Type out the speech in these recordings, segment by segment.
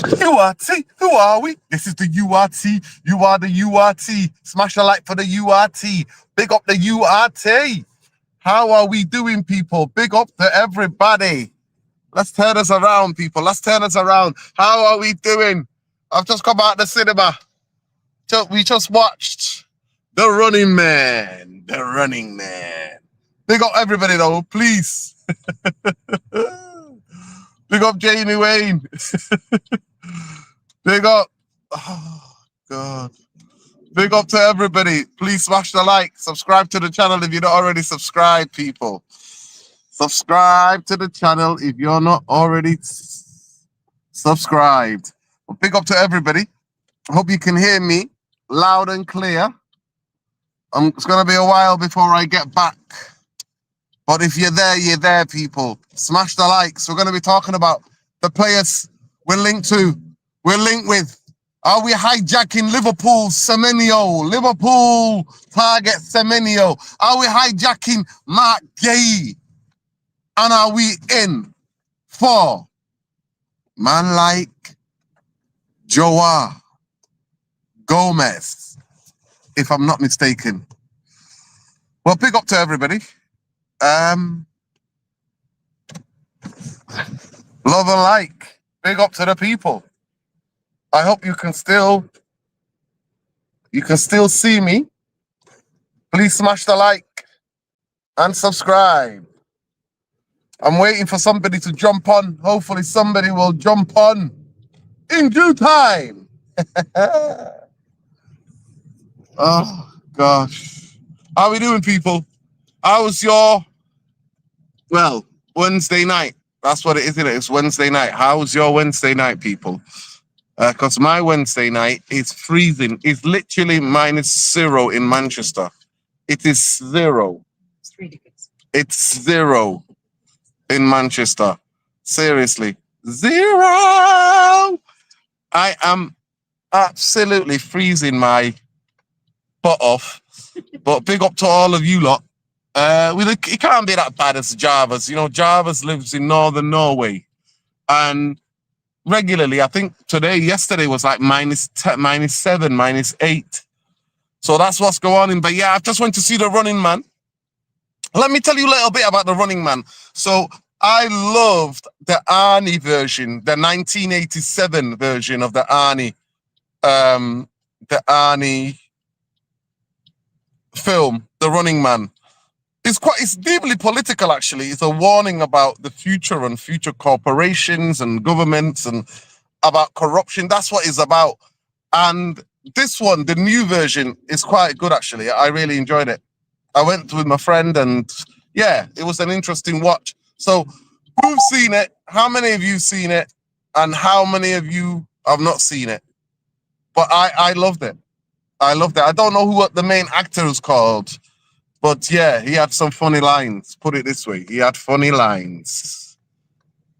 URT, who are we? This is the URT. You are the URT. Smash a like for the URT. Big up the URT. How are we doing, people? Big up to everybody. Let's turn us around, people. Let's turn us around. How are we doing? I've just come out of the cinema. We just watched The Running Man. The Running Man. Big up everybody, though, please. Big up Jamie Wayne. Big up. Oh, God. Big up to everybody. Please smash the like. Subscribe to the channel if you're not already subscribed, people. Subscribe to the channel if you're not already subscribed. Well, big up to everybody. I hope you can hear me loud and clear. It's going to be a while before I get back. But if you're there, people. Smash the likes. We're going to be talking about the players we're linked with. Are we hijacking Liverpool's Semenyo? Liverpool target Semenyo. Are we hijacking Mark Guéhi? And are we in for man like Joao, Gomes, if I'm not mistaken? Well, big up to everybody. Love and like. Big up to the people. I hope you can still see me. Please smash the like and subscribe. I'm waiting for somebody to jump on. Hopefully somebody will jump on in due time. Oh, gosh. How are we doing, people? How was your, Wednesday night? That's what it is, isn't it? It's Wednesday night. How was your Wednesday night, people? Because my Wednesday night is freezing. It's literally -0 in Manchester. It is 0. It's ridiculous. It's 0 in Manchester. Seriously. 0! I am absolutely freezing my butt off. But big up to all of you lot. It can't be that bad as Jarvis. You know, Jarvis lives in northern Norway. And regularly, I think yesterday was like -10, -7, -8. So that's what's going on. But yeah, I just went to see The Running Man. Let me tell you a little bit about The Running Man. So I loved the Arnie version, the 1987 version of the Arnie film, The Running Man. It's deeply political, actually. It's a warning about the future and future corporations and governments and about corruption. That's what it's about. And this one, the new version, is quite good, actually. I really enjoyed it. I went with my friend and yeah, it was an interesting watch. So who've seen it? How many of you seen it? And how many of you have not seen it? But I loved it. I loved it. I don't know what the main actor is called, but yeah, he had some funny lines. Put it this way, he had funny lines.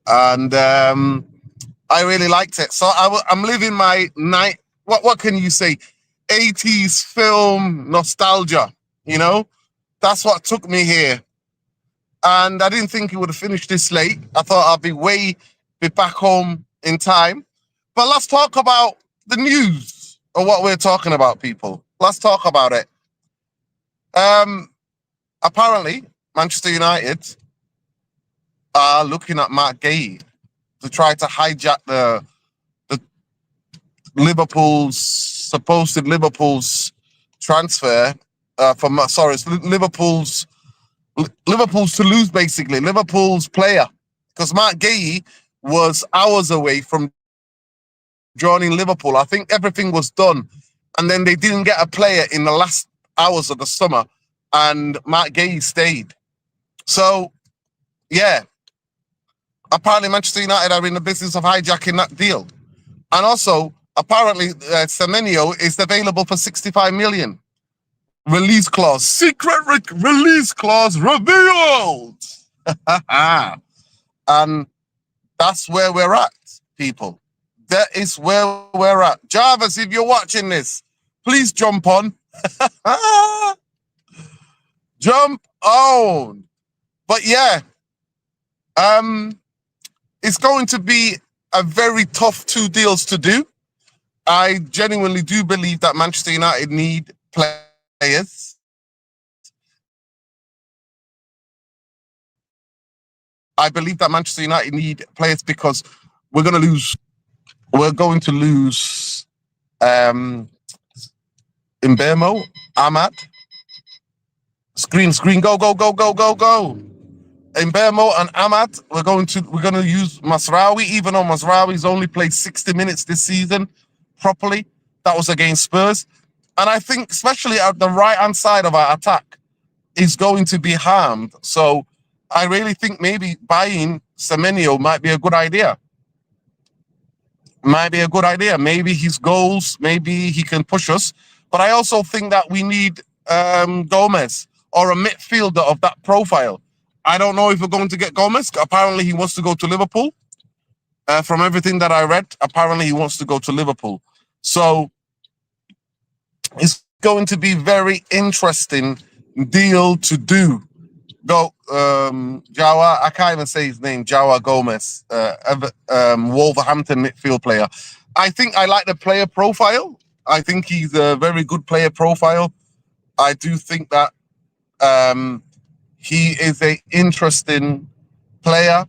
And I really liked it. So I'm living my night, what can you say? 80s film nostalgia, you know? That's what took me here. And I didn't think it would have finished this late. I thought I'd be back home in time. But let's talk about the news of what we're talking about, people. Let's talk about it. Apparently, Manchester United are looking at Mark Guéhi to try to hijack the supposed Liverpool's transfer Liverpool's to lose, basically, Liverpool's player, because Mark Guéhi was hours away from joining Liverpool. I think everything was done, and then they didn't get a player in the last hours of the summer, and Mark Guéhi stayed. So, yeah, apparently Manchester United are in the business of hijacking that deal. And also, apparently, Semenyo is available for 65 million. Release clause, secret release clause revealed. And that's where we're at, people. That is where we're at. Jarvis, if you're watching this, please jump on. Jump on. But yeah, it's going to be a very tough 2 deals to do. I genuinely do believe that Manchester United need players. I believe that Manchester United need players because we're going to lose. We're going to lose Mbeumo, Ahmad. Screen, go. Mbeumo and Ahmad, we're going to use Mazraoui, even though Mazraoui's only played 60 minutes this season properly. That was against Spurs. And I think especially at the right-hand side of our attack is going to be harmed. So I really think maybe buying Semenyo might be a good idea. Maybe his goals, maybe he can push us. But I also think that we need Gomes or a midfielder of that profile. I don't know if we're going to get Gomes. Apparently, he wants to go to Liverpool. From everything that I read, apparently he wants to go to Liverpool. So it's going to be very interesting deal to do. Joao, I can't even say his name, Joao Gomes, Wolverhampton midfield player. I think I like the player profile. I think he's a very good player profile. I do think that he is an interesting player,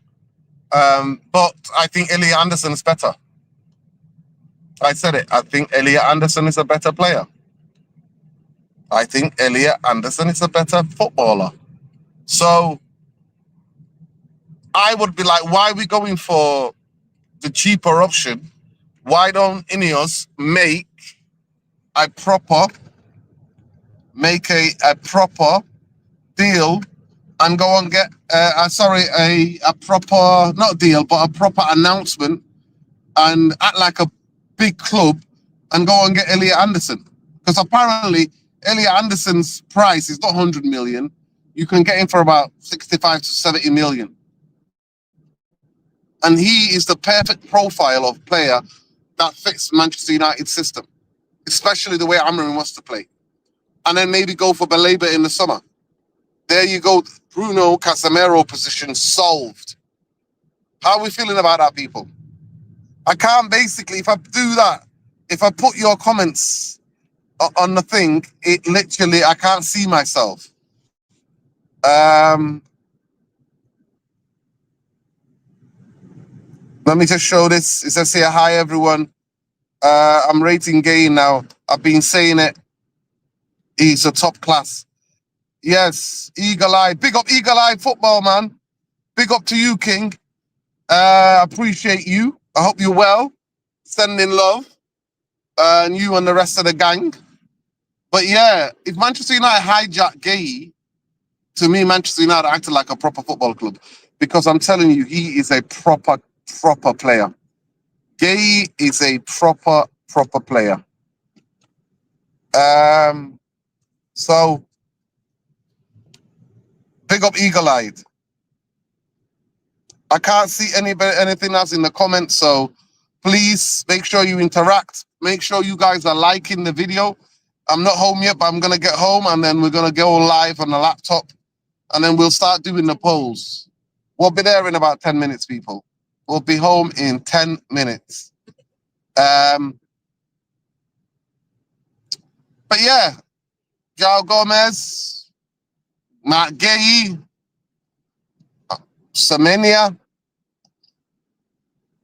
but I think Elliot Anderson is better. I said it. I think Elliot Anderson is a better player. I think Elliot Anderson is a better footballer. So I would be like, why are we going for the cheaper option? Why don't Ineos make a proper deal and go and get a proper, not deal, but a proper announcement and act like a big club and go and get Elliot Anderson? Because apparently Elliot Anderson's price is not 100 million. You can get him for about 65 to 70 million. And he is the perfect profile of player that fits Manchester United system, especially the way Amorim wants to play. And then maybe go for Baleba in the summer. There you go, Bruno Casemiro position solved. How are we feeling about that, people? I can't basically, if I do that, if I put your comments on the thing, it literally, I can't see myself. Let me just show this. It says here, hi everyone. I'm rating Gueh now. I've been saying it. He's a top class. Yes, Eagle Eye. Big up Eagle Eye football, man. Big up to you, King. Appreciate you. I hope you're well. Sending love. And you and the rest of the gang. But yeah, if Manchester United hijack Gueh, to me, Manchester United acted like a proper football club. Because I'm telling you, he is a proper player. Gueh is a proper player. So big up Eagle Eyed. I can't see anything else in the comments, so please make sure you interact. Make sure you guys are liking the video. I'm not home yet, but I'm gonna get home and then we're gonna go live on the laptop and then we'll start doing the polls. We'll be there in about 10 minutes, people. We'll be home in 10 minutes. But yeah, Joao Gomes, Mark Guéhi, Semenyo.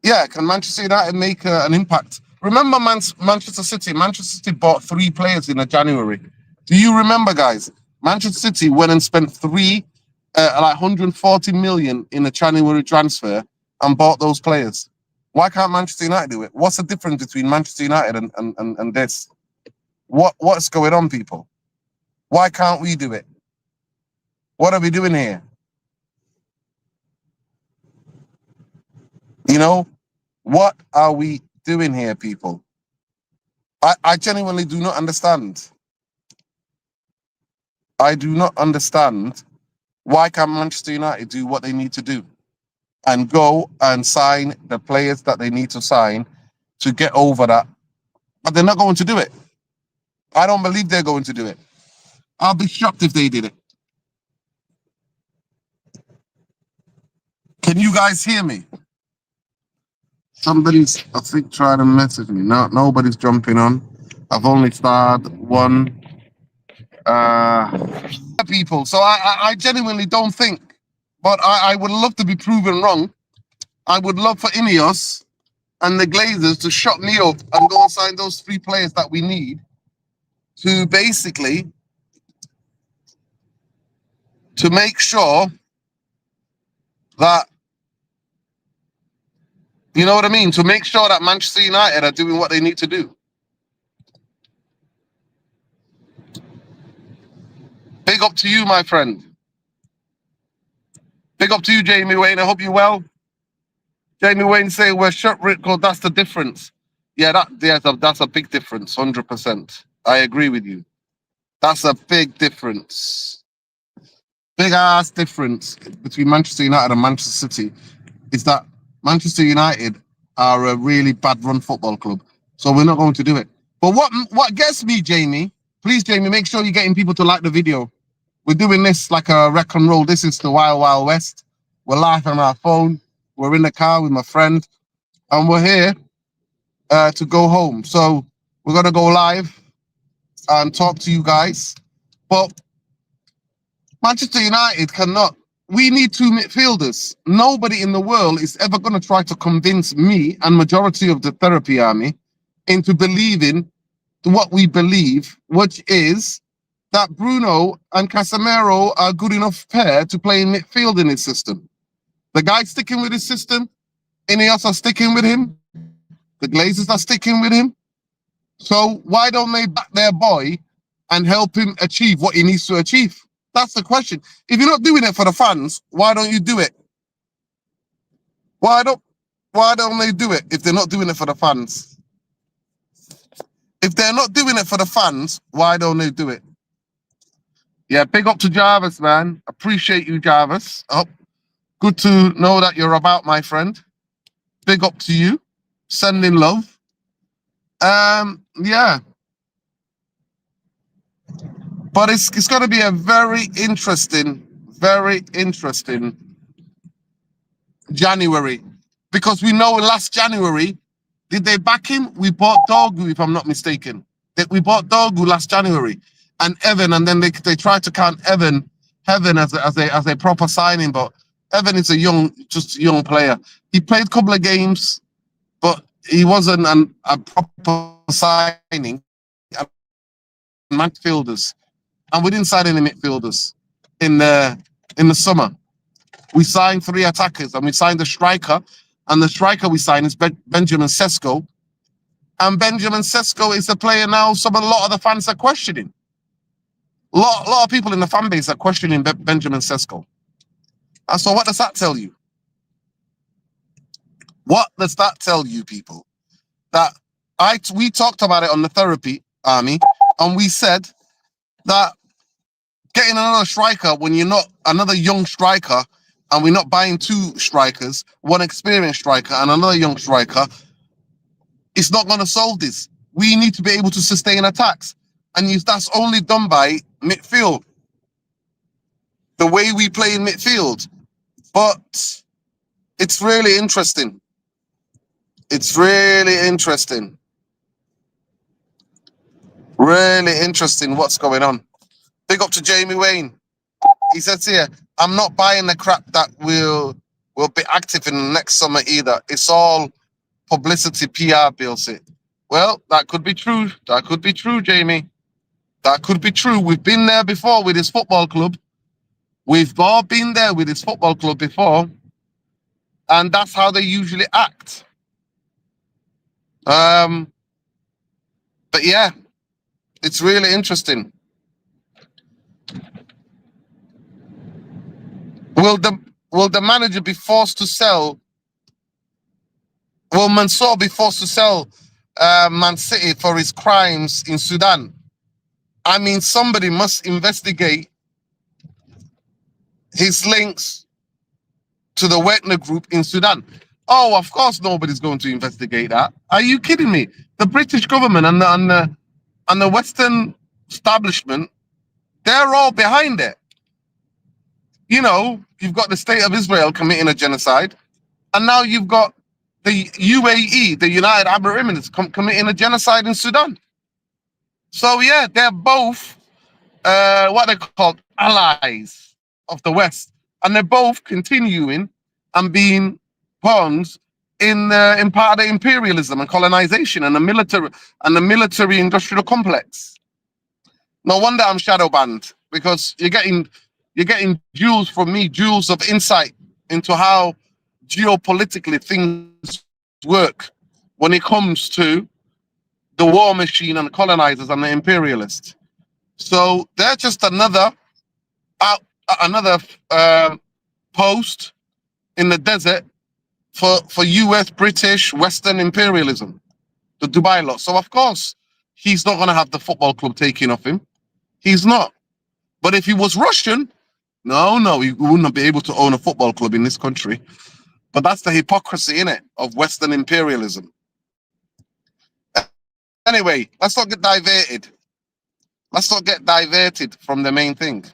Yeah, can Manchester United make an impact? Remember Manchester City? Manchester City bought 3 players in January. Do you remember, guys? Manchester City went and spent 140 million in a January transfer and bought those players. Why can't Manchester United do it? What's the difference between Manchester United and this? What's going on, people? Why can't we do it? What are we doing here? You know, what are we doing here, people? I genuinely do not understand. I do not understand why can't Manchester United do what they need to do and go and sign the players that they need to sign to get over that. But they're not going to do it. I don't believe they're going to do it. I'll be shocked if they did it. Can you guys hear me? Somebody's, I think, trying to message me. No, nobody's jumping on. I've only starred one people. So I genuinely don't think, but I would love to be proven wrong. I would love for Ineos and the Glazers to shut me up and go and sign those 3 players that we need to basically to make sure that, you know what I mean? To make sure that Manchester United are doing what they need to do. Big up to you, my friend. Big up to you, Jamie Wayne. I hope you're well. Jamie Wayne say we're shut record. That's the difference. Yeah, that's a big difference. 100%. I agree with you. That's a big difference. Big ass difference between Manchester United and Manchester City is that Manchester United are a really bad run football club. So we're not going to do it. But what gets me, Jamie, please, Jamie, make sure you're getting people to like the video. We're doing this like a wreck and roll. This is the Wild Wild West. We're live on our phone. We're in the car with my friend. And we're here to go home. So we're going to go live and talk to you guys. But Manchester United cannot. We need 2 midfielders. Nobody in the world is ever going to try to convince me and majority of the therapy army into believing what we believe, which is that Bruno and Casemiro are a good enough pair to play in midfield in his system. The guy's sticking with his system. Ineos are sticking with him. The Glazers are sticking with him. So why don't they back their boy and help him achieve what he needs to achieve? That's the question. If you're not doing it for the fans, why don't you do it? Why don't they do it if they're not doing it for the fans? If they're not doing it for the fans, why don't they do it? Yeah, big up to Jarvis, man. Appreciate you, Jarvis. Oh, good to know that you're about, my friend. Big up to you. Sending love. Yeah. But it's going to be a very interesting January. Because we know last January, did they back him? We bought Dogu, if I'm not mistaken. We bought Dogu last January. And Evan, and then they tried to count Evan as a proper signing, but Evan is just a young player. He played a couple of games, but he wasn't a proper signing. Midfielders, and we didn't sign any midfielders in the summer. We signed 3 attackers, and we signed a striker, and the striker we signed is Benjamin Šeško, and Benjamin Šeško is a player now. A lot of the fans are questioning. A lot of people in the fan base are questioning Benjamin Šeško. And so what does that tell you? What does that tell you, people? That we talked about it on the therapy army, and we said that getting another striker when you're not another young striker, and we're not buying 2 strikers, one experienced striker and another young striker, it's not going to solve this. We need to be able to sustain attacks. And that's only done by midfield. The way we play in midfield. But it's really interesting. It's really interesting. Really interesting what's going on. Big up to Jamie Wayne. He says here, I'm not buying the crap that will be active in the next summer either. It's all publicity, PR, builds it. Well, that could be true. That could be true, Jamie. That could be true. We've been there before with this football club. We've all been there with this football club before. And that's how they usually act. But yeah, it's really interesting. Will the manager be forced to sell? Will Mansour be forced to sell Man City for his crimes in Sudan? I mean, somebody must investigate his links to the Wagner Group in Sudan. Oh, of course, nobody's going to investigate that. Are you kidding me? The British government and the Western establishment, they're all behind it. You know, you've got the state of Israel committing a genocide, and now you've got the UAE, the United Arab Emirates, committing a genocide in Sudan. So yeah, they're both what they called allies of the West, and they're both continuing and being pawns in part of the imperialism and colonization and the military industrial complex. No wonder I'm shadow banned, because you're getting jewels from me, jewels of insight into how geopolitically things work when it comes to the war machine and the colonizers and the imperialists. So they're just another post in the desert for US, British, Western imperialism, the Dubai lot. So of course he's not going to have the football club taken off him. He's not. But if he was Russian, no, he wouldn't be able to own a football club in this country. But that's the hypocrisy, innit, of Western imperialism. Anyway, let's not get diverted. Let's not get diverted from the main thing.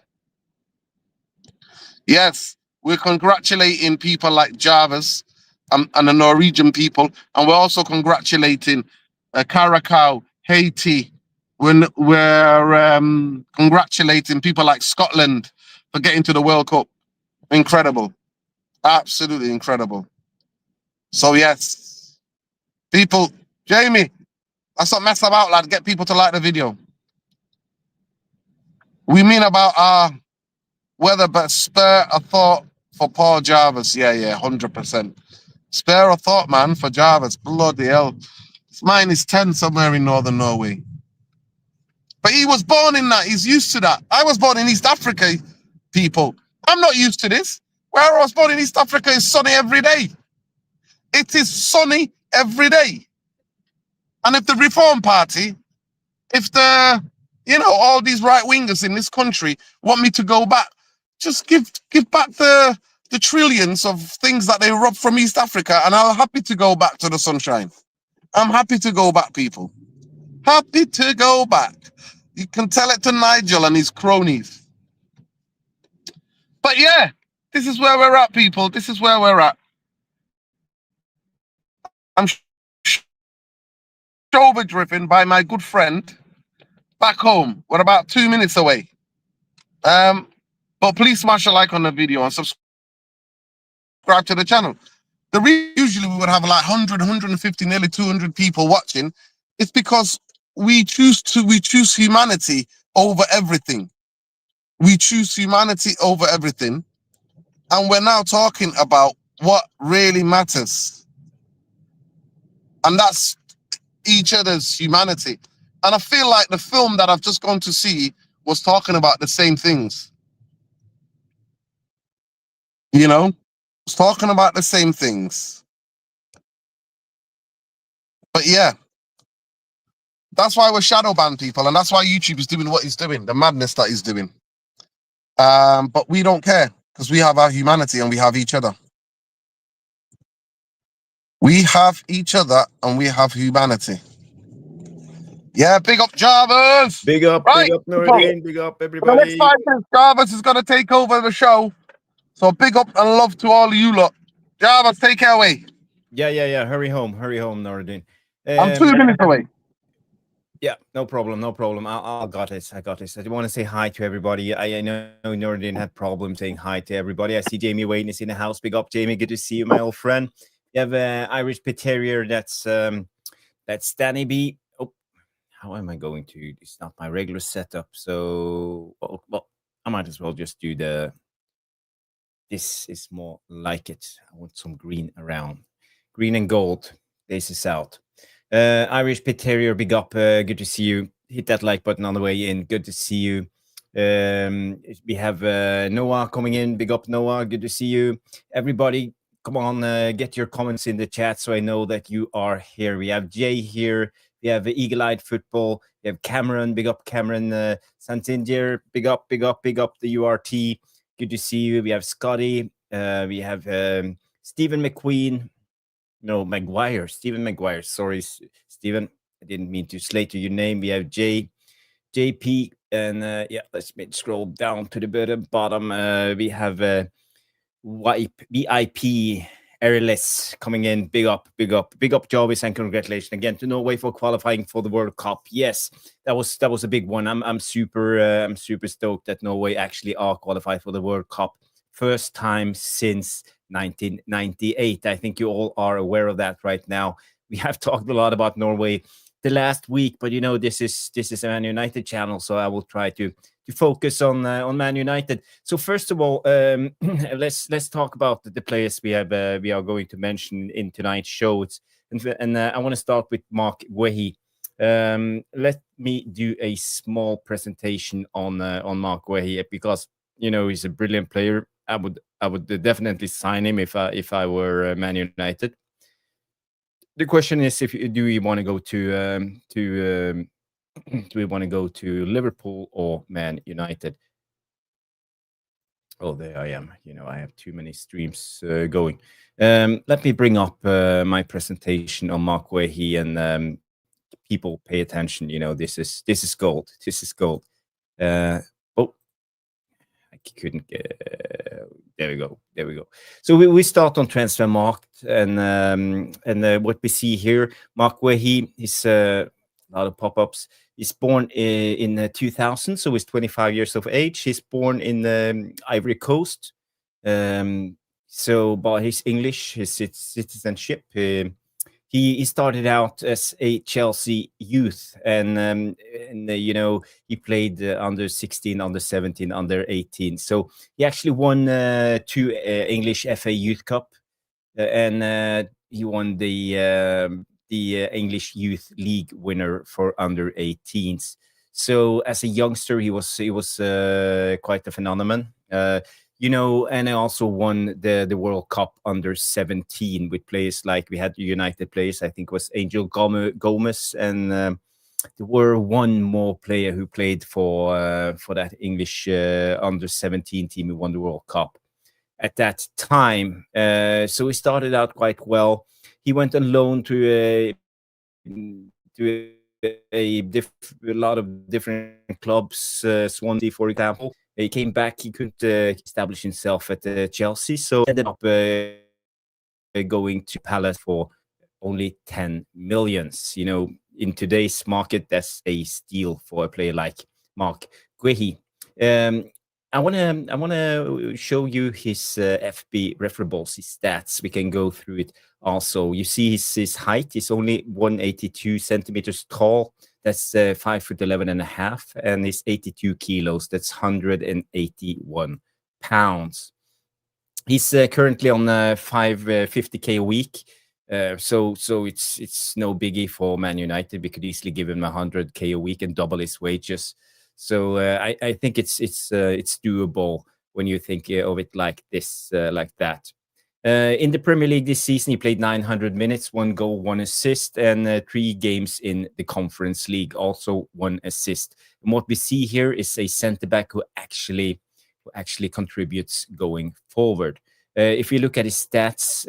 Yes, we're congratulating people like Jarvis and the Norwegian people, and we're also congratulating Caracau, Haiti. We're congratulating people like Scotland for getting to the World Cup. Incredible. Absolutely incredible. So yes, people, Jamie, let's not mess about, lad. Get people to like the video. We mean about our weather, but spare a thought for Paul Jarvis. Yeah, 100%. Spare a thought, man, for Jarvis. Bloody hell. It's -10 somewhere in northern Norway. But he was born in that. He's used to that. I was born in East Africa, people. I'm not used to this. Where I was born in East Africa is sunny every day. It is sunny every day. And if the Reform Party, if the, all these right-wingers in this country want me to go back, just give back the trillions of things that they robbed from East Africa, and I'm happy to go back to the sunshine. I'm happy to go back, people. Happy to go back. You can tell it to Nigel and his cronies. But yeah, this is where we're at, people. This is where we're at. I'm shoulder driven by my good friend back home. We're about 2 minutes away. But please smash a like on the video and subscribe to the channel. Usually we would have like 100, 150, nearly 200 people watching. It's because we choose humanity over everything. We choose humanity over everything. And we're now talking about what really matters. And that's each other's humanity. And I feel like the film that I've just gone to see was talking about the same things. It's talking about the same things. But yeah, that's why we're shadow banned, people, and that's why YouTube is doing what he's doing, the madness that he's doing. But we don't care, because we have our humanity and we have each other. We have each other and we have humanity. Yeah, big up Jarvis. Big up, right? Big up Noreen, big up everybody. The next 5 minutes, Jarvis is going to take over the show. So big up and love to all of you lot. Jarvis, take care away. Yeah. Hurry home, Nordin. I'm 2 minutes away. Yeah, no problem. I got this. I want to say hi to everybody. I know Nordin had problems saying hi to everybody. I see Jamie Wayne is in the house. Big up, Jamie. Good to see you, my old friend. You have Irish Pit Terrier. That's Danny B. Oh, how am I going to? It's not my regular setup. So, well, I might as well just do the. This is more like it. I want some green around. Green and gold. This is out. Irish Pit Terrier, big up. Good to see you. Hit that like button on the way in. Good to see you. We have Noah coming in. Big up, Noah. Good to see you. Everybody, come on, get your comments in the chat so I know that you are here. We have Jay here. We have Eagle-Eyed Football. We have Cameron. Big up, Cameron. Santinger. Big up the URT. Good to see you. We have Scotty. We have Stephen McQueen. No, Maguire. Stephen Maguire. Sorry, Stephen. I didn't mean to slate your name. We have JP. And yeah, let's scroll down to the bottom. We have VIP Airless coming in, big up, Jarvis, and congratulations again to Norway for qualifying for the World Cup. Yes, that was a big one. I'm super stoked that Norway actually are qualified for the World Cup, first time since 1998. I think you all are aware of that right now. We have talked a lot about Norway the last week, but this is a Man United channel, so I will try to focus on Man United. So first of all, let's talk about the players we are going to mention in tonight's show. And I want to start with Mark Guéhi. Let me do a small presentation on Mark Guéhi, because he's a brilliant player. I would definitely sign him if I were Man United. The question is, do we want to go to do we want to go to Liverpool or Man United? Oh, there I am. I have too many streams going. Let me bring up my presentation on Mark Guéhi, and people pay attention. This is gold. This is gold. Oh, I couldn't get. There we go. So we start on Transfermarkt, and what we see here, Mark Guéhi is a lot of pop-ups. He's born in 2000, so he's 25 years of age. He's born in Ivory Coast. So, but he's English, his citizenship. He started out as a Chelsea youth, and he played under 16, under 17, under 18. So he actually won 2 English FA Youth Cup, and he won the English Youth League winner for under 18s. So as a youngster, he was quite a phenomenon. And I also won the World Cup under 17 with players like, we had United players, I think it was Angel Gomes, and there were one more player who played for that English under 17 team who won the World Cup at that time. So he started out quite well. He went on loan to a lot of different clubs, Swansea, for example. He came back. He couldn't establish himself at Chelsea, so ended up going to Palace for only 10 millions. In today's market, that's a steal for a player like Mark Guéhi. I want to show you his FB referables, his stats. We can go through it also. You see his height. He's only 182 centimeters tall. That's 5'11" and a half, and he's 82 kilos. That's 181 pounds. He's currently on 550K a week. So it's no biggie for Man United. We could easily give him 100K a week and double his wages. So I think it's doable when you think of it like this, like that. In the Premier League this season, he played 900 minutes, 1 goal, 1 assist, and 3 games in the Conference League, also 1 assist. And what we see here is a centre-back who actually contributes going forward. If you look at his stats,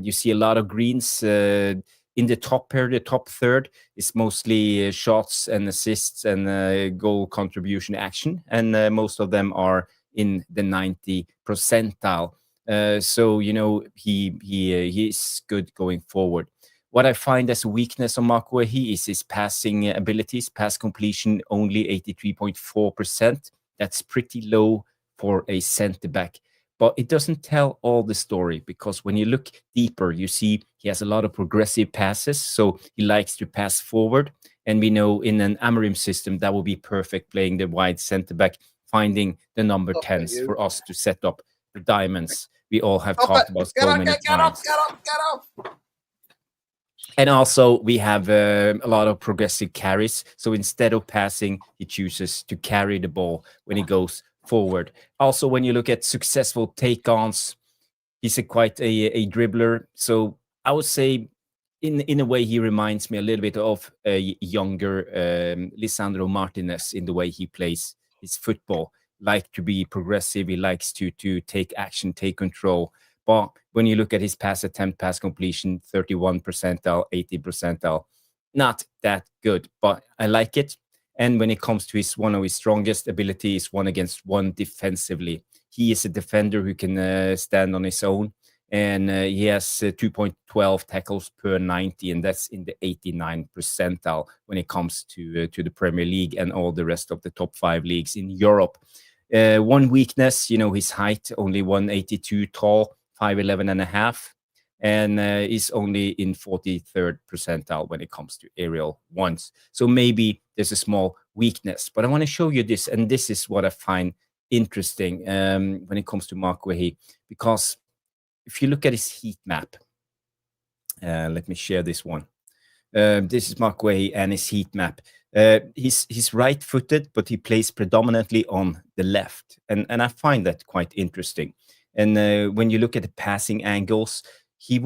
you see a lot of greens. In the top pair, the top third is mostly shots and assists and goal contribution action, and most of them are in the 90 percentile. So he is good going forward. What I find as a weakness on Mark Guéhi is his passing abilities. Pass completion only 83.4%. That's pretty low for a centre back. But it doesn't tell all the story, because when you look deeper, you see he has a lot of progressive passes. So he likes to pass forward. And we know in an Amorim system, that will be perfect, playing the wide centre-back, finding the number 10s for us to set up the diamonds we all have talked about so many times. Get up. And also, we have a lot of progressive carries. So instead of passing, he chooses to carry the ball when he goes forward. Also, when you look at successful take-ons, he's quite a dribbler. So I would say, in a way, he reminds me a little bit of a younger Lisandro Martinez in the way he plays his football. Like to be progressive, he likes to take action, take control. But when you look at his pass attempt, pass completion, 31 percentile, 80 percentile, not that good, but I like it. And when it comes to one of his strongest abilities, 1 against 1 defensively, he is a defender who can stand on his own. and he has 2.12 tackles per 90, and that's in the 89th percentile when it comes to the Premier League and all the rest of the top 5 leagues in Europe. One weakness, his height, only 182 tall, 5'11 and a half, and is only in 43rd percentile when it comes to aerial ones. So maybe there's a small weakness, but I want to show you this, and this is what I find interesting when it comes to Mark Guéhi, because if you look at his heat map, let me share this one. This is Mark Guéhi and his heat map. He's right-footed, but he plays predominantly on the left, and I find that quite interesting. And when you look at the passing angles, he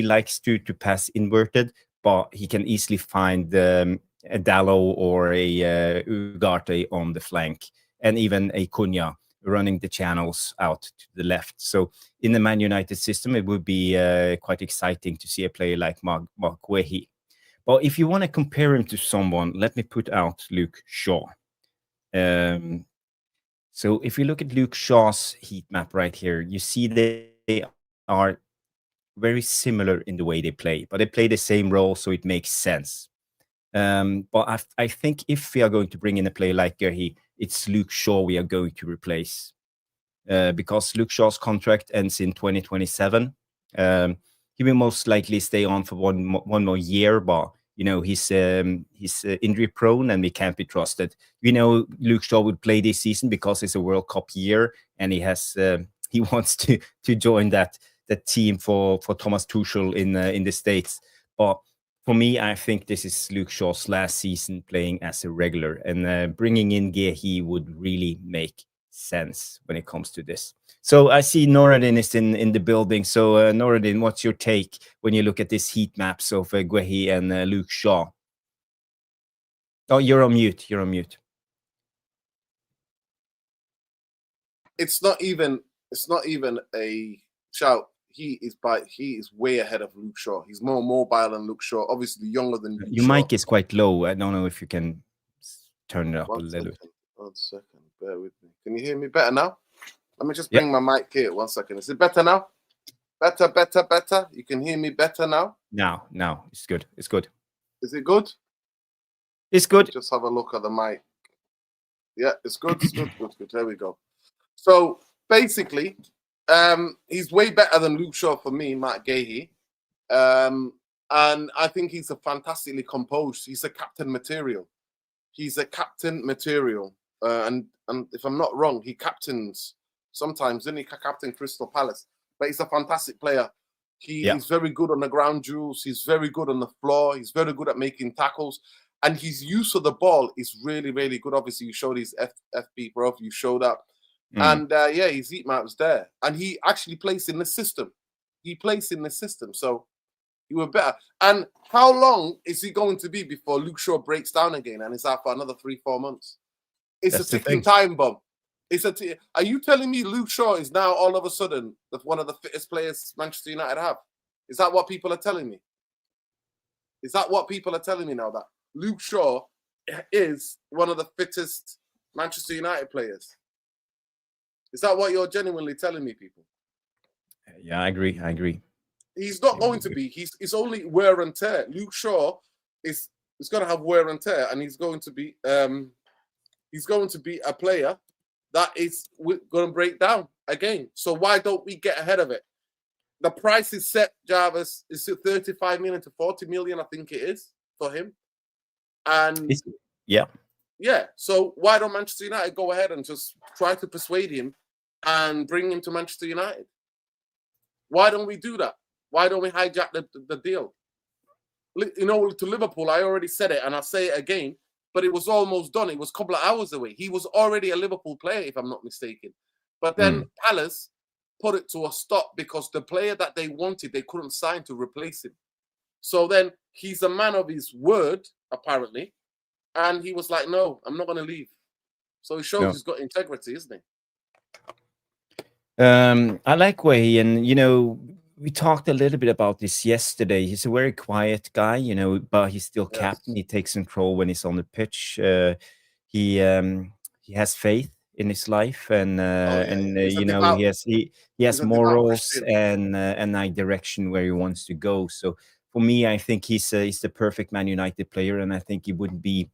likes to pass inverted, but he can easily find a Dalot or a Ugarte on the flank, and even a Cunha running the channels out to the left. So in the Man United system, it would be quite exciting to see a player like Mark Guéhi. But if you want to compare him to someone, let me put out Luke Shaw. So if you look at Luke Shaw's heat map right here, you see they are very similar in the way they play, but they play the same role, so it makes sense. But I think if we are going to bring in a player like Guéhi, it's Luke Shaw we are going to replace, because Luke Shaw's contract ends in 2027. He will most likely stay on for one more year, but he's injury prone and we can't be trusted. Luke Shaw would play this season because it's a World Cup year, and he wants to join that team for Thomas Tuchel in the States. But for me, I think this is Luke Shaw's last season playing as a regular, and bringing in Guéhi would really make sense when it comes to this. So I see Noradin is in the building. So Noradin, what's your take when you look at this heat maps of Guéhi and Luke Shaw? Oh, you're on mute. You're on mute. It's not even a shout. He is way ahead of Luke Shaw. He's more mobile than Luke Shaw. Obviously younger than Luke Your Shaw. mic is quite low. I don't know if you can turn it up a little. 1 second. Bear with me. Can you hear me better now? Let me just bring my mic here. 1 second. Is it better now? Better. You can hear me better now? Now. It's good. It's good. Is it good? It's good. Just have a look at the mic. Yeah, it's good. It's good. There we go. So basically, he's way better than Luke Shaw for me, Mark Guéhi. And I think he's a fantastically composed. He's a captain material. And if I'm not wrong, he captains sometimes, didn't he? Captain Crystal Palace. But he's a fantastic player. He's very good on the ground duels. He's very good on the floor. He's very good at making tackles. And his use of the ball is really, really good. Obviously, you showed his FB profile. You showed up. And his heat map was there. And he actually plays in the system. So he was better. And how long is he going to be before Luke Shaw breaks down again and is out for another 3-4 months? It's a ticking time bomb. Are you telling me Luke Shaw is now all of a sudden one of the fittest players Manchester United have? Is that what people are telling me? Now, that Luke Shaw is one of the fittest Manchester United players? Is that what you're genuinely telling me, people? Yeah, I agree. He's not going to be. It's only wear and tear. Luke Shaw is going to have wear and tear, and he's going to be a player that is going to break down again. So why don't we get ahead of it? The price is set, Jarvis. It's 35 million to 40 million, I think it is, for him. And yeah. So why don't Manchester United go ahead and just try to persuade him and bring him to Manchester United? Why don't we do that? Why don't we hijack the deal? To Liverpool, I already said it, and I'll say it again, but it was almost done. It was a couple of hours away. He was already a Liverpool player, if I'm not mistaken. But then Palace put it to a stop because the player that they wanted, they couldn't sign to replace him. So then he's a man of his word, apparently. And he was like, no, I'm not going to leave. So he shows he's got integrity, isn't he? I like Guéhi, and, we talked a little bit about this yesterday. He's a very quiet guy, but he's still captain. He takes control when he's on the pitch. He has faith in his life, and He's a you know, devout, he he's has a devout morals Christian. and like direction where he wants to go. So for me, I think he's the perfect Man United player, and I think he wouldn't be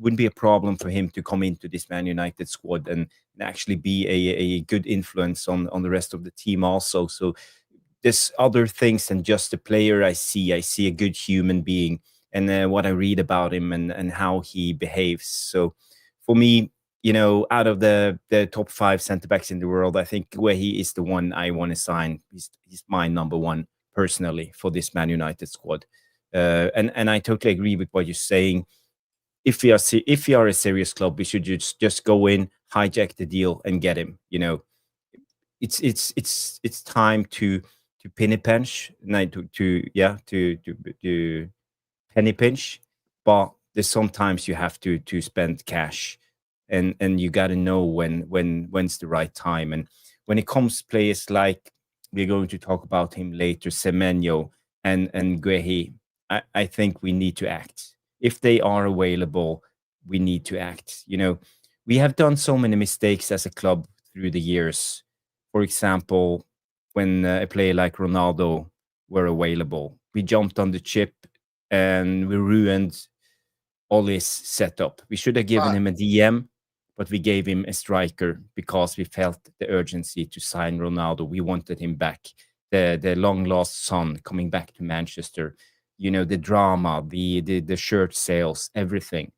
a problem for him to come into this Man United squad and actually be a good influence on the rest of the team also. So there's other things than just a player. I see a good human being, and what I read about him and how he behaves. So for me, you know, out of the top 5 centre backs in the world, I think Guéhi is the one I want to sign. He's my number one personally for this Man United squad. And I totally agree with what you're saying. If we are a serious club, we should just go in, hijack the deal, and get him. You know, it's time to penny pinch, no, to penny pinch, but there's sometimes you have to spend cash, and you got to know when's the right time. And when it comes to players like we're going to talk about him later, Semenyo and Guehi, I think we need to act. If they are available, we need to act. You know, we have done so many mistakes as a club through the years. For example, when a player like Ronaldo were available, we jumped on the chip and we ruined all his setup. We should have given him a DM, but we gave him a striker because we felt the urgency to sign Ronaldo. We wanted him back. The long lost son coming back to Manchester. You know, the drama, the shirt sales, everything.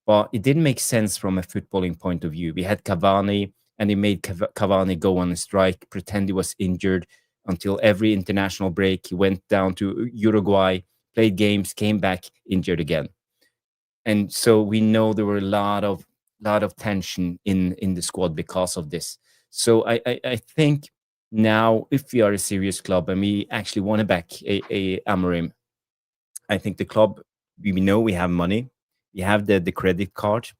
But it didn't make sense from a footballing point of view. We had Cavani, and he made Cavani go on a strike, pretend he was injured until every international break. He went down to Uruguay, played games, came back injured again. And so we know there were a lot of tension in the squad because of this. So I think now, if we are a serious club and we actually want to back a Amorim, I think the club, we know we have money, we have the credit card,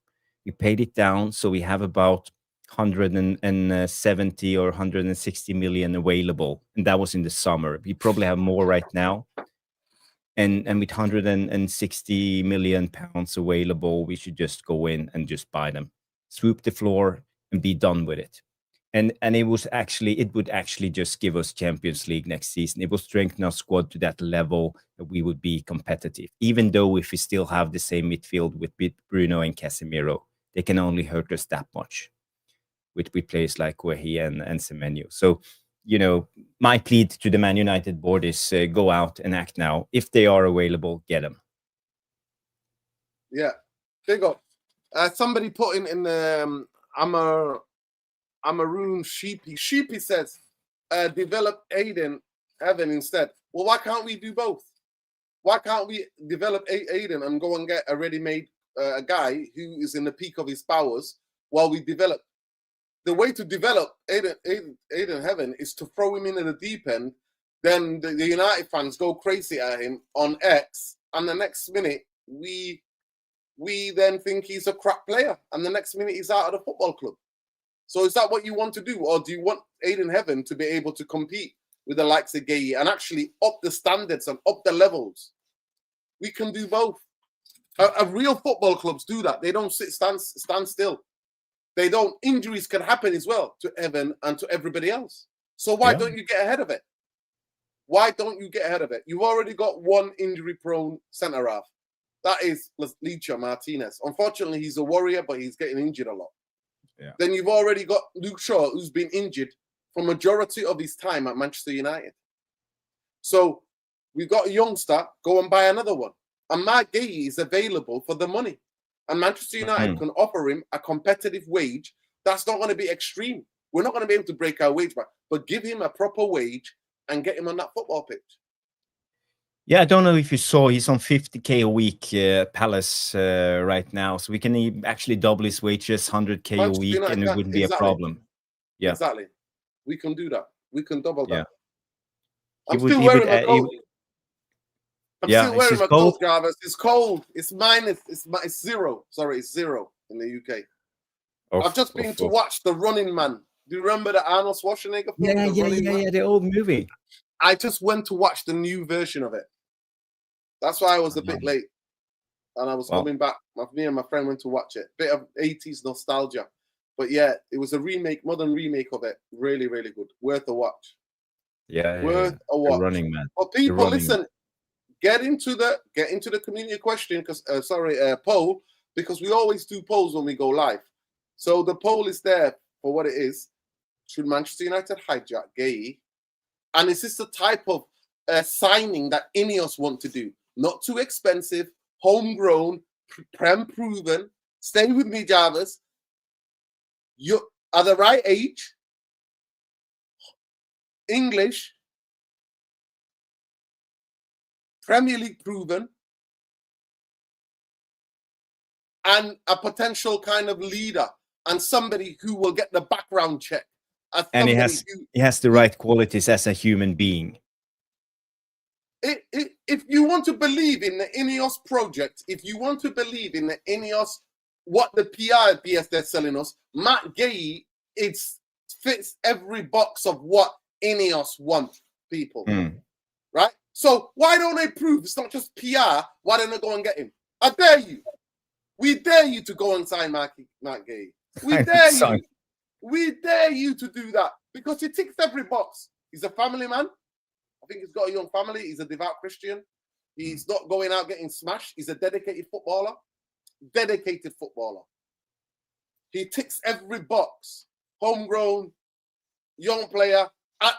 we paid it down, so we have about 170 or 160 million available, and that was in the summer. We probably have more right now, and with 160 million pounds available, we should just go in and just buy them, swoop the floor, and be done with it. And it would actually just give us Champions League next season. It will strengthen our squad to that level that we would be competitive. Even though if we still have the same midfield with Bruno and Casemiro, they can only hurt us that much with players like Guehi and Semenyo. So, you know, my plea to the Man United board is go out and act now. If they are available, get them. Yeah, big up. Somebody put in Amorim Sheepy. Sheepy says, develop Aiden Heaven instead. Well, why can't we do both? Why can't we develop Aiden and go and get a ready-made guy who is in the peak of his powers while we develop? The way to develop Aiden Heaven is to throw him into the deep end. Then the United fans go crazy at him on X, and the next minute we then think he's a crap player, and the next minute he's out of the football club. So is that what you want to do? Or do you want Aiden Heaven to be able to compete with the likes of Gueh and actually up the standards and up the levels? We can do both. Real football clubs do that. They don't stand still. They don't. Injuries can happen as well to Evan and to everybody else. So why don't you get ahead of it? Why don't you get ahead of it? You've already got one injury-prone centre-half. That is Licha Martinez. Unfortunately, he's a warrior, but he's getting injured a lot. Yeah. Then you've already got Luke Shaw, who's been injured for majority of his time at Manchester United. So we've got a youngster, go and buy another one. And Mark Guéhi is available for the money. And Manchester United can offer him a competitive wage that's not going to be extreme. We're not going to be able to break our wage back, but give him a proper wage and get him on that football pitch. Yeah, I don't know if you saw, he's on 50k a week Palace right now. So we can actually double his wages, 100k a week, United, and it wouldn't be a problem. Yeah, exactly. We can do that. We can double that. I'm still wearing my coat. I'm still wearing my coat, Jarvis. It's cold. It's minus. It's zero. Sorry, it's zero in the UK. I've just been to watch The Running Man. Do you remember the Arnold Schwarzenegger film? Yeah, the old movie. I just went to watch the new version of it. That's why I was a bit late. And I was coming back. Me and my friend went to watch it. Bit of 80s nostalgia. But yeah, it was a remake, modern remake of it. Really, really good. Worth a watch. Yeah, Worth a watch. The running man. But people, listen, get into the community question, because poll, because we always do polls when we go live. So the poll is there for what it is. Should Manchester United hijack Gueh? And is this the type of signing that Ineos want to do? Not too expensive, homegrown, prem proven. Stay with me, Jarvis. You're at the right age, English, Premier League proven, and a potential kind of leader and somebody who will get the background check. And he has the right qualities as a human being. If you want to believe in the Ineos project, if you want to believe in the Ineos, what the PR BS they're selling us, Mark Guéhi, it fits every box of what Ineos want, people. Right? So why don't they prove it's not just PR? Why don't they go and get him? I dare you. We dare you to go and sign Mark Guéhi. We dare you. We dare you to do that because he ticks every box. He's a family man. I think he's got a young family. He's a devout Christian. He's not going out getting smashed. He's a dedicated footballer. Dedicated footballer. He ticks every box. Homegrown, young player, at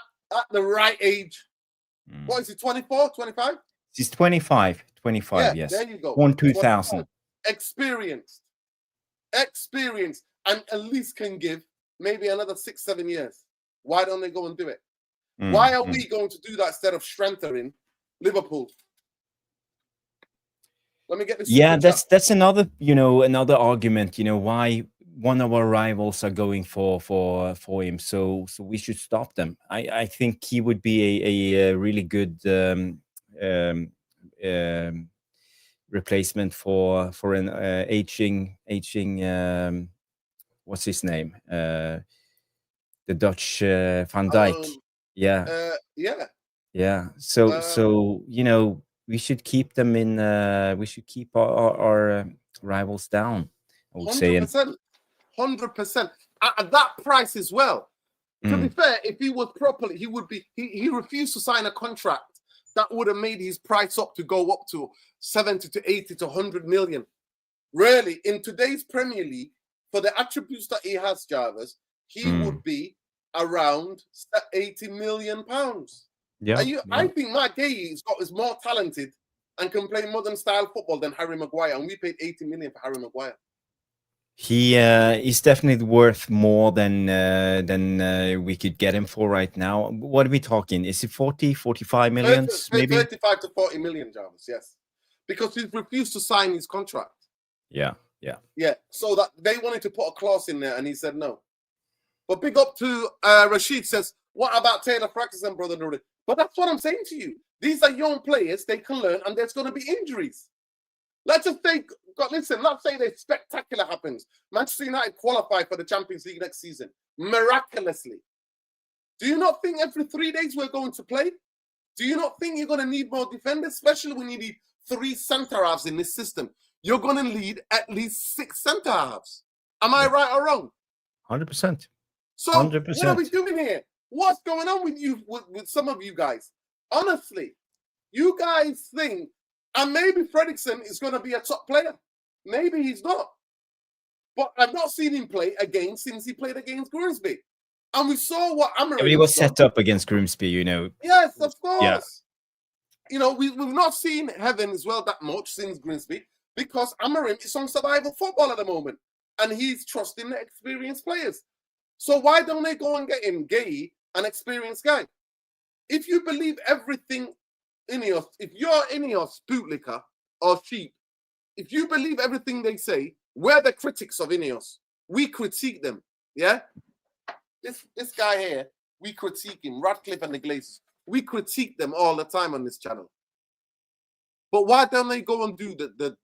the right age. What is he, 24, 25? He's 25. 25, yes. There you go. 2000. Experienced, and at least can give maybe another 6-7 years. Why don't they go and do it? Why are we going to do that instead of strengthening Liverpool? Let me get this. Yeah, that's another another argument. Why one of our rivals are going for him. So we should stop them. I think he would be a really good replacement for an aging what's his name? The Dutch Van Dijk. Yeah. So we should keep them in. We should keep our rivals down. I would say 100% at that price as well. To be fair, if he was properly, he would be. He refused to sign a contract that would have made his price up to go up to 70 to 80 to 100 million. Really, in today's Premier League, for the attributes that he has, Jarvis, he would be around 80 million pounds. Yeah, I think Mark Guéhi is more talented and can play modern style football than Harry Maguire, and we paid 80 million for Harry Maguire. He is definitely worth more than we could get him for right now. What are we talking? Is it 40, 45 million? Maybe 35 to 40 million, Jarvis. Yes, because he refused to sign his contract. Yeah. So that they wanted to put a clause in there, and he said no. But big up to Rashid says, what about Taylor Practicing, brother Nuri? But that's what I'm saying to you. These are young players. They can learn, and there's going to be injuries. Let's just think. God, listen, let's say that spectacular happens. Manchester United qualify for the Champions League next season. Miraculously. Do you not think every 3 days we're going to play? Do you not think you're going to need more defenders, especially when you need 3 centre-halves in this system? You're going to need at least 6 centre-halves. Am I right or wrong? 100%. So 100%. What are we doing here? What's going on with you, with some of you guys? Honestly, you guys think, and maybe Fredrickson is going to be a top player. Maybe he's not. But I've not seen him play again since he played against Grimsby. And we saw what Amorim... he was set up against Grimsby, Yes, of course. Yeah. We've not seen Heaven as well that much since Grimsby because Amorim is on survival football at the moment. And he's trusting the experienced players. So why don't they go and get him, Guéhi, an experienced guy? If you believe everything Ineos, if you're Ineos bootlicker or sheep, if you believe everything they say, we're the critics of Ineos. We critique them. Yeah? This guy here, we critique him, Radcliffe and the Glazers. We critique them all the time on this channel. But why don't they go and do the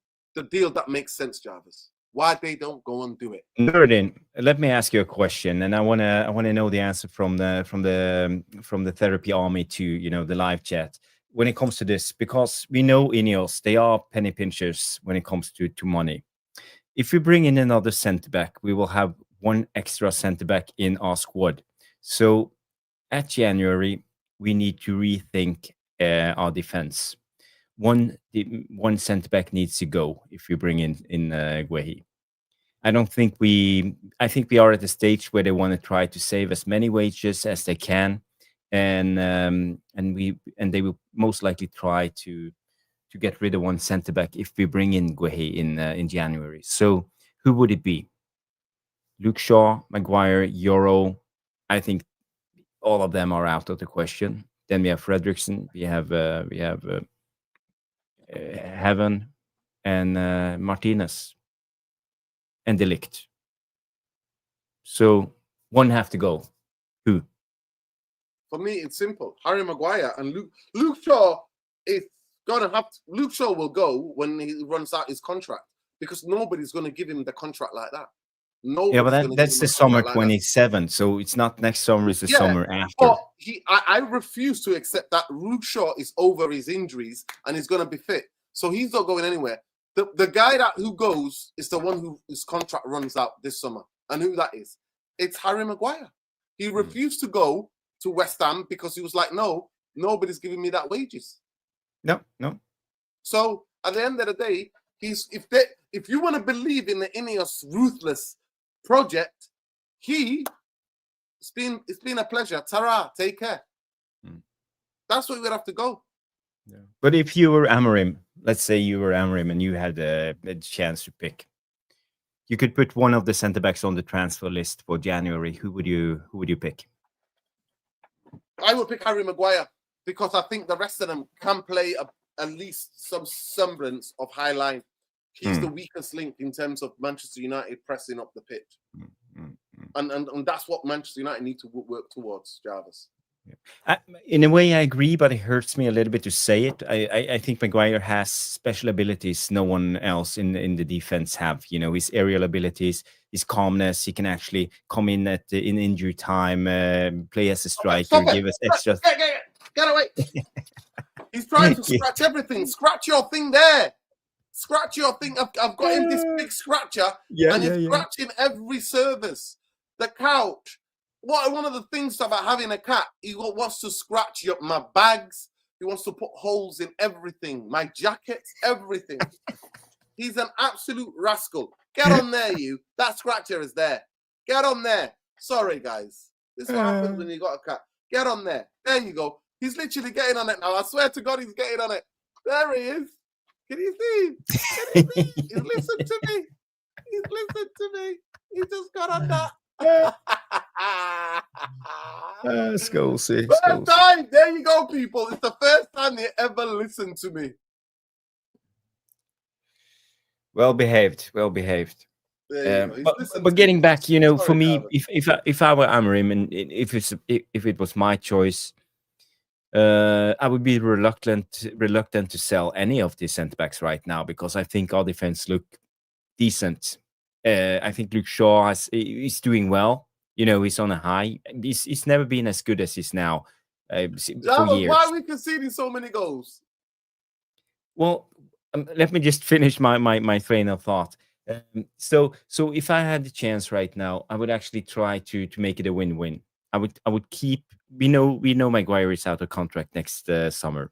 deal that makes sense, Jarvis? Why they don't go and do it? Nuruddin, let me ask you a question, and I wanna know the answer from the therapy army to the live chat when it comes to this, because we know Ineos, they are penny pinchers when it comes to money. If we bring in another centre back, we will have one extra centre back in our squad. So at January, we need to rethink our defense. One centre back needs to go if we bring in Guéhi. I think we are at the stage where they want to try to save as many wages as they can, and they will most likely try to get rid of one centre back if we bring in Guéhi in January. So who would it be? Luke Shaw, Maguire, Joao. I think all of them are out of the question. Then we have Fredrickson, we have Heaven, and Martinez, and De Ligt. So one have to go. Who? For me, it's simple. Harry Maguire and Luke Shaw is gonna have to. Luke Shaw will go when he runs out his contract because nobody's gonna give him the contract like that. Yeah, but that's the summer 27. So it's not next summer; it's the summer after. But I refuse to accept that Luke Shaw is over his injuries and he's gonna be fit. So he's not going anywhere. The guy who goes is the one whose contract runs out this summer. And who that is? It's Harry Maguire. He refused to go to West Ham because he was like, no, nobody's giving me that wages. No. So at the end of the day, if you want to believe in the Ineos ruthless project, it's been a pleasure. Tara, take care. That's where we would have to go. Yeah. But if you were Amorim, let's say you were Amorim and you had a chance to pick, you could put one of the centre backs on the transfer list for January. Who would you pick? I would pick Harry Maguire because I think the rest of them can play at least some semblance of high line. He's the weakest link in terms of Manchester United pressing up the pitch. And that's what Manchester United need to work towards, Jarvis. In a way, I agree, but it hurts me a little bit to say it. I think Maguire has special abilities no one else in the defense have. You know, his aerial abilities, his calmness. He can actually come in in injury time, play as a striker, give us extra. Get away! He's trying to scratch everything. Scratch your thing there. Scratch your thing. I've got him this big scratcher, and he's scratching every surface. The couch. One of the things about having a cat, he wants to scratch my bags. He wants to put holes in everything. My jackets, everything. He's an absolute rascal. Get on there, you. That scratcher is there. Get on there. Sorry, guys. This is what happens when you got a cat. Get on there. There you go. He's literally getting on it now. I swear to God, he's getting on it. There he is. Can you see? He's listened to me. He's listened to me. He just got on that. Scolesy. First time. There you go, people. It's the first time they ever listened to me. Well behaved. But getting back, you know, for me, if I were Amorim and if it was my choice, I would be reluctant to sell any of these centre backs right now because I think our defense look decent. I think Luke Shaw is doing well. You know, he's on a high. He's never been as good as he's now for years. Why are we conceding so many goals? Well, let me just finish my train of thought. So if I had the chance right now, I would actually try to make it a win-win. I would keep. We know Maguire is out of contract next summer,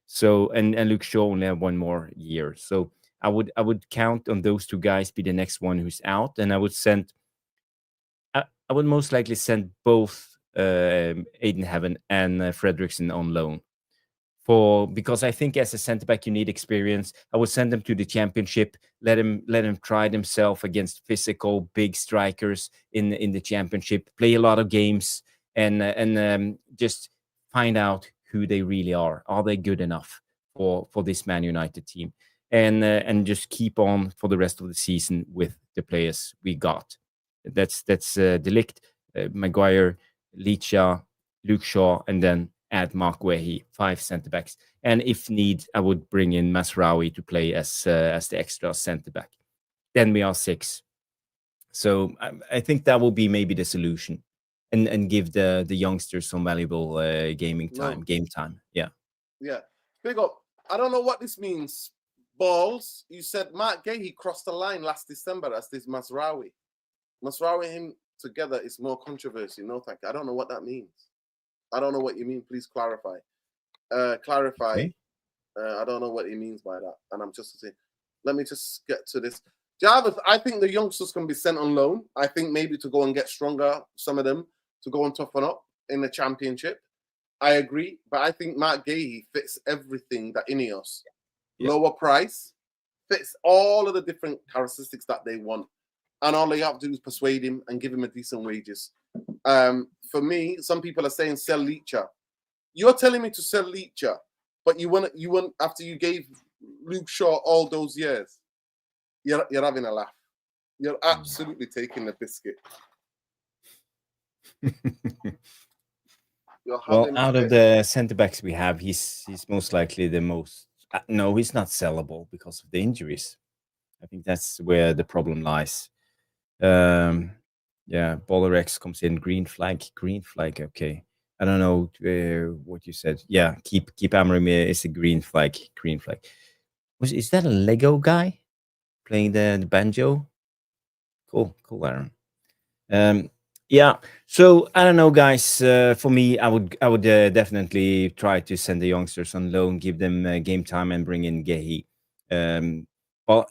so and Luke Shaw only have one more year. So I would count on those two guys be the next one who's out, and I would most likely send both Aiden Heaven and Fredrickson on loan because I think as a centre back you need experience. I would send them to the championship, let him try themselves against physical big strikers in the championship, play a lot of games, and just find out who they really are. Are they good enough for this Man United team? And just keep on for the rest of the season with the players we got. That's De Ligt, Maguire, Licha, Luke Shaw, and then add Mark Guéhi, 5 centre backs. And if need, I would bring in Masraoui to play as the extra centre back. Then we are 6. So I think that will be maybe the solution, and give the youngsters some valuable game time. Yeah. Big up. I don't know what this means. Balls. You said Mark Guéhi crossed the line last December as this Masraoui. Masraoui together is more controversy. No, thank you. I don't know what that means. I don't know what you mean. Please clarify. Okay. I don't know what he means by that. And I'm just saying, let me just get to this. Jarvis, I think the youngsters can be sent on loan. I think maybe to go and get stronger, some of them, to go and toughen up in the championship. I agree. But I think Mark Guéhi fits everything that Ineos. Yeah. Lower price, fits all of the different characteristics that they want. And all they have to do is persuade him and give him a decent wages. For me, some people are saying sell Leacher. You're telling me to sell Leacher, but you want after you gave Luke Shaw all those years. You're having a laugh. You're absolutely taking the biscuit. Well, out of the centre backs we have, he's most likely the most. No, he's not sellable because of the injuries. I think that's where the problem lies. Yeah, Bolarex comes in, green flag. Okay, I don't know what you said. Yeah, keep Amorim is a green flag. Is that a Lego guy playing the banjo? Cool, Aaron. Yeah, so I don't know, guys. For me, I would definitely try to send the youngsters on loan, give them game time, and bring in Guéhi. But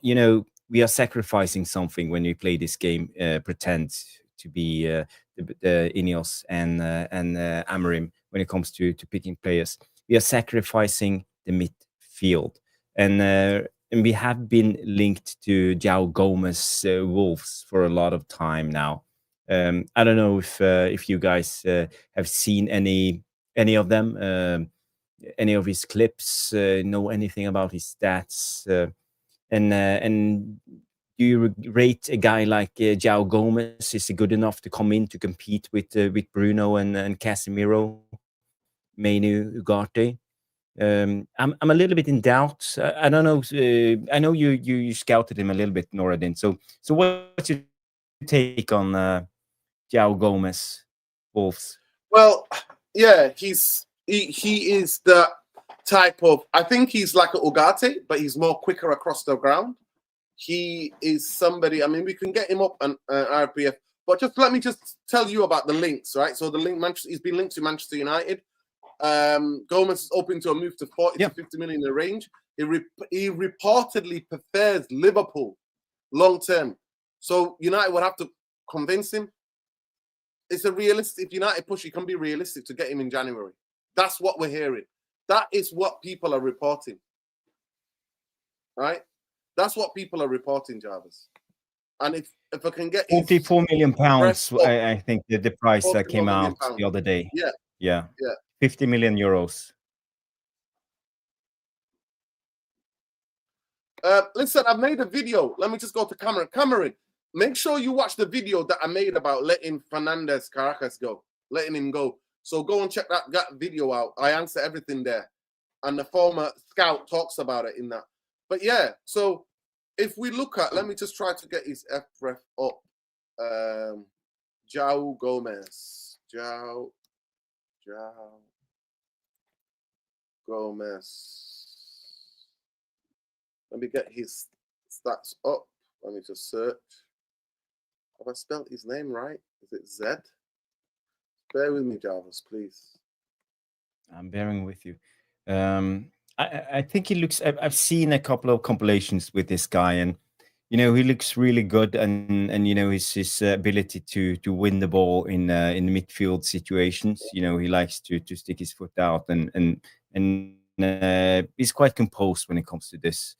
we are sacrificing something when we play this game. Pretend to be the Ineos and Amorim when it comes to picking players. We are sacrificing the midfield, and we have been linked to Joao Gomes Wolves for a lot of time now. I don't know if you guys have seen any of them, any of his clips, know anything about his stats, and do you rate a guy like Joao Gomes? Is he good enough to come in to compete with Bruno and Casemiro, Menu, Ugarte? I'm a little bit in doubt. I don't know. I know you scouted him a little bit, Noradin. So what's your take on Joao Gomes, Wolves? Well, yeah, he is the type of. I think he's like an Ugarte, but he's more quicker across the ground. He is somebody. I mean, we can get him up on RPF, but let me tell you about the links, right? So the link, he's been linked to Manchester United. Gomes is open to a move to 40 to 50 million in the range. He reportedly prefers Liverpool long term. So United would have to convince him. It's a realistic. If United push, it can be realistic to get him in January. That's what we're hearing. That is what people are reporting. Right? That's what people are reporting, Jarvis. And if I can get 44 million pounds, I think the price that came out the other day. Yeah. 50 million euros. Listen, I've made a video. Let me just go to Cameron. Make sure you watch the video that I made about letting Fernandez Caracas go, letting him go. So go and check that video out. I answer everything there. And the former scout talks about it in that. But yeah, so if we look at, let me just try to get his FREF up. Joao Gomes. Joao Gomes. Let me get his stats up. Let me just search. Have I spelled his name right? Is it Z? Bear with me, Jarvis, please. I'm bearing with you. I think he looks. I've seen a couple of compilations with this guy, and he looks really good, and his ability to win the ball in the midfield situations. He likes to stick his foot out, and he's quite composed when it comes to this.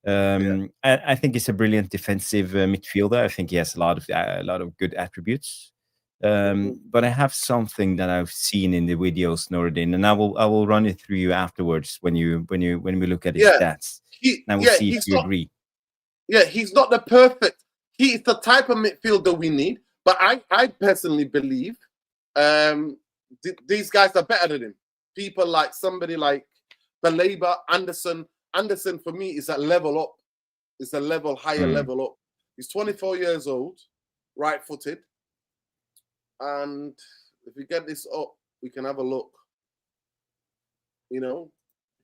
I think he's a brilliant defensive midfielder. I think he has a lot of good attributes. But I have something that I've seen in the videos, Noradin, and I will run it through you afterwards when we look at his stats. And we'll see if you agree. Yeah, he's not the perfect. He is the type of midfielder we need. But I personally believe these guys are better than him. People like somebody like Baleba, Anderson. Anderson for me is a level up. It's a level higher level up. He's 24 years old, right-footed. And if we get this up, we can have a look.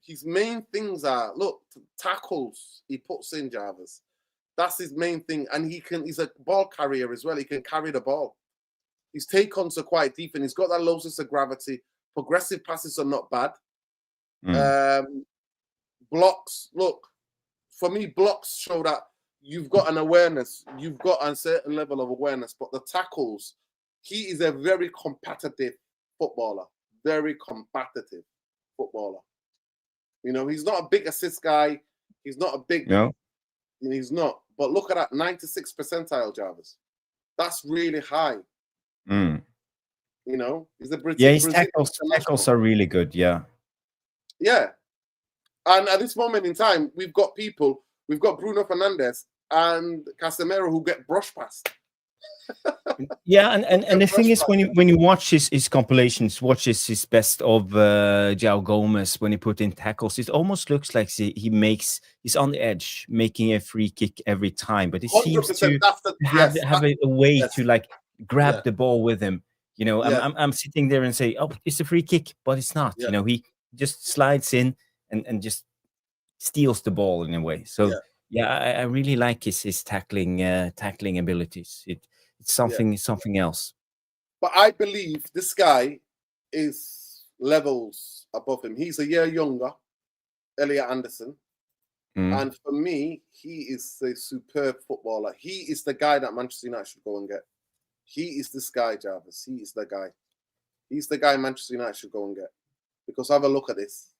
His main things are, look, tackles he puts in, Jarvis. That's his main thing. And he's a ball carrier as well. He can carry the ball. His take-ons are quite deep, and he's got that low sense of gravity. Progressive passes are not bad. Blocks, look, for me, blocks show that you've got an awareness. You've got a certain level of awareness. But the tackles, he is a very competitive footballer. Very competitive footballer. You know, he's not a big assist guy. He's not a big... No. He's not. But look at that, 96 percentile, Jarvis. That's really high. You know, he's a British. Yeah, his tackles are really good. Yeah. Yeah. And at this moment in time, we've got Bruno Fernandes and Casemiro who get brush past. Yeah, and the thing is, when you watch his compilations, watch his best of Joao Gomes when he put in tackles, it almost looks like he's on the edge, making a free kick every time. But he seems to have a way to like grab the ball with him. You know, I'm sitting there and say, oh, it's a free kick, but it's not. You know, he just slides in and just steals the ball in a way. So I really like his tackling abilities. It's something else. But I believe this guy is levels above him. He's a year younger, Elliot Anderson. And for me, he is a superb footballer. He is the guy that Manchester United should go and get. He is this guy, Jarvis. He is the guy. He's the guy Manchester United should go and get. Because have a look at this.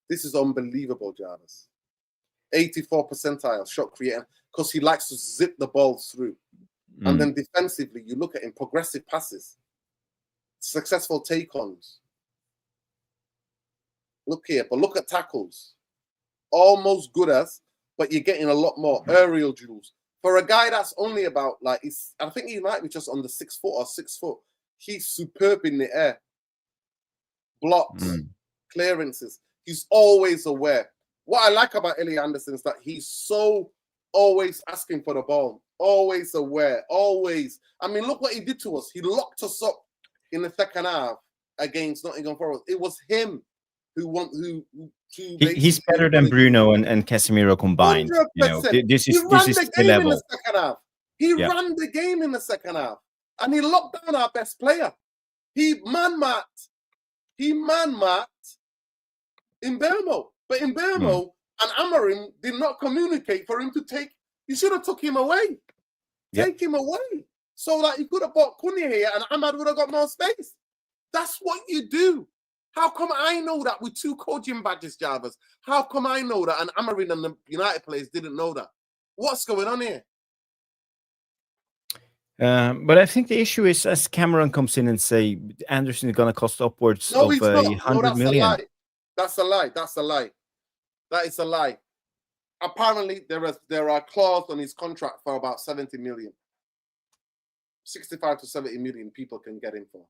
This is unbelievable, Jarvis. 84 percentile shot creator. Because he likes to zip the ball through. And then defensively, you look at him, progressive passes, successful take-ons. Look here, but look at tackles. Almost good as, but you're getting a lot more aerial duels. For a guy that's only about, like, I think he might be just under 6 foot or 6 foot. He's superb in the air. Blocks, clearances. He's always aware. What I like about Elliot Anderson is that he's so always asking for the ball. Always aware, always. I mean, look what he did to us. He locked us up in the second half against Nottingham Forest. It was him he's better than Bruno and Casemiro combined. 100%. You know, this is the In level. the second half. He ran the game in the second half, and he locked down our best player. He man-marked Mbeumo, but Mbeumo and Amorim did not communicate for him to take. You should have took him away. Take him away. So that you could have bought Cunha here and Ahmad would have got more space. That's what you do. How come I know that with 2 coaching badges, Jarvis? How come I know that and Amorim and the United players didn't know that? What's going on here? But I think the issue is, as Cameron comes in and say Anderson is going to cost upwards of 100 million. That's a lie. That is a lie. Apparently, there are clauses on his contract for about 70 million. 65 to 70 million people can get him for.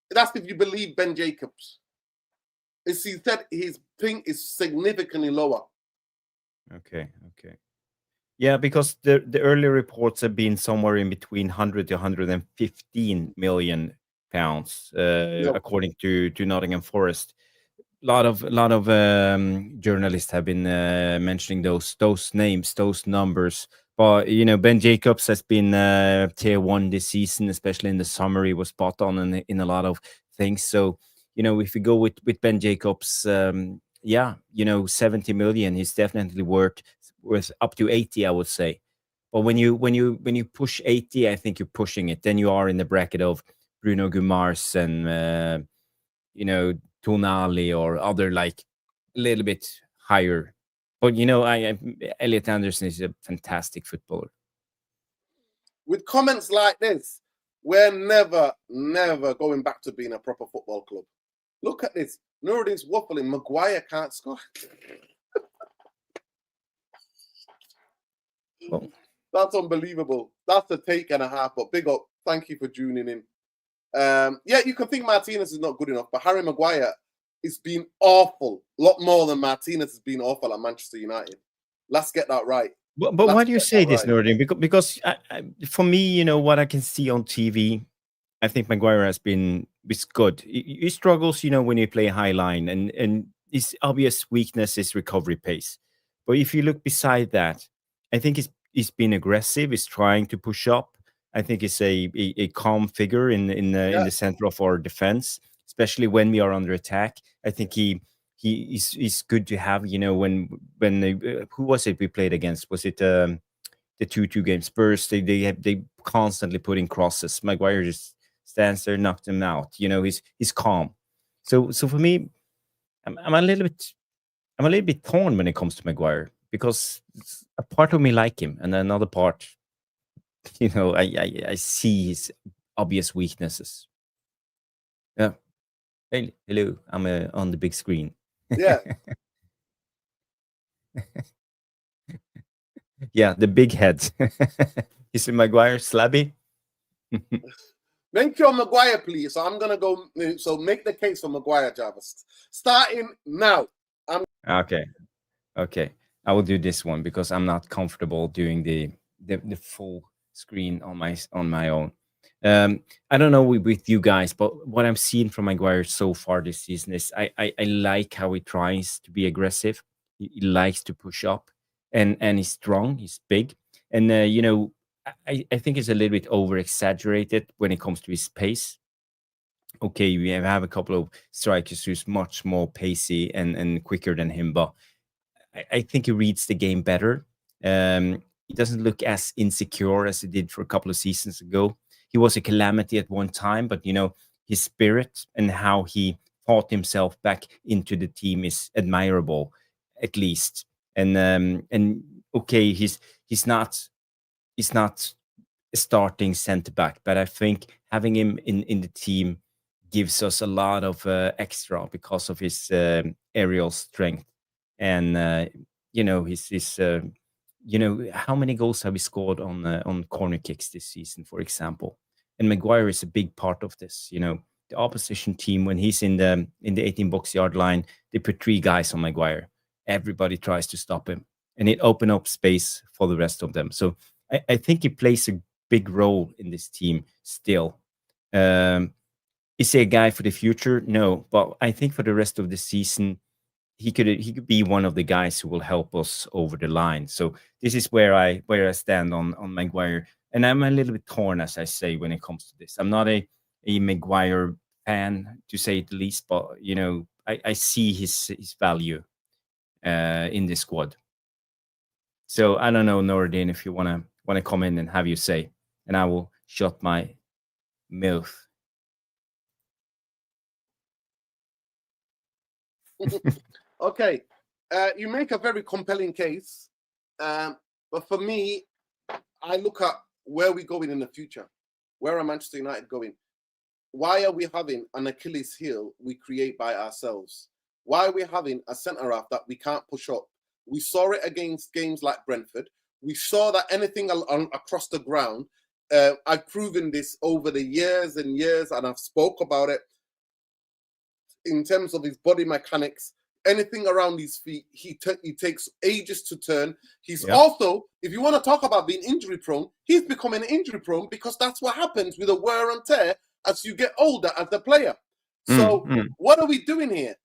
That's if you believe Ben Jacobs. He said his thing is significantly lower. Okay. Yeah, because the earlier reports have been somewhere in between 100 to 115 million pounds, according to Nottingham Forest. A lot of journalists have been mentioning those names, those numbers. But you know, Ben Jacobs has been tier 1 this season, especially in the summer. He was spot on in a lot of things. So you know, if we go with Ben Jacobs, 70 million, he's definitely worth up to 80, I would say. But when you push 80, I think you're pushing it. Then you are in the bracket of Bruno Guimaraes and Tonali or other, like a little bit higher. But you know, Elliot Anderson is a fantastic footballer. With comments like this, we're never going back to being a proper football club. Look at this. Nuruddin's waffling. Maguire can't score. Well, that's unbelievable. That's a take and a half, but big up. Thank you for tuning in. You can think Martinez is not good enough, but Harry Maguire has been awful. A lot more than Martinez has been awful at Manchester United. Let's get that right. But why do you say this, Nuruddin? Because for me, you know, what I can see on TV, I think Maguire has been good. He struggles, you know, when you play a high line, and his obvious weakness is recovery pace. But if you look beside that, I think his he's been aggressive. He's trying to push up. I think he's a calm figure in the center of our defense, especially when we are under attack. I think he's good to have. You know, when who was it we played against? Was it the 2-2 game? Spurs. They constantly put in crosses. Maguire just stands there, knocked them out. You know, he's calm. So for me, I'm a little bit torn when it comes to Maguire, because a part of me like him, and another part, you know, I see his obvious weaknesses. Yeah. Hey, hello. I'm on the big screen. Yeah. Yeah, the big head. Is it Maguire slabby? Make your Maguire, please. So I'm gonna go. So make the case for Maguire, Jarvis. Starting now. Okay. I will do this one because I'm not comfortable doing the full screen on my own. I don't know with you guys, but what I'm seeing from Maguire so far this season is I like how he tries to be aggressive. He likes to push up, and he's strong. He's big, and you know, I think it's a little bit over exaggerated when it comes to his pace. Okay, we have a couple of strikers who's much more pacey and quicker than him, but I think he reads the game better. He doesn't look as insecure as he did for a couple of seasons ago. He was a calamity at one time, but you know, his spirit and how he fought himself back into the team is admirable, at least. And okay, he's not a starting centre back, but I think having him in the team gives us a lot of extra because of his aerial strength. And you know, his you know, how many goals have we scored on corner kicks this season, for example? And Maguire is a big part of this. You know, the opposition team, when he's in the 18-box yard line, they put 3 guys on Maguire. Everybody tries to stop him, and it opens up space for the rest of them. So I think he plays a big role in this team still. Is he a guy for the future? No, but I think for the rest of the season, he could be one of the guys who will help us over the line. So this is where I stand on Maguire, and I'm a little bit torn, as I say, when it comes to this. I'm not a Maguire fan, to say the least, but you know, I see his value in this squad. So I don't know, Noradin, if you wanna come in and have your say, and I will shut my mouth. Okay, you make a very compelling case, but for me, I look at where we're going in the future. Where are Manchester United going? Why are we having an Achilles heel we create by ourselves? Why are we having a centre-half that we can't push up? We saw it against games like Brentford. We saw that anything across the ground, I've proven this over the years and years, and I've spoke about it in terms of his body mechanics. Anything around his feet, he takes ages to turn. He's also, if you want to talk about being injury prone, he's becoming injury prone because that's what happens with a wear and tear as you get older as a player. So what are we doing here?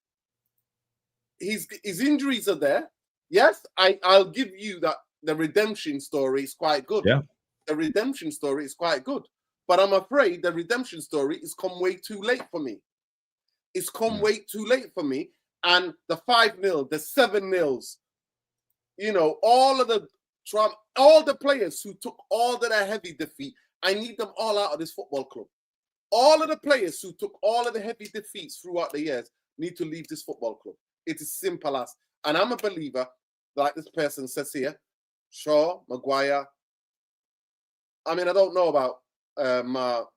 His injuries are there. Yes, I'll give you that the redemption story is quite good. Yeah. The redemption story is quite good. But I'm afraid the redemption story is come way too late for me. It's come way too late for me. And the 5-0, the 7-0s, you know, all the players who took all of their heavy defeat, I need them all out of this football club. All of the players who took all of the heavy defeats throughout the years need to leave this football club. It is simple as. And I'm a believer, like this person says here, Shaw, Maguire. I mean, I don't know about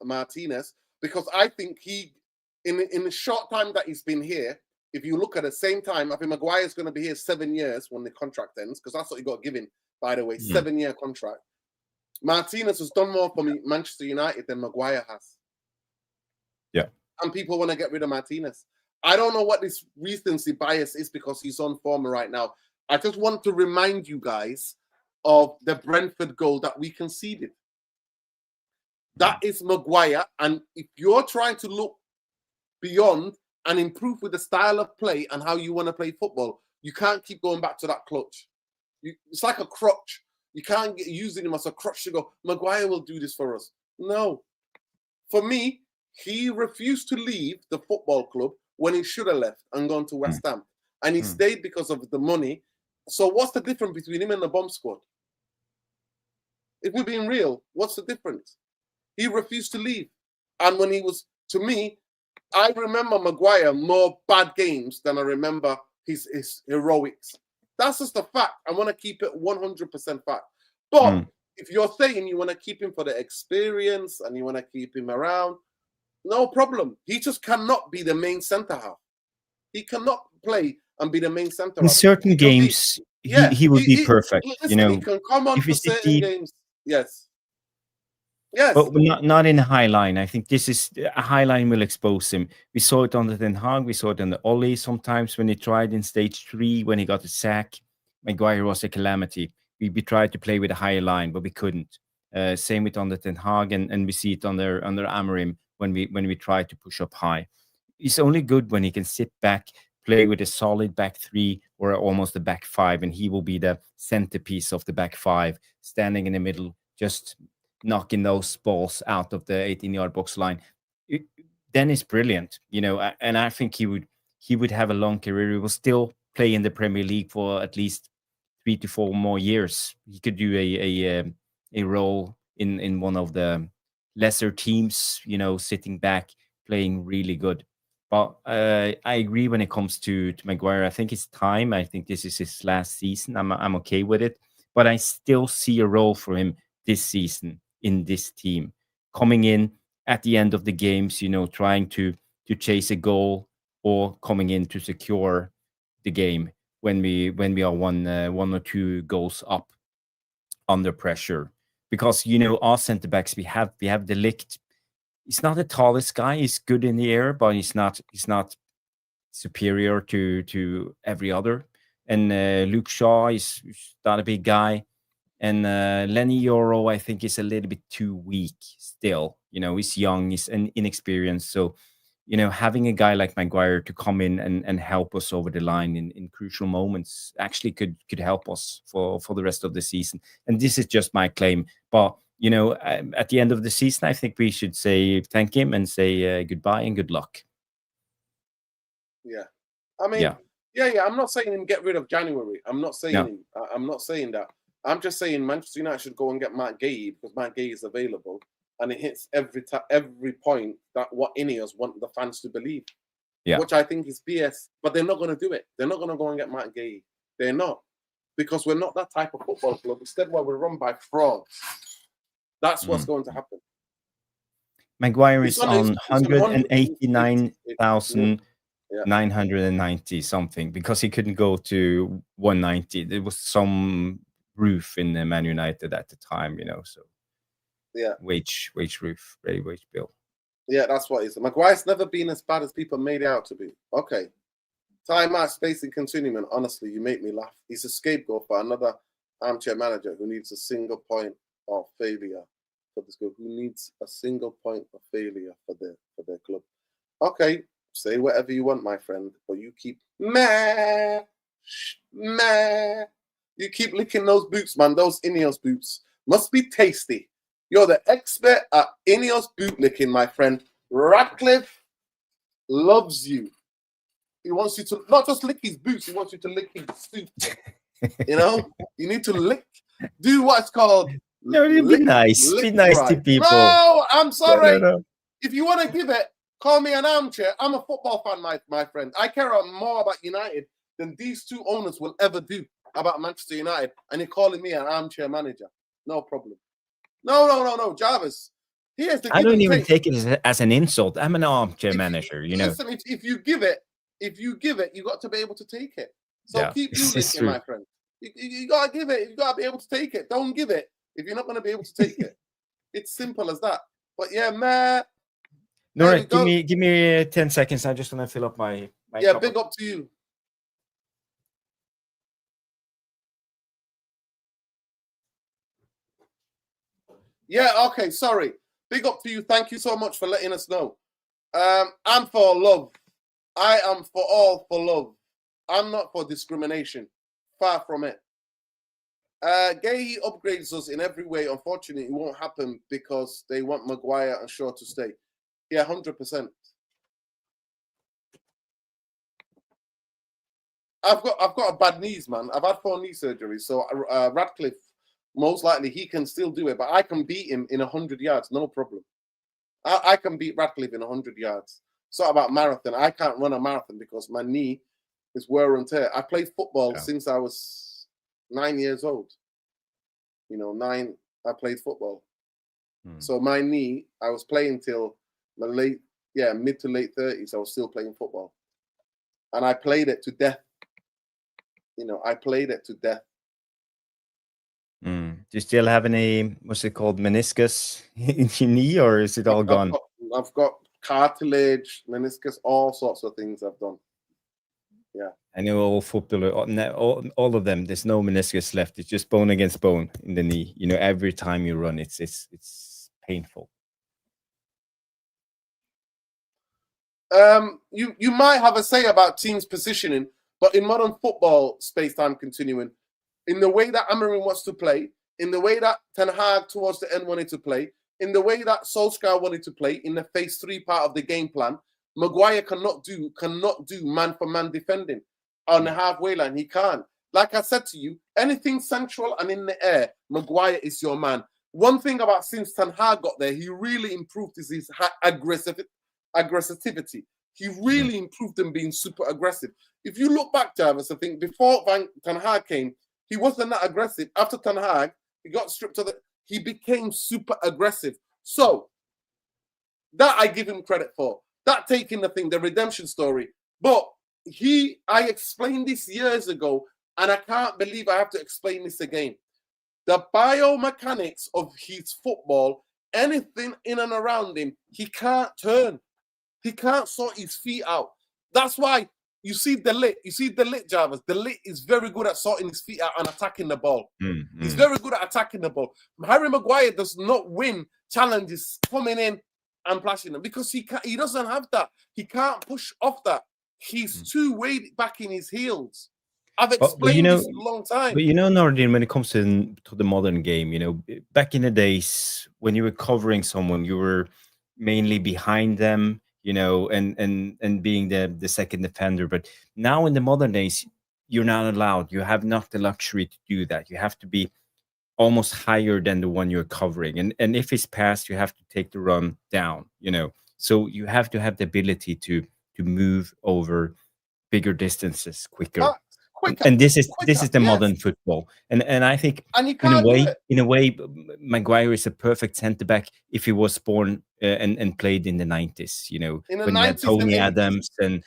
Martinez, because I think he, in the short time that he's been here, if you look at the same time, I think Maguire is going to be here 7 years when the contract ends, because that's what you got given, by the way, 7-year contract. Martinez has done more for me, Manchester United, than Maguire has. Yeah. And people want to get rid of Martinez. I don't know what this recency bias is because he's on form right now. I just want to remind you guys of the Brentford goal that we conceded. That is Maguire. And if you're trying to look beyond and improve with the style of play and how you want to play football, you can't keep going back to that clutch. It's like a crutch. You can't get using him as a crutch to go, Maguire will do this for us. No. For me, he refused to leave the football club when he should have left and gone to West Ham. And he stayed because of the money. So what's the difference between him and the bomb squad? If we're being real, what's the difference? He refused to leave. And when he was, to me, I remember Maguire more bad games than I remember his heroics. That's just a fact. I want to keep it 100% fact. But if you're saying you want to keep him for the experience and you want to keep him around, no problem. He just cannot be the main centre half. He cannot play and be the main centre half. In certain games, he would be perfect. Listen, he can come on for certain games. Yes. Yes. But not in a high line. I think this is a high line will expose him. We saw it on the Den Haag. We saw it on the Ollie sometimes when he tried in stage 3 when he got a sack. Maguire was a calamity. We tried to play with a higher line, but we couldn't. Same with on the Den Haag, and we see it under Amorim when we try to push up high. He's only good when he can sit back, play with a solid back 3 or almost a back 5, and he will be the centerpiece of the back 5, standing in the middle, just knocking those balls out of the 18-yard box line. Then it's brilliant, and I think he would have a long career. He will still play in the Premier League for at least 3 to 4 more years. He could do a role in one of the lesser teams, sitting back, playing really good. But I agree when it comes to Maguire. I think it's time. I think this is his last season. I'm okay with it. But I still see a role for him this season in this team, coming in at the end of the games, trying to chase a goal or coming in to secure the game when we are one or two goals up under pressure. Because our centre backs, we have De Ligt. He's not the tallest guy. He's good in the air, but he's not superior to every other. And Luke Shaw is not a big guy. And Lenny Yoro, I think, is a little bit too weak still. He's young, he's inexperienced. So, having a guy like Maguire to come in and help us over the line in crucial moments actually could help us for the rest of the season. And this is just my claim. But, at the end of the season, I think we should say thank him and say goodbye and good luck. Yeah. I mean, yeah. I'm not saying him get rid of January. I'm not saying I'm not saying that. I'm just saying Manchester United should go and get Mark Guéhi because Mark Guéhi is available, and it hits every point that what Ineos want the fans to believe, which I think is BS. But they're not going to do it. They're not going to go and get Mark Guéhi. They're not, because we're not that type of football club. Instead, we're run by frauds. That's what's going to happen. Maguire is on 189,990 something because he couldn't go to 190. There was some roof in Man United at the time, so wage roof, wage bill. Yeah, that's what it is. Maguire's never been as bad as people made it out to be. Okay. Time out, space and continuum. Honestly, you make me laugh. He's a scapegoat for another armchair manager who needs a single point of failure for this club. Who needs a single point of failure for their club. Okay, say whatever you want, my friend, but you keep meh. You keep licking those boots, man. Those Ineos boots must be tasty. You're the expert at Ineos boot licking, my friend. Radcliffe loves you. He wants you to not just lick his boots, he wants you to lick his suit. You need to lick. Do what's called. No, be nice. Be nice to people. No, I'm sorry. No. If you want to give it, call me an armchair. I'm a football fan, my friend. I care more about United than these two owners will ever do about Manchester United, and you're calling me an armchair manager. No problem. No, Jarvis. I don't even take it as an insult. I'm an armchair manager, Listen, if you give it, you got to be able to take it. So keep doing it, my friend. You got to give it. You got to be able to take it. Don't give it if you're not going to be able to take it. It's simple as that. But yeah, man. No, right, give me 10 seconds. I just want to fill up my cup. Big up to you. Yeah, okay, sorry. Big up to you. Thank you so much for letting us know. I'm for love. I am for all for love. I'm not for discrimination. Far from it. Guéhi upgrades us in every way. Unfortunately, it won't happen because they want Maguire and Shaw to stay. Yeah, 100%. I've got a bad knees, man. I've had 4 knee surgeries, so Radcliffe, most likely he can still do it, but I can beat him in 100 yards, no problem. I can beat Radcliffe in 100 yards. It's not about marathon. I can't run a marathon because my knee is wear and tear. I played football since I was 9 years old. You know, 9. I played football. So my knee, I was playing till my mid to late 30s. I was still playing football, and I played it to death. You know, I played it to death. Do you still have any, what's it called, meniscus in your knee, or is it all gone? I've got cartilage, meniscus, all sorts of things I've done. Yeah. I know all footballers, all of them, there's no meniscus left. It's just bone against bone in the knee. You know, every time you run, it's painful. You might have a say about teams positioning, but in modern football, space-time continuing, in the way that Amorim wants to play, in the way that Ten Hag towards the end wanted to play, in the way that Solskjaer wanted to play, in the phase 3 part of the game plan, Maguire cannot do man-for-man defending on the halfway line. He can't. Like I said to you, anything central and in the air, Maguire is your man. One thing about since Ten Hag got there, he really improved his aggressivity. He really improved in being super aggressive. If you look back, Jarvis, I think before Ten Hag came, he wasn't that aggressive. After Ten Hag, he got stripped of it. He became super aggressive. So that I give him credit for. That taking the thing, the redemption story. But I explained this years ago, and I can't believe I have to explain this again. The biomechanics of his football, anything in and around him, he can't turn. He can't sort his feet out. That's why you see the lit. You see the lit, Jarvis. The lit is very good at sorting his feet out and attacking the ball. He's very good at attacking the ball. Harry Maguire does not win challenges coming in and plashing them because he doesn't have that. He can't push off that. He's too weighed back in his heels. I've explained this a long time. But you know, Nordin, when it comes to the modern game, you know, back in the days when you were covering someone, you were mainly behind them, you know, and being the second defender. But now in the modern days, you're not allowed. You have not the luxury to do that. You have to be almost higher than the one you're covering. And if it's passed, you have to take the run down, you know. So you have to have the ability to move over bigger distances quicker. And this is the modern football. And I think in a way, Maguire is a perfect centre back if he was born and played in the 90s, you know, when you had Tony Adams and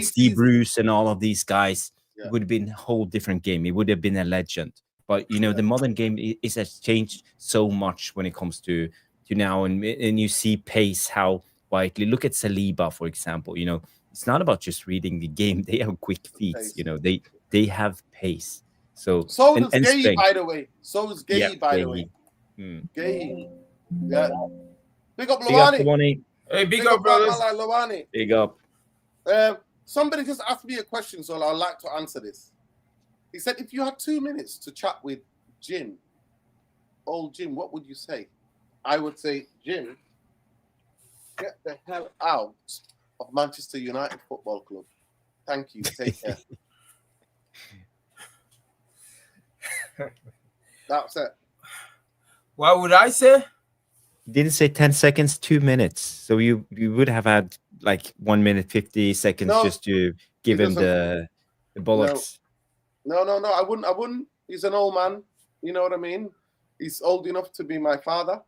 Steve Bruce and all of these guys. It would have been a whole different game. It would have been a legend. But you know, the modern game has changed so much when it comes to now, and you see pace how widely. Look at Saliba, for example. You know, it's not about just reading the game. They have quick feet. You know, they have pace. So does Gueh, by the way. So does Gueh, by the way. Gueh. Yeah. Big up Lawani. Hey, big up, brothers. Lawani. Big up. Somebody just asked me a question, so I'd like to answer this. He said, if you had 2 minutes to chat with Jim, old Jim, what would you say? I would say, Jim, get the hell out of Manchester United Football Club. Thank you. Take care. That's it. What would I say? Didn't say 10 seconds, 2 minutes. So you would have had like 1 minute, 50 seconds just to give him the bollocks. No, I wouldn't. He's an old man. You know what I mean? He's old enough to be my father.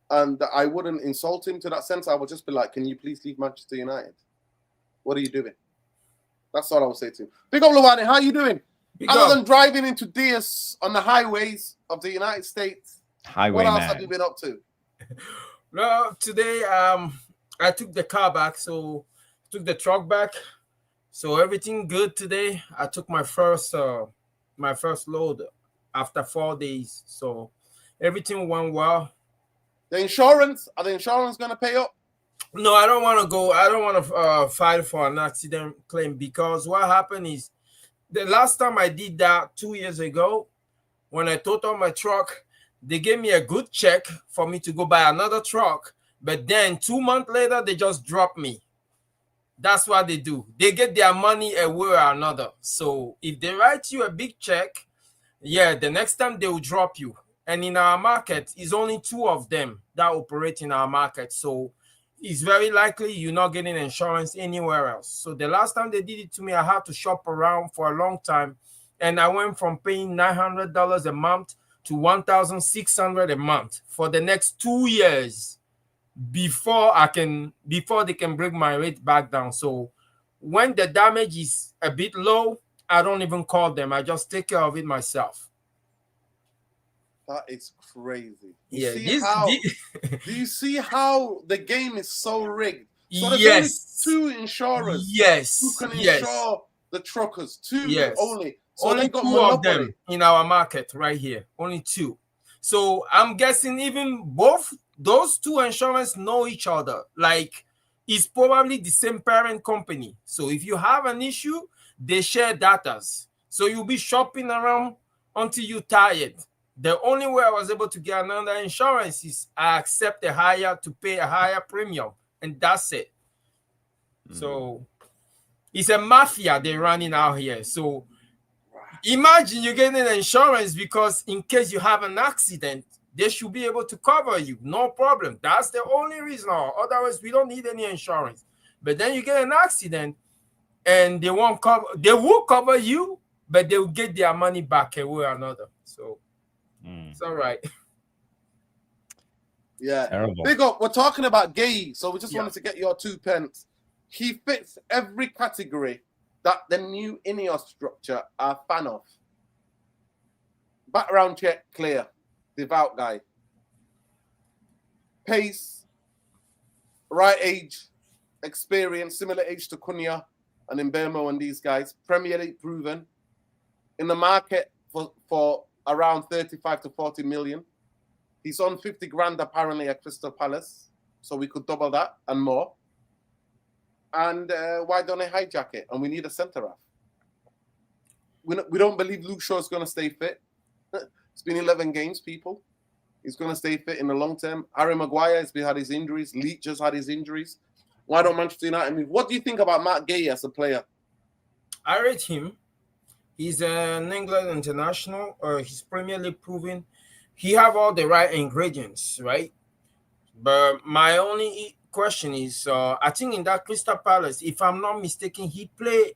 And I wouldn't insult him to that sense. I would just be like, can you please leave Manchester United? What are you doing? That's all I would say to him. Big up, Lawani. How are you doing? Other than driving into Diaz on the highways of the United States, what else have you been up to? No, today I took the car back, so took the truck back. So everything good today. I took my first load after 4 days. So everything went well. Are the insurance going to pay up? No, I don't want to go. I don't want to file for an accident claim because what happened is the last time I did that 2 years ago, when I totaled my truck, they gave me a good check for me to go buy another truck. But then 2 months later, they just dropped me. That's what they do. They get their money a way or another. So if they write you a big check, yeah, the next time they will drop you. And in our market, it's only 2 of them that operate in our market. So it's very likely you're not getting insurance anywhere else. So the last time they did it to me, I had to shop around for a long time. And I went from paying $900 a month to $1,600 a month for the next 2 years before they can bring my rate back down. So when the damage is a bit low, I don't even call them. I just take care of it myself. That is crazy. Yeah. Do you see how the game is so rigged? So there's Yes. only 2 insurers Yes. who can Yes. insure the truckers. 2 Yes. only. So Only they got 2 monopoly. of them in our market right here. Only 2. So I'm guessing even both those 2 insurance know each other. Like it's probably the same parent company. So if you have an issue, they share datas. So you'll be shopping around until you're tired. The only way I was able to get another insurance is I accept to pay a higher premium, and that's it. So it's a mafia they're running out here. So imagine you're getting an insurance because in case you have an accident, they should be able to cover you. No problem. That's the only reason. Otherwise, we don't need any insurance. But then you get an accident and they won't cover. They will cover you, but they will get their money back a way or another. So it's all right. Yeah. Terrible. Big up. We're talking about Gueh, so we just wanted to get your 2 pence. He fits every category that the new Ineos structure are a fan of. Background check, clear. Devout guy. Pace, right age, experience, similar age to Cunha and Mbeumo and these guys. Premier League proven. In the market for around 35 to 40 million. He's on 50 grand apparently at Crystal Palace. So we could double that and more. And why don't they hijack it? And we need a centre-half. We don't believe Luke Shaw is going to stay fit. It's been 11 games, people. He's going to stay fit in the long term. Harry Maguire has had his injuries. Leach has had his injuries. Why don't Manchester United move? What do you think about Mark Guéhi as a player? I rate him. He's an England international. He's Premier League proven. He have all the right ingredients, right? But my only question is, I think in that Crystal Palace, if I'm not mistaken, he played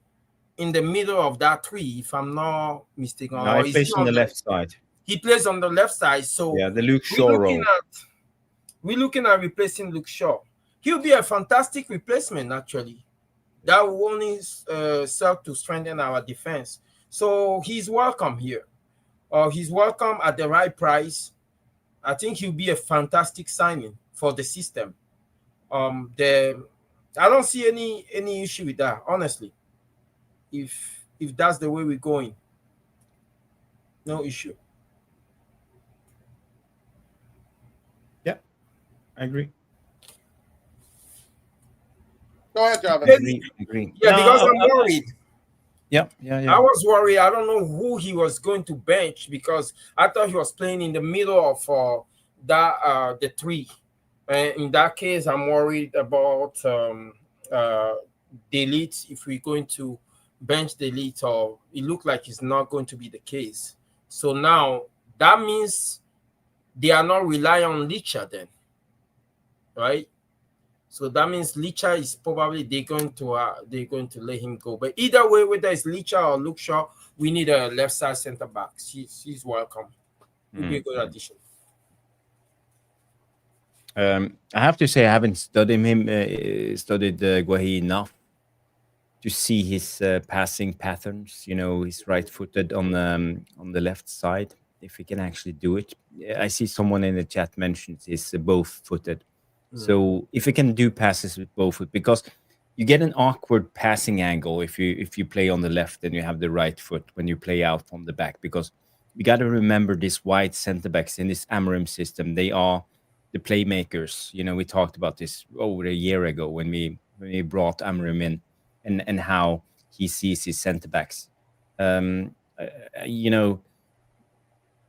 in the middle of that 3. If I'm not mistaken, No, he plays on the left side. He plays on the left side. So yeah, the Luke Shaw role. We're looking at replacing Luke Shaw. He'll be a fantastic replacement, actually. That will only serve to strengthen our defense. So he's welcome here. He's welcome at the right price. I think he'll be a fantastic signing for the system. I don't see any issue with that, honestly. If that's the way we're going, no issue. Yeah, I agree. Go ahead, Jarvis. Agree. Yeah, No, because I'm worried. Yeah. I was worried. I don't know who he was going to bench because I thought he was playing in the middle of the 3. And in that case, I'm worried about Delete. If we're going to bench Delete, or it looked like it's not going to be the case. So now that means they are not relying on Licha then, right? So that means Licha is probably they're going to let him go. But either way, whether it's Licha or Luke Shaw, we need a left side center back. She's welcome. Will be a good addition. I have to say I haven't studied Guéhi enough to see his passing patterns. You know, he's right-footed on the left side. If he can actually do it, I see someone in the chat mentions he's both-footed. So if you can do passes with both foot, because you get an awkward passing angle if you play on the left and you have the right foot when you play out from the back, because you got to remember these wide center backs in this Amorim system. They are the playmakers. You know, we talked about this over a year ago when we brought Amorim in and how he sees his center backs. You know,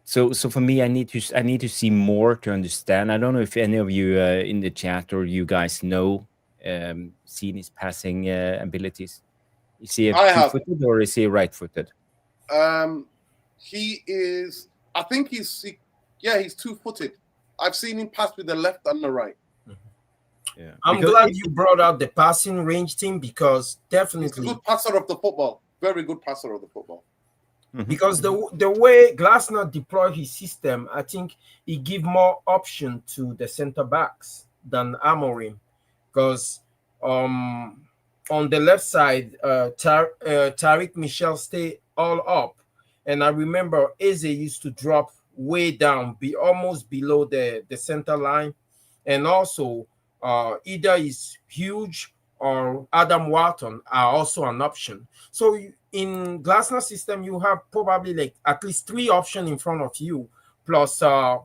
So for me, I need to see more to understand. I don't know if any of you in the chat or you guys know seen his passing abilities. Is he two-footed or is he right-footed? He is. I think he's 2-footed. I've seen him pass with the left and the right. Yeah, I'm glad you brought out the passing range thing, because definitely he's a good passer of the football. Very good passer of the football. Because the way Glasner deployed his system, I think he give more option to the center backs than Amorim. Because on the left side, Tariq Michel stay all up, and I remember Eze used to drop way down, be almost below the center line, and also either is Huge or Adam Wharton are also an option. So in Glasner system, you have probably like at least 3 options in front of you, plus the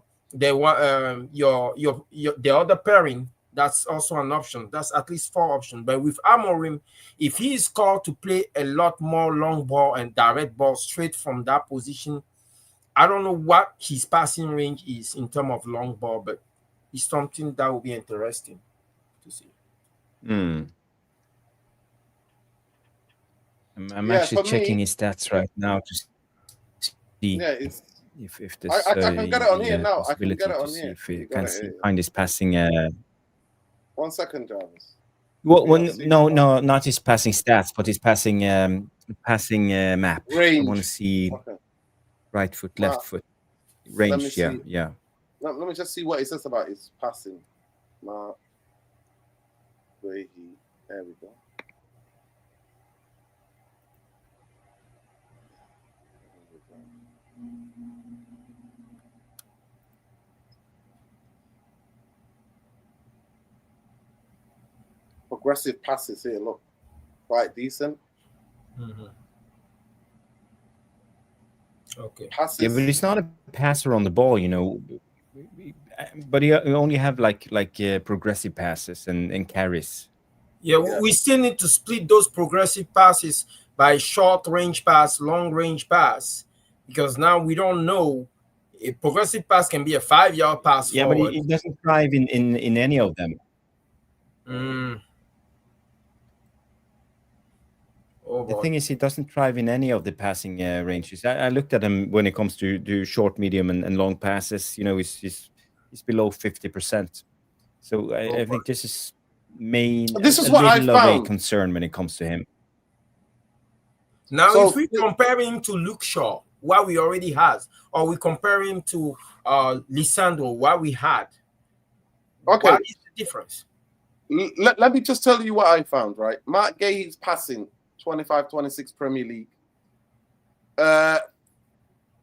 other pairing. That's also an option. That's at least 4 options. But with Amorim, if he is called to play a lot more long ball and direct ball straight from that position, I don't know what his passing range is in terms of long ball, but it's something that will be interesting to see. I'm actually checking his stats right now to see if this. I can get it on here now. I can get it on here. If we can find his passing. 1 second, Jarvis. Well, no, not his passing stats, but his passing map. Range. I want to see right foot, left foot range. Yeah. Let me just see what he says about his passing. Mark Guéhi. There we go. Progressive passes here, look, quite decent. Okay. Passes. Yeah, but he's not a passer on the ball, you know. But he only have like progressive passes and carries. Yeah, we still need to split those progressive passes by short range pass, long range pass, because now we don't know. A progressive pass can be a 5-yard pass. Yeah, forward. but he doesn't thrive in any of them. The thing is, he doesn't thrive in any of the passing ranges. I looked at him when it comes to short, medium, and long passes. You know, he's below 50%. So I think this is what I found. A concern when it comes to him. Now, if we compare him to Luke Shaw, what we already has, or we compare him to Lisandro, what we had, okay, what is the difference? Let me just tell you what I found. Right, Mark Guéhi's passing 25-26 Premier League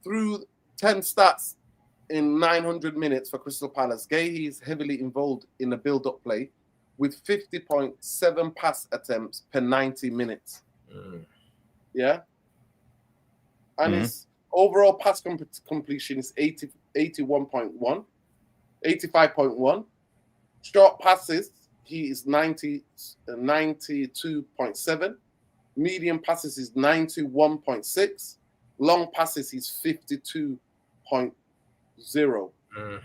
through 10 stats in 900 minutes for Crystal Palace. Guéhi is heavily involved in the build-up play with 50.7 pass attempts per 90 minutes. Yeah, and his overall pass completion is 81.1, 85.1. Short passes, he is 92.7. Medium passes is 91.6. Long passes is 52.0.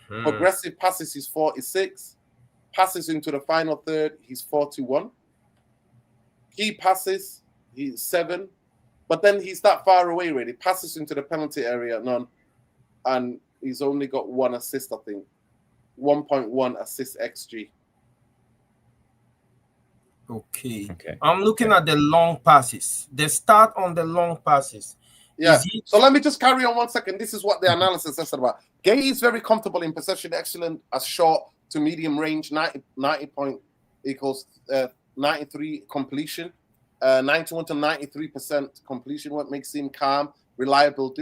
Progressive passes is 46. Passes into the final third, he's 41. Key passes, he's 7. But then he's that far away, really. Passes into the penalty area, none. And he's only got 1 assist, I think. 1.1 assist XG. Okay. I'm looking at the long passes. The start on the long passes. Yeah. So let me just carry on 1 second. This is what the analysis says about. Gueh is very comfortable in possession, excellent as short to medium range. 90 point equals 93 completion. 91 to 93% completion. What makes him calm, reliable.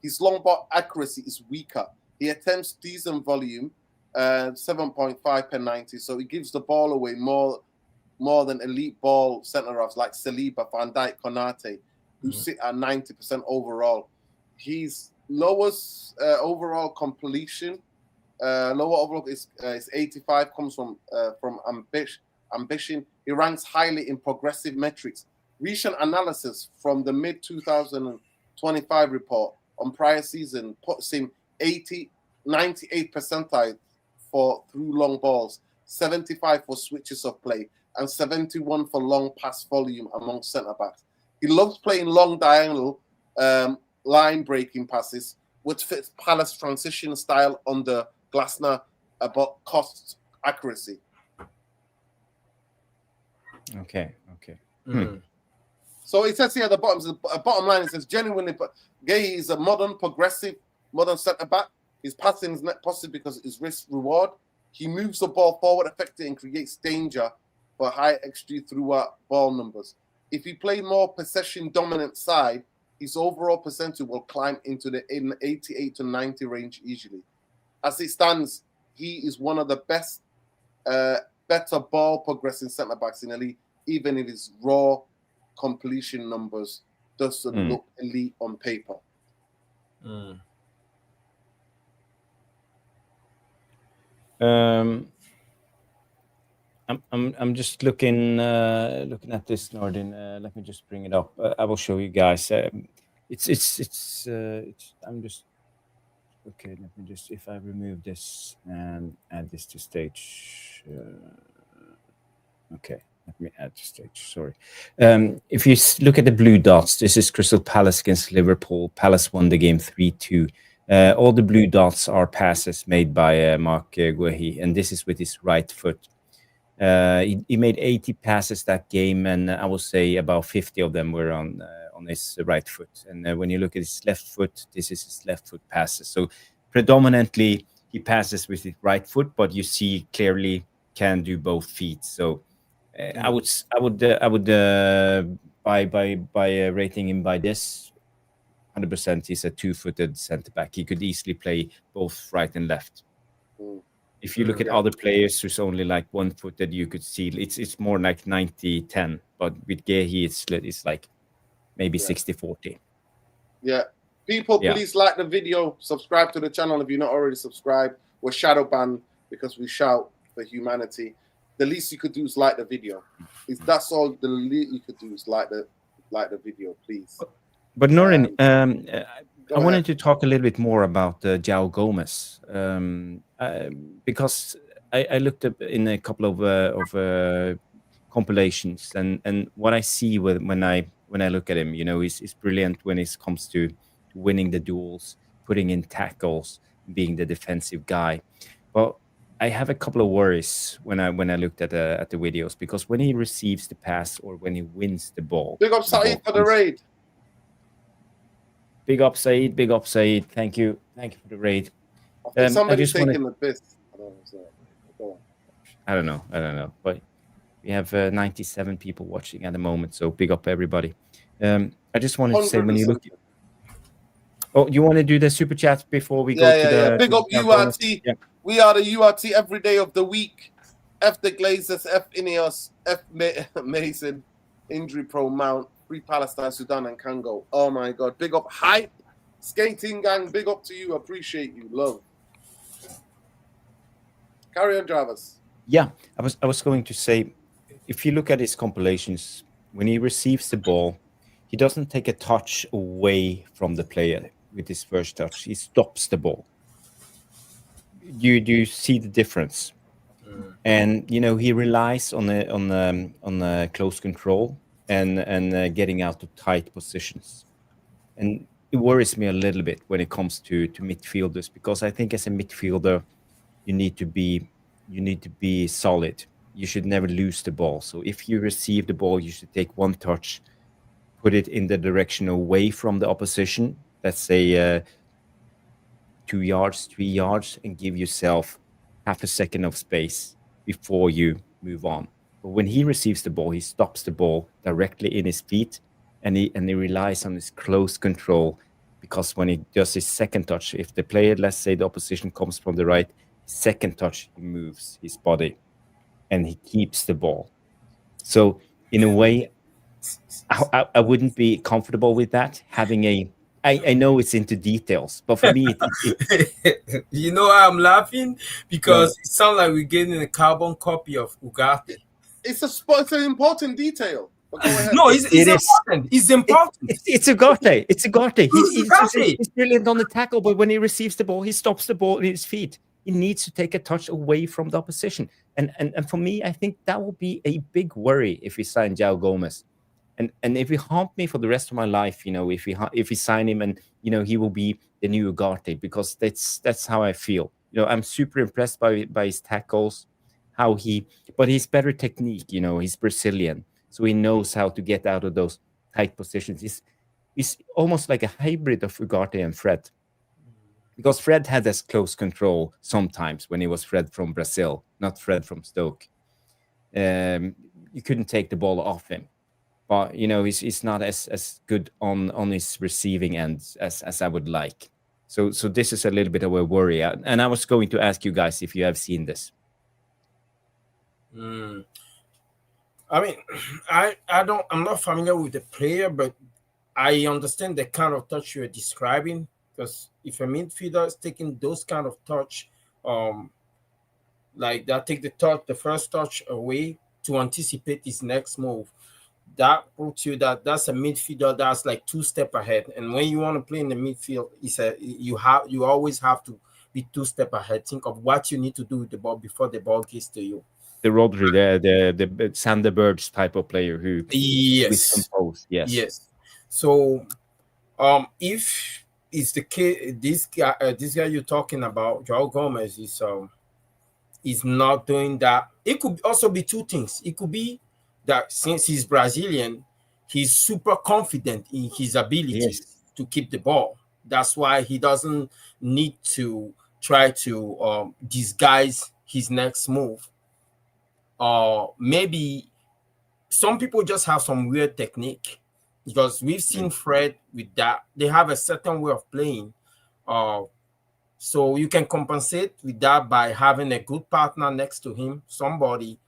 His long ball accuracy is weaker. He attempts decent volume, 7.5 per 90. So he gives the ball away more than elite ball centre-halves like Saliba, Van Dijk, Konate, who sit at 90% overall. His lowest overall completion, lower overall is 85, comes from ambition. He ranks highly in progressive metrics. Recent analysis from the mid-2025 report on prior season puts him 98th percentile for through long balls, 75 for switches of play, and 71 for long pass volume among centre backs. He loves playing long diagonal line breaking passes, which fits Palace transition style under Glasner, but costs accuracy. Okay. So it says here at the bottom line, it says genuinely, but Gueh is a modern centre back. His passing is net positive because of his risk reward. He moves the ball forward effectively and creates danger for high XG throughout ball numbers. If he played more possession dominant side, his overall percentage will climb into the 88 to 90 range easily. As it stands, he is one of the best, better ball progressing centre backs in the league, even if his raw completion numbers doesn't look elite on paper. I'm just looking at this, Nordin. Let me just bring it up. I will show you guys. It's I'm just okay. Let me just, if I remove this and add this to stage. Okay, let me add to stage. Sorry. If you look at the blue dots, this is Crystal Palace against Liverpool. Palace won the game 3-2. All the blue dots are passes made by Mark Guéhi, and this is with his right foot. He made 80 passes that game, and I will say about 50 of them were on his right foot. And when you look at his left foot, this is his left foot passes. So predominantly he passes with his right foot, but you see clearly can do both feet. So I would by rating him by this 100%, he's a two-footed centre back. He could easily play both right and left. If you look at other players who's only like one-footed, you could see it's more like 90-10. But with Guéhi, it's like maybe 60-40. Yeah. People, please like the video. Subscribe to the channel if you're not already subscribed. We're shadow banned because we shout for humanity. The least you could do is like the video. That's all the least you could do is like the video, please. But Norin, I wanted to talk a little bit more about Joao Gomes, because I looked up in a couple of compilations, and what I see when I look at him, he's brilliant when it comes to winning the duels, putting in tackles, being the defensive guy. But I have a couple of worries when I looked at the videos, because when he receives the pass or when he wins the ball. Big up Saeed for the raid. Big up Saeed. Big up Saeed. Thank you for the raid. Somebody's taking the piss. I don't know. But we have 97 people watching at the moment, so big up everybody. I just wanted to say, when you look. Oh, you want to do the super chat before we go to the? Big up URT. Yeah. We are the URT every day of the week. F the Glazers, F Ineos, F Mason, Injury Pro Mount, Free Palestine, Sudan, and Congo. Oh my God. Big up Hype. Skating Gang, big up to you. Appreciate you. Love. Carry on, Jarvis. Yeah, I was going to say, if you look at his compilations, when he receives the ball, he doesn't take a touch away from the player with his first touch. He stops the ball. You see the difference, and he relies on the close control and getting out of tight positions, and it worries me a little bit when it comes to midfielders, because I think as a midfielder you need to be solid. You should never lose the ball. So if you receive the ball, you should take one touch, put it in the direction away from the opposition. Let's say 2 yards, 3 yards, and give yourself half a second of space before you move on. But when he receives the ball, he stops the ball directly in his feet, and he relies on his close control, because when he does his second touch, if the player, let's say the opposition comes from the right, second touch, he moves his body and he keeps the ball. So in a way, I wouldn't be comfortable with that, having I know it's into details, but for me, you know why I'm laughing? Because it sounds like we're getting a carbon copy of Ugarte. It's an important detail. But go ahead. No, it's It is. important. It's important. It's Ugarte. It's Ugarte. Ugarte. He's brilliant on the tackle, but when he receives the ball, he stops the ball in his feet. He needs to take a touch away from the opposition. And for me, I think that will be a big worry if we sign Joao Gomes. And if he haunt me for the rest of my life, if we sign him and he will be the new Ugarte, because that's how I feel. I'm super impressed by his tackles, but he's better technique. He's Brazilian, so he knows how to get out of those tight positions. He's almost like a hybrid of Ugarte and Fred, because Fred had this close control sometimes when he was Fred from Brazil, not Fred from Stoke. You couldn't take the ball off him, but he's not as good on his receiving end as I would like. So this is a little bit of a worry, and I was going to ask you guys if you have seen this. I mean, I'm not familiar with the player, but I understand the kind of touch you're describing, because if a midfielder is taking those kind of touch, like that, take the first touch away to anticipate his next move, that puts you that's a midfielder that's like 2 steps ahead. And when you want to play in the midfield, you always have to be 2 steps ahead. Think of what you need to do with the ball before the ball gets to you. The Rodri, the Sander Birds type of player who yes. compose. Yes. So if it's the case, this guy you're talking about, Joao Gomes, is not doing that. It could also be 2 things. It could be that since he's Brazilian, he's super confident in his ability to keep the ball. That's why he doesn't need to try to disguise his next move. Or maybe some people just have some weird technique, because we've seen Fred with that. They have a certain way of playing. So you can compensate with that by having a good partner next to him, somebody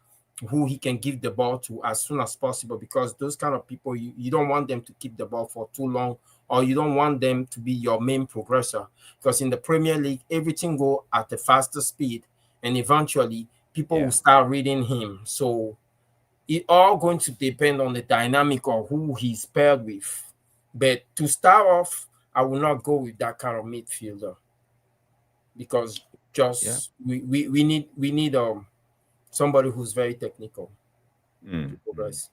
who he can give the ball to as soon as possible, because those kind of people, you don't want them to keep the ball for too long, or you don't want them to be your main progressor, because in the Premier League, everything go at a faster speed, and eventually people will start reading him. So it all going to depend on the dynamic of who he's paired with. But to start off, I will not go with that kind of midfielder, because we need somebody who's very technical to progress.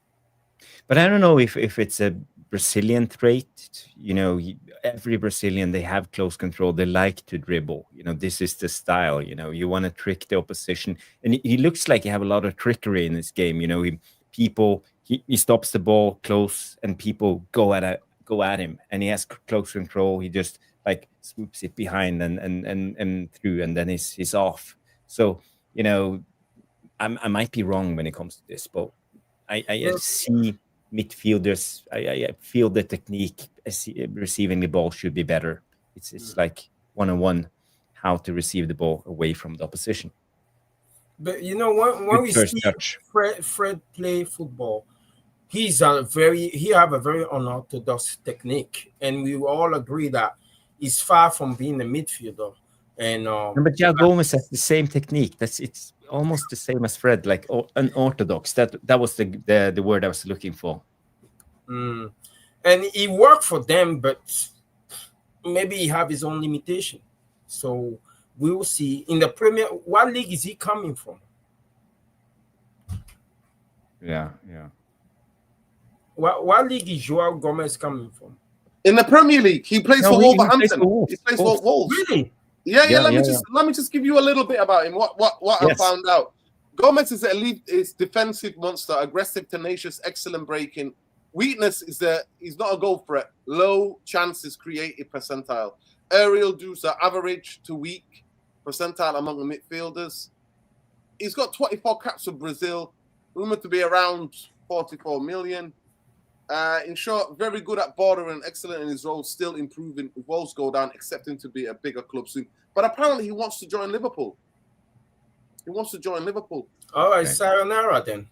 But I don't know if it's a Brazilian trait. Every Brazilian, they have close control. They like to dribble. This is the style. You want to trick the opposition, and he looks like he have a lot of trickery in this game. He stops the ball close, and people go at him, and he has close control. He just like swoops it behind and through, and then he's off. So I might be wrong when it comes to this, but I see midfielders. I feel the technique receiving the ball should be better. It's like 1-on-1 how to receive the ball away from the opposition. But when we see Fred play football, he have a very unorthodox technique, and we all agree that he's far from being a midfielder. And but Joao Gomes has the same technique. It's almost the same as Fred, like unorthodox. That was the word I was looking for. And he worked for them, but maybe he have his own limitation. So we will see. In the Premier, what league is he coming from? Yeah. What league is Joao Gomes coming from? In the Premier League, he plays for Wolverhampton. He plays for Wolves. Really? Yeah. Let me just give you a little bit about him. What I found out. Gomez is is defensive monster, aggressive, tenacious, excellent breaking. Weakness is he's not a goal threat. Low chances created percentile. Aerial duels are average to weak percentile among the midfielders. He's got 24 caps for Brazil, rumored to be around 44 million. In short, very good at border and excellent in his role, still improving. If Wolves go down, accepting to be a bigger club soon. But apparently he wants to join Liverpool. All right, sayonara then.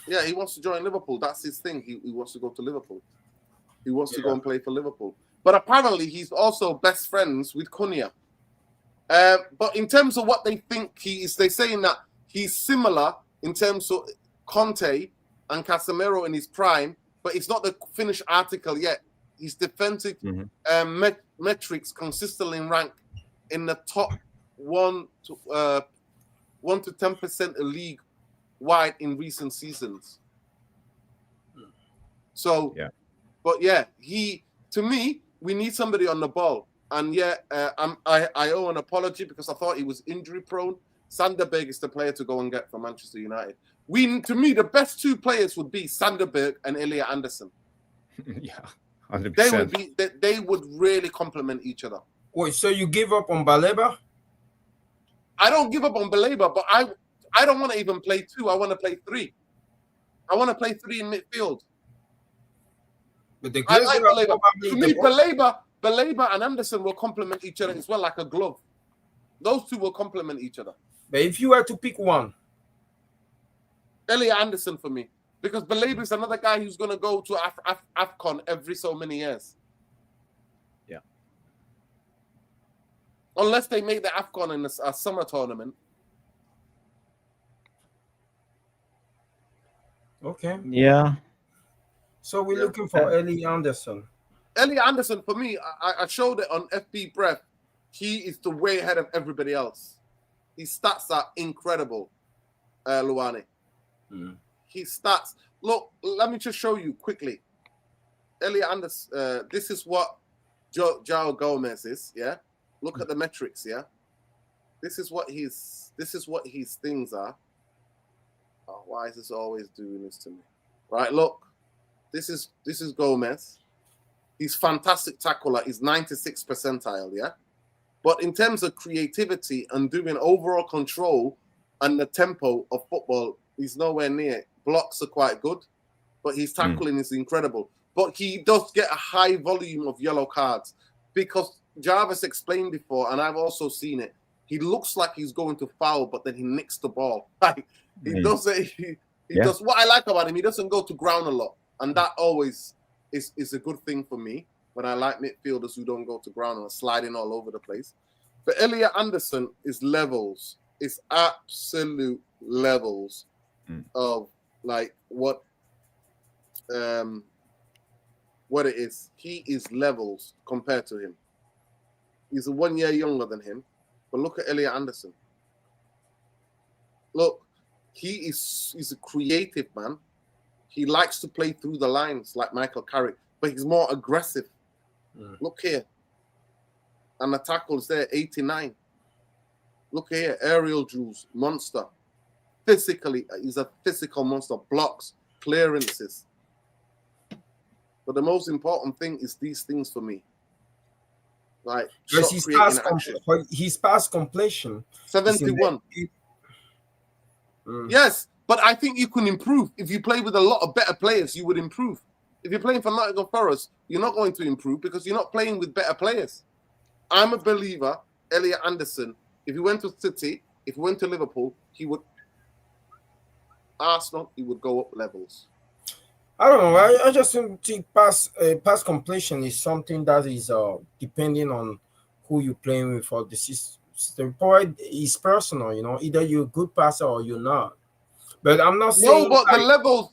Yeah, he wants to join Liverpool. That's his thing. He wants to go to Liverpool. He wants to go and play for Liverpool. But apparently he's also best friends with Cunha. But in terms of what they think he is, they're saying that he's similar in terms of Conte and Casemiro in his prime, but it's not the finished article yet. His defensive metrics consistently rank in the top 1 to 10% of league wide in recent seasons. So, but yeah, to me, we need somebody on the ball. And yeah, I owe an apology because I thought he was injury prone. Sanderberg is the player to go and get for Manchester United. To me, the best 2 players would be Sanderberg and Elliot Anderson. Yeah, 100%. They would really complement each other. Wait, so you give up on Baleba? I don't give up on Baleba, but I don't want to even play 2. I want to play 3. I want to play 3 in midfield. But the I like Baleba. To me, Baleba and Anderson will complement each other as well, like a glove. Those 2 will complement each other. But if you were to pick one, Elliot Anderson for me, because Baleba is another guy who's going to go to AFCON every so many years. Yeah. Unless they make the AFCON in a summer tournament. okay. Yeah. So we're looking for Elliot Anderson. Elliot Anderson, for me, I showed it on FB Breath. He is the way ahead of everybody else. His stats are incredible, Luane. His stats. Look, let me just show you quickly. Elliot Anderson, this is what Joao Gomes is, yeah? Look at the metrics, yeah? This is what his things are. Oh, why is this always doing this to me? Right, look. This is Gomes. He's fantastic tackler. He's 96th percentile, yeah? But in terms of creativity and doing overall control and the tempo of football, he's nowhere near. Blocks are quite good, but his tackling is incredible. But he does get a high volume of yellow cards because Jarvis explained before, and I've also seen it. He looks like he's going to foul, but then he nicks the ball. Like he does it. He does. What I like about him, he doesn't go to ground a lot, and that always is a good thing for me. But I like midfielders who don't go to ground and are sliding all over the place. But Elliot Anderson is levels. It's absolute levels of like what it is. He is levels compared to him. He's 1 year younger than him. But look at Elliot Anderson. Look, he's a creative man. He likes to play through the lines like Michael Carrick, but he's more aggressive. Look here. And the tackles there, 89. Look here, aerial duels, monster. Physically, he's a physical monster. Blocks, clearances. But the most important thing is these things for me. Like his pass completion 71. Yes, but I think you can improve. If you play with a lot of better players, you would improve. If you're playing for Nottingham Forest, you're not going to improve because you're not playing with better players. I'm a believer, Elliot Anderson, if he went to City, if he went to Liverpool, Arsenal, he would go up levels. I don't know. I just think pass completion is something that is depending on who you're playing with or the system. The point is personal, you know. Either you're a good passer or you're not. But I'm not saying. No, but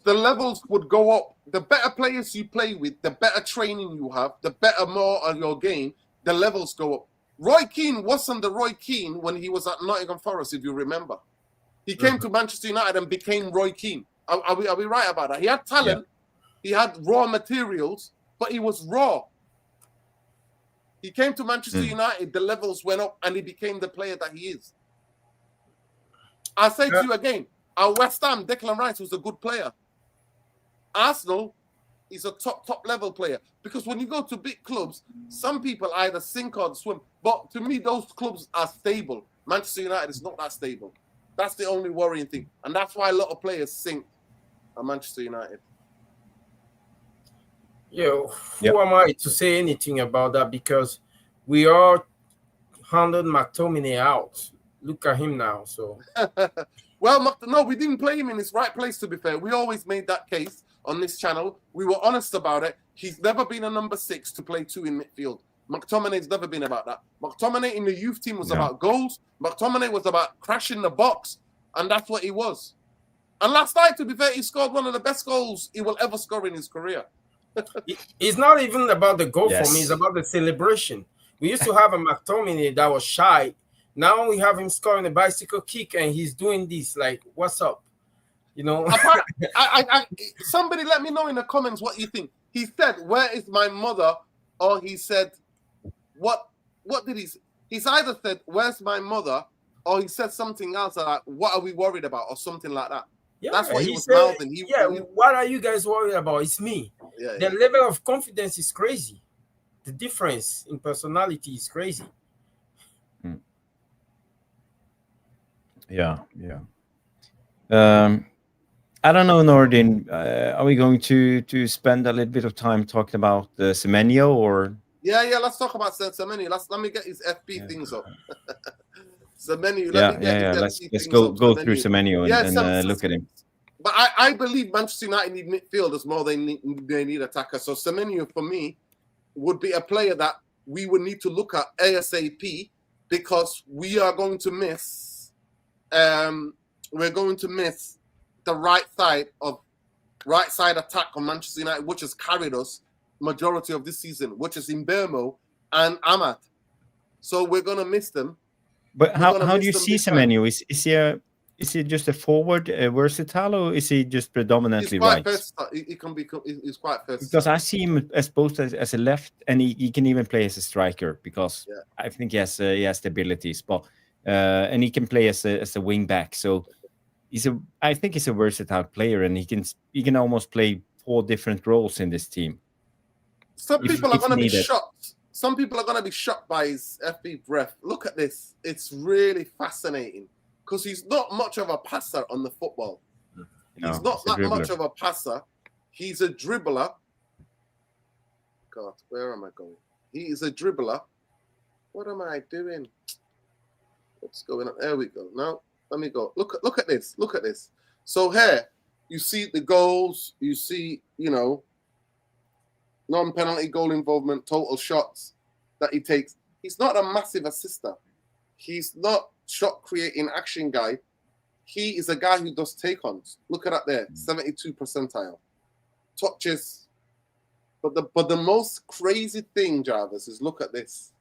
the levels would go up. The better players you play with, the better training you have, the better more on your game, the levels go up. Roy Keane wasn't the Roy Keane when he was at Nottingham Forest, if you remember. He came to Manchester United and became Roy Keane. Are we right about that? He had talent. Yeah. He had raw materials, but he was raw. He came to Manchester United, the levels went up, and he became the player that he is. I'll say to you again, at West Ham, Declan Rice was a good player. Arsenal is a top level player. Because when you go to big clubs, some people either sink or swim. But to me, those clubs are stable. Manchester United is not that stable. That's the only worrying thing. And that's why a lot of players sink at Manchester United. Yeah, who am I to say anything about that? Because we are handed McTominay out. Look at him now. So, well, no, we didn't play him in his right place. To be fair, we always made that case on this channel. We were honest about it. He's never been a number 6 to play 2 in midfield. McTominay's never been about that. McTominay in the youth team was about goals. McTominay was about crashing the box, and that's what he was. And last night, to be fair, he scored one of the best goals he will ever score in his career. It's not even about the goal Yes. for me. It's about the celebration. We used to have a McTominay that was shy. Now we have him scoring a bicycle kick, and he's doing this. Like, what's up? You know. Somebody let me know in the comments what you think. He said, "Where is my mother?" Or he said, "What? What did he say?" He's either said, "Where's my mother?" Or he said something else like, "What are we worried about?" Or something like that. Yeah, that's what he was said, mouthing. What are you guys worried about? It's me. The level of confidence is crazy. The difference in personality is crazy. Yeah. I don't know, Nordin. Are we going to spend a little bit of time talking about the Semenyo or? Yeah. Let's talk about Semenyo. Let me get his FB things up. Semenyo. Let's go through Semenyo and look at him. But I believe Manchester United need midfielders more than they need attackers. So Semenyo, for me, would be a player that we would need to look at ASAP because we are going to miss. We're going to miss the right side attack on Manchester United, which has carried us majority of this season, which is Mbeumo and Ahmad. So we're going to miss them. But how do you see Semenyo? Is he just a forward, versatile, or is he just predominantly right? He can be. He's quite versatile. Because I see him as both as a left, and he can even play as a striker. Because I think he has the abilities, but and he can play as a wing back. So I think he's a versatile player, and he can almost play 4 different roles in this team. Some people are going to be shocked. Some people are going to be shocked by his FB breath. Look at this. It's really fascinating. Because he's not much of a passer on the football. He's not that much of a passer. He's a dribbler. God, where am I going? He is a dribbler. What am I doing? What's going on? There we go. Now, let me go. Look at this. Look at this. So here, you see the goals. You see, non-penalty goal involvement, total shots that he takes. He's not a massive assister. He's not shot creating action guy. He is a guy who does take-ons. Look at that there, 72 percentile. Touches. But the most crazy thing, Jarvis, is look at this.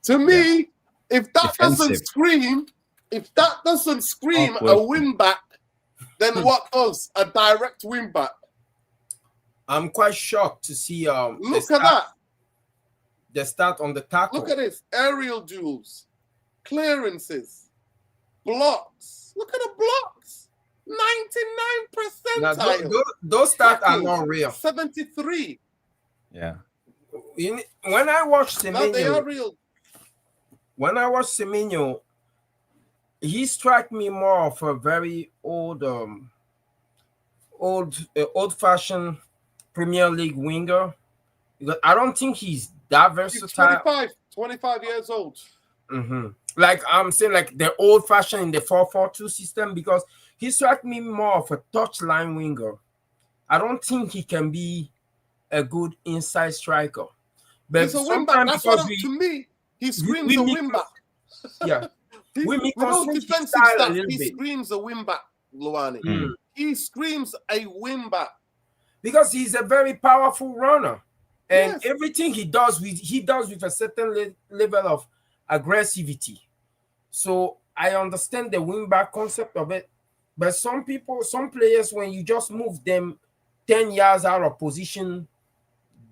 To me, if that doesn't scream a win back, then what does? A direct win back. I'm quite shocked to see look at that. The start on the tackle. Look at this. Aerial duels, clearances, blocks. Look at the blocks. 99%. Now, those stats are not real. 73. Yeah. When I watched Semenyo, they are real. When I watched Semenyo, he struck me more of a very old-fashioned Premier League winger. Because I don't think he's that versatile. He's 25 years old. Mm-hmm. Like I'm saying, like the old-fashioned in the 4-4-2 system, because he struck me more of a touchline winger. I don't think he can be a good inside striker. But he's a win back. That's what to me, he screams a win back. Yeah. With those defensive stats, he screams a win back, Luani. Mm. He screams a win back. Because he's a very powerful runner. And everything he does with a certain level of aggressivity. So I understand the win back concept of it. But some players, when you just move them 10 yards out of position,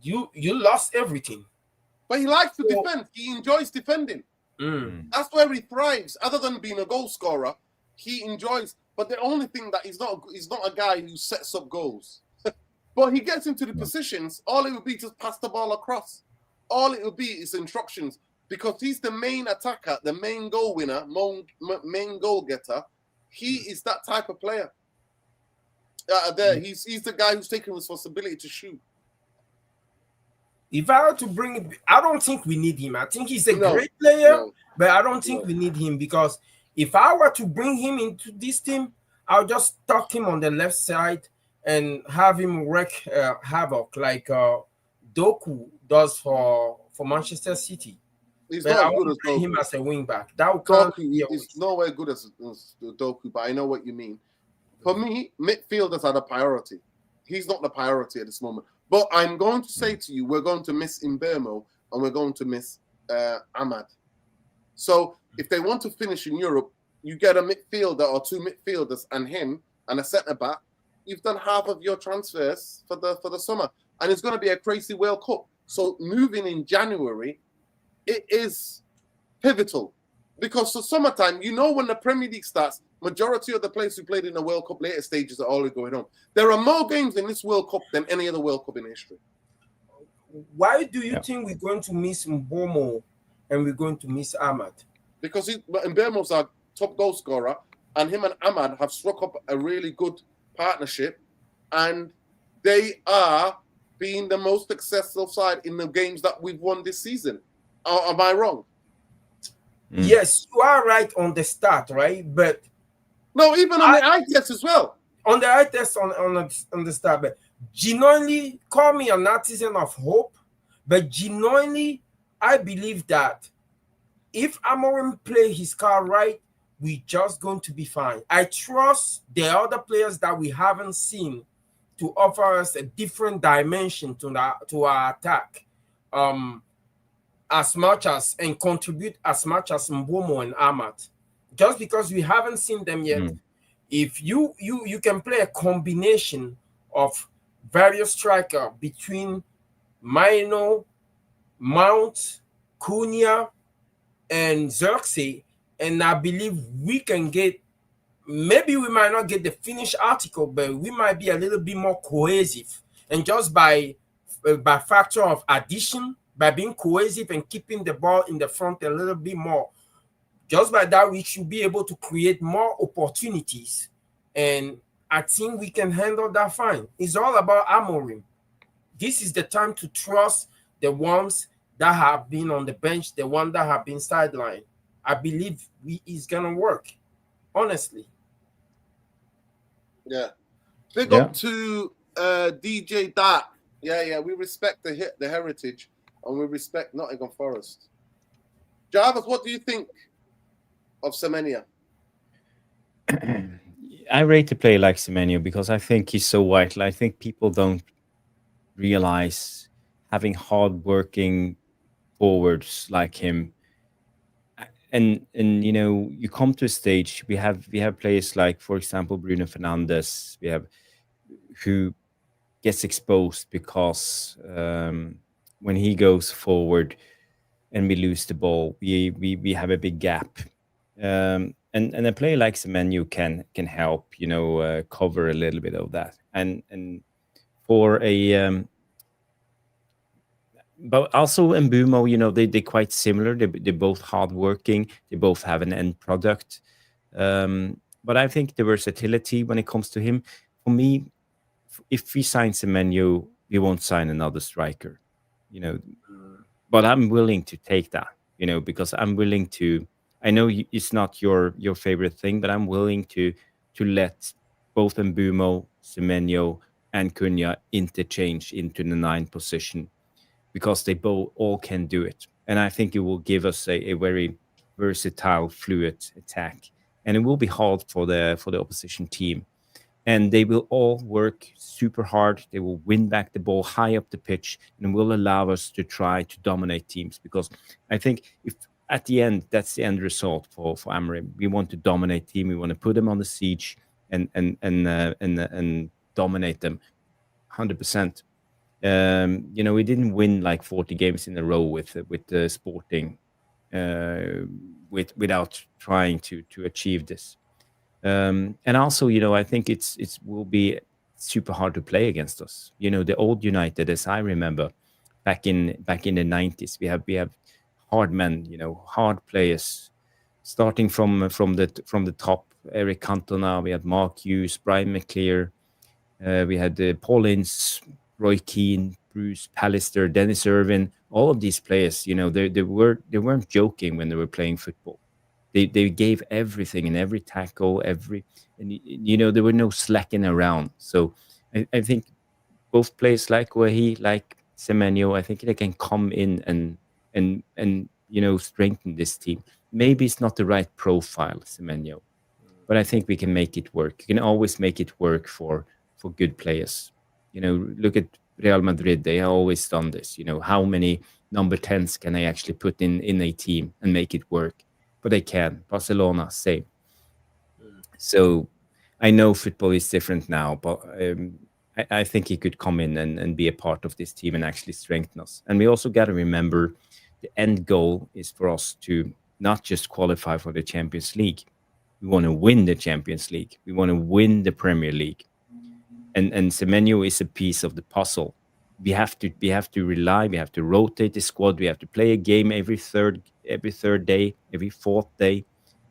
you lost everything. But he likes to defend. He enjoys defending. Mm. That's where he thrives. Other than being a goal scorer, he enjoys. But the only thing that he's not a guy who sets up goals. But he gets into the positions. All it would be just pass the ball across. All it would be is instructions, because he's the main attacker, the main goal winner, main goal getter. He is that type of player. He's the guy who's taking responsibility to shoot. If I were to bring him, I don't think we need him. I think he's a great player, but I don't think we need him, because if I were to bring him into this team, I'll just tuck him on the left side and have him wreak havoc like Doku does for Manchester City. He's But not I as good want as to play him Doku. as a wing back. That can't be a Doku is waste. nowhere good as Doku, but I know what you mean. For me, midfielders are the priority. He's not the priority at this moment. But I'm going to say to you, we're going to miss Mbeumo and we're going to miss Ahmad. So if they want to finish in Europe, you get a midfielder or two midfielders and him and a centre back. You've done half of your transfers for the summer, and it's going to be a crazy World Cup. So moving in January, it is pivotal because the summertime, you know, when the Premier League starts, majority of the players who played in the World Cup later stages are already going on. There are more games in this World Cup than any other World Cup in history. Why do you think we're going to miss Mbeumo and we're going to miss Ahmad? Because Mbeumo's our top goal scorer, and him and Ahmad have struck up a really good partnership, and they are being the most successful side in the games that we've won this season. Am I wrong? Yes, you are right on the start, right? But no, even on the eye test as well. On the eye test on the start, but genuinely, call me an artisan of hope, but genuinely, I believe that if Amorim play his card right, we just going to be fine. I trust the other players that we haven't seen to offer us a different dimension to our attack, as much as and contribute as much as Mbeumo and Ahmad. Just because we haven't seen them yet, if you can play a combination of various striker between Maino, Mount, Cunha, and Xerxes, and I believe we can get, maybe we might not get the finished article, but we might be a little bit more cohesive. And just by factor of addition, by being cohesive and keeping the ball in the front a little bit more, just by that, we should be able to create more opportunities. And I think we can handle that fine. It's all about Amorim. This is the time to trust the ones that have been on the bench, the ones that have been sidelined. I believe it's going to work, honestly. Yeah. Big up to DJ Dark. Yeah, we respect the heritage and we respect Nottingham Forest. Jarvis, what do you think of Semenyo? I rate a player like Semenyo because I think he's so vital. I think people don't realize having hard-working forwards like him, and you know, you come to a stage. We have players like, for example, Bruno Fernandes. We have who gets exposed because when he goes forward and we lose the ball, we have a big gap. And a player like Semenyo can help, you know, cover a little bit of that. And for a but also Mbeumo, you know, they're quite similar. They're both hardworking. They both have an end product. But I think the versatility when it comes to him, for me, if we sign Semenyo, we won't sign another striker, you know. But I'm willing to take that, you know, because I'm willing to. I know it's not your favorite thing, but I'm willing to let both Mbeumo, Semenyo, and Cunha interchange into the 9 position, because they both all can do it, and I think it will give us a very versatile, fluid attack, and it will be hard for the opposition team. And they will all work super hard. They will win back the ball high up the pitch and will allow us to try to dominate teams. Because I think if at the end, that's the end result for Amorim. We want to dominate team. We want to put them on the siege and dominate them 100%. You know, we didn't win like 40 games in a row with the Sporting without trying to achieve this. And also, you know, I think it will be super hard to play against us. You know, the old United, as I remember, back in the 90s, we have hard men, you know, hard players, starting from the top. Eric Cantona, we had Mark Hughes, Brian McClear, we had Paul Ince, Roy Keane, Bruce Pallister, Dennis Irwin. All of these players, you know, they weren't joking when they were playing football. They gave everything in every tackle, and you know, there were no slacking around. So I think both players like Guéhi, like Semenyo, I think they can come in and strengthen this team. Maybe it's not the right profile, Semenyo, but I think we can make it work. You can always make it work for good players. Look at Real Madrid. They have always done this. How many number 10s can they actually put in a team and make it work? But they can. Barcelona, same. So I know football is different now, but I think he could come in and be a part of this team and actually strengthen us. And we also got to remember the end goal is for us to not just qualify for the Champions League. We want to win the Champions League. We want to win the Premier League. And Semenyo is a piece of the puzzle. We have to rely. We have to rotate the squad. We have to play a game every third day, every fourth day.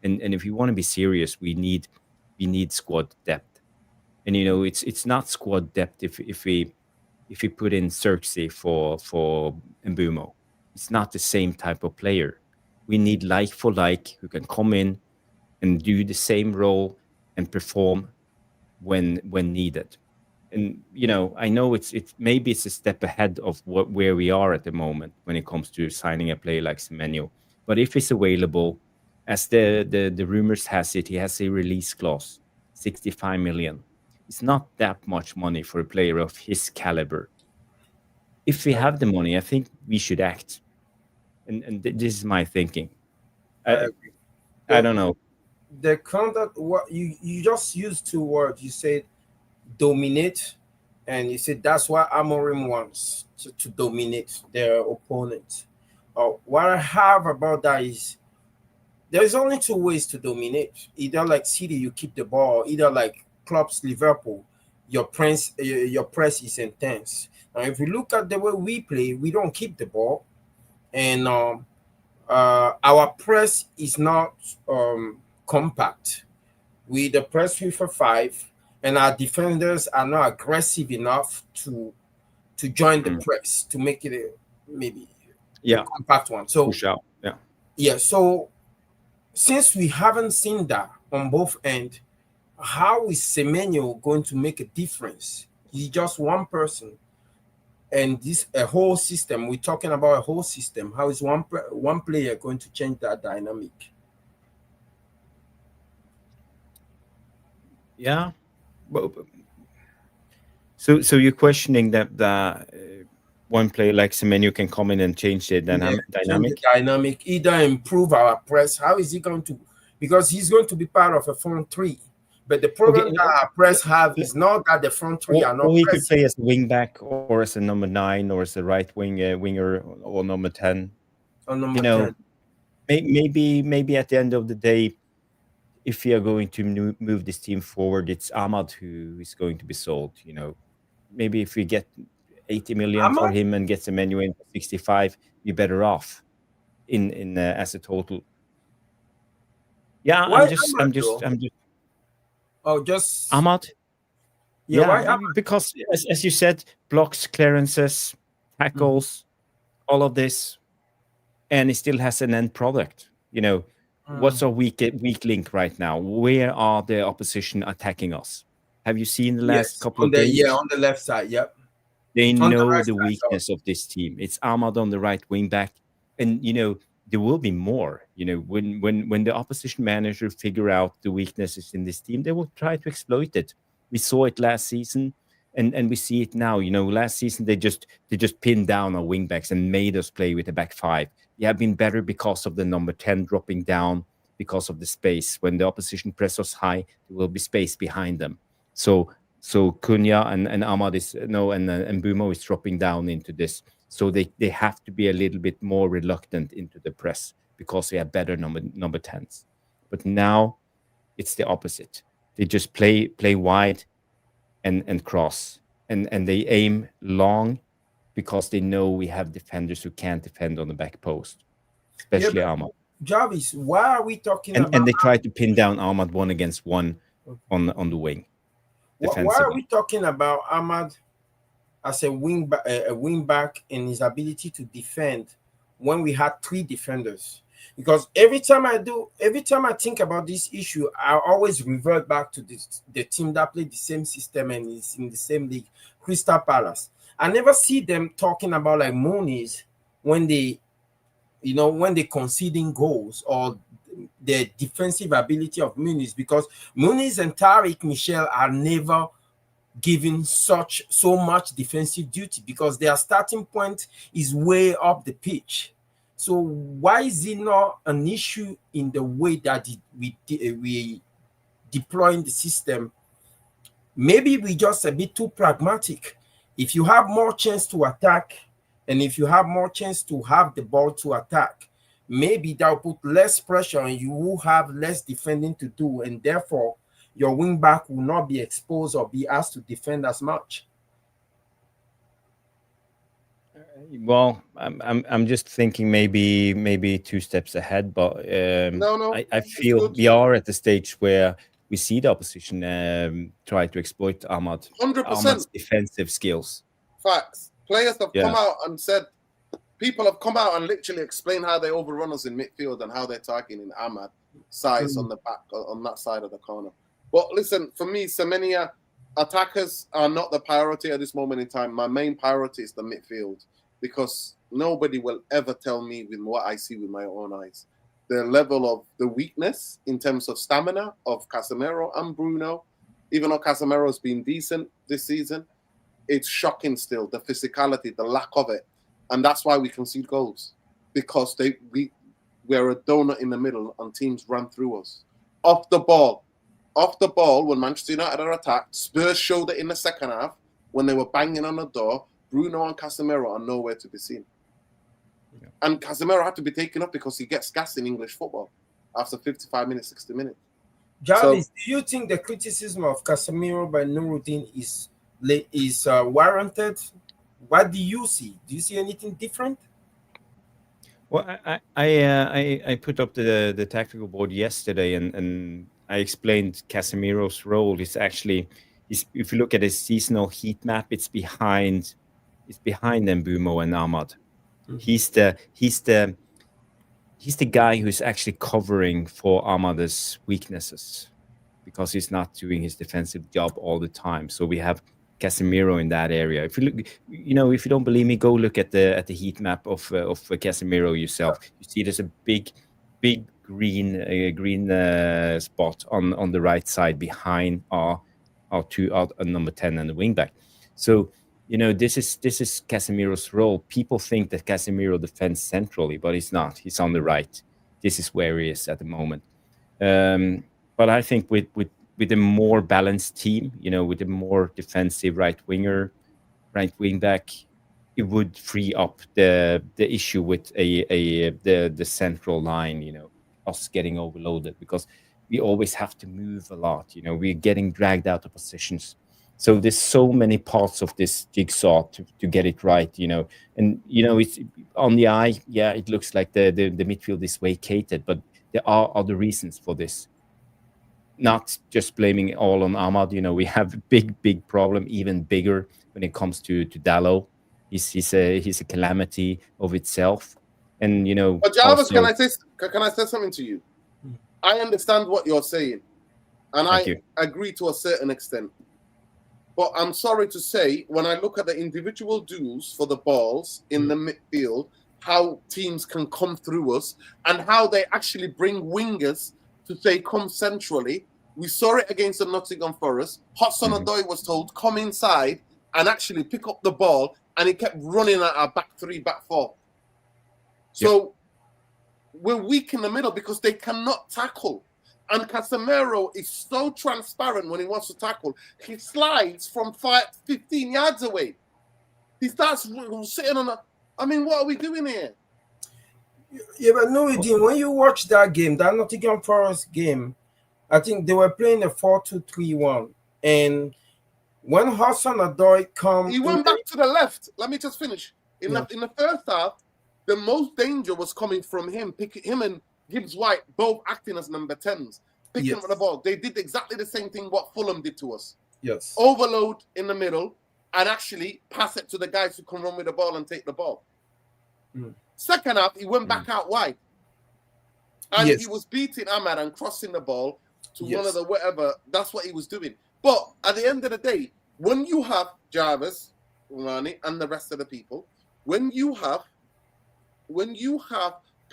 And if you want to be serious, we need squad depth. And it's not squad depth if we put in Xerxes for Mbeumo. It's not the same type of player. We need like for like who can come in and do the same role and perform when needed. And I know it's maybe it's a step ahead of where we are at the moment when it comes to signing a player like Semenyo. But if it's available, as the rumors has it, he has a release clause, 65 million. It's not that much money for a player of his caliber. If we have the money, I think we should act. And this is my thinking. I don't know. The conduct, what you just used two words. You said dominate, and you said that's what Amorim wants to dominate their opponent. What I have about that is there's only two ways to dominate. Either like City, you keep the ball. Either like clubs, Liverpool, your press is intense. Now, if you look at the way we play, we don't keep the ball, and our press is not compact. We the press 3-5, and our defenders are not aggressive enough to join the press to make it maybe a compact one. So push out. Yeah. So since we haven't seen that on both ends, how is Semenyo going to make a difference? He's just one person, and this a whole system. We're talking about a whole system. How is one player going to change that dynamic? Yeah. Well, so you're questioning that one player like Semenyo can come in and change the dynamic? The dynamic, either improve our press. How is he going to? Because he's going to be part of a front three. But the problem that our press have is not that the front three are not. Or he could play as a wing back, or as a number 9, or as a right winger, or number 10. Or number 10. Maybe at the end of the day, if we are going to move this team forward, it's Ahmad who is going to be sold. Maybe if we get 80 million for him and get Semenyo in for 65, you're better off in as a total. Yeah, I'm just. Oh, just Ahmad. Yeah, because as you said, blocks, clearances, tackles, all of this, and it still has an end product. What's our weak link right now? Where are the opposition attacking us? Have you seen the last couple of games? Yeah, on the left side. Yep. They know the weakness of this team. It's Ahmad on the right wing back, and there will be more. When the opposition manager figure out the weaknesses in this team, they will try to exploit it. We saw it last season, and we see it now. Last season they just pinned down our wingbacks and made us play with a back 5. We have been better because of the number 10 dropping down, because of the space. When the opposition press us high, there will be space behind them. So Cunha and Ahmad and Mbeumo is dropping down into this. So they have to be a little bit more reluctant into the press because they have better number 10s. But now it's the opposite. They just play wide and cross. And they aim long because they know we have defenders who can't defend on the back post, especially Ahmad. Jarvis, why are we talking about... And they try to pin down Ahmad 1-against-1 on the wing. Why are we talking about Ahmad as a wing back and his ability to defend when we had 3 defenders? Because every time I think about this issue, I always revert back to the team that played the same system and is in the same league, Crystal Palace. I never see them talking about like Moonies when they when they're conceding goals or the defensive ability of Muniz, because Muniz and Tariq Michel are never given so much defensive duty because their starting point is way up the pitch. So why is it not an issue in the way that we deploying the system? Maybe we just a bit too pragmatic. If you have more chance to attack, and if you have more chance to have the ball to attack, maybe that will put less pressure and you will have less defending to do, and therefore your wing back will not be exposed or be asked to defend as much. Well, I'm just thinking maybe 2 steps ahead, but I feel we are at the stage where we see the opposition try to exploit Ahmad's defensive skills. Facts. Players have come out and said, people have come out and literally explained how they overrun us in midfield and how they're targeting Ahmad size on the back, on that side of the corner. But listen, for me, Semenyo, attackers are not the priority at this moment in time. My main priority is the midfield, because nobody will ever tell me with what I see with my own eyes the level of the weakness in terms of stamina of Casemiro and Bruno. Even though Casemiro's been decent this season, it's shocking still, the physicality, the lack of it. And that's why we concede goals, because we're a donut in the middle and teams run through us. Off the ball, when Manchester United are attacked, Spurs showed it in the second half when they were banging on the door. Bruno and Casemiro are nowhere to be seen. Yeah. And Casemiro had to be taken up because he gets gas in English football after 55 minutes, 60 minutes. Jarvis, do you think the criticism of Casemiro by Nuruddin is warranted? What do you see? Do you see anything different? Well, I put up the tactical board yesterday, and I explained Casemiro's role is actually, if you look at his seasonal heat map, it's behind Mbeumo and Ahmad. Mm-hmm. He's the guy who's actually covering for Ahmad's weaknesses, because he's not doing his defensive job all the time. So we have Casemiro in that area. If you look, if you don't believe me, go look at the heat map of Casemiro yourself. You see there's a big green spot on the right side behind our number 10 and the wing back. So this is Casemiro's role. People think that Casemiro defends centrally, but he's not. He's on the right. This is where he is at the moment. But I think with a more balanced team, with a more defensive right wing back, it would free up the issue with the central line, us getting overloaded, because we always have to move a lot. We're getting dragged out of positions. So there's so many parts of this jigsaw to get it right, and it's on the eye. Yeah, it looks like the midfield is vacated, but there are other reasons for this. Not just blaming it all on Ahmad. We have a big problem, even bigger when it comes to Dalot. He's a calamity of itself, and But Jarvis, can I say something to you? I understand what you're saying, and I agree to a certain extent. But I'm sorry to say, when I look at the individual duels for the balls in the midfield, how teams can come through us and how they actually bring wingers to say, come centrally. We saw it against the Nottingham Forest. Hudson-Odoi was told, come inside and actually pick up the ball, and he kept running at our back 3, back 4. So we're weak in the middle because they cannot tackle. And Casemiro is so transparent when he wants to tackle. He slides from 15 yards away. He starts sitting on what are we doing here? Yeah, but no, when you watch that game, that Nottingham Forest game, I think they were playing a 4-2-3-1. And when Hudson-Odoi comes... He went back to the left. Let me just finish. In the first half, the most danger was coming from him, him and Gibbs White, both acting as number 10s, picking up the ball. They did exactly the same thing what Fulham did to us. Yes. Overload in the middle and actually pass it to the guys who can run with the ball and take the ball. Second half, he went back out wide. And he was beating Ahmad and crossing the ball to one of the whatever. That's what he was doing. But at the end of the day, when you have Jarvis, Rani, and the rest of the people, when you have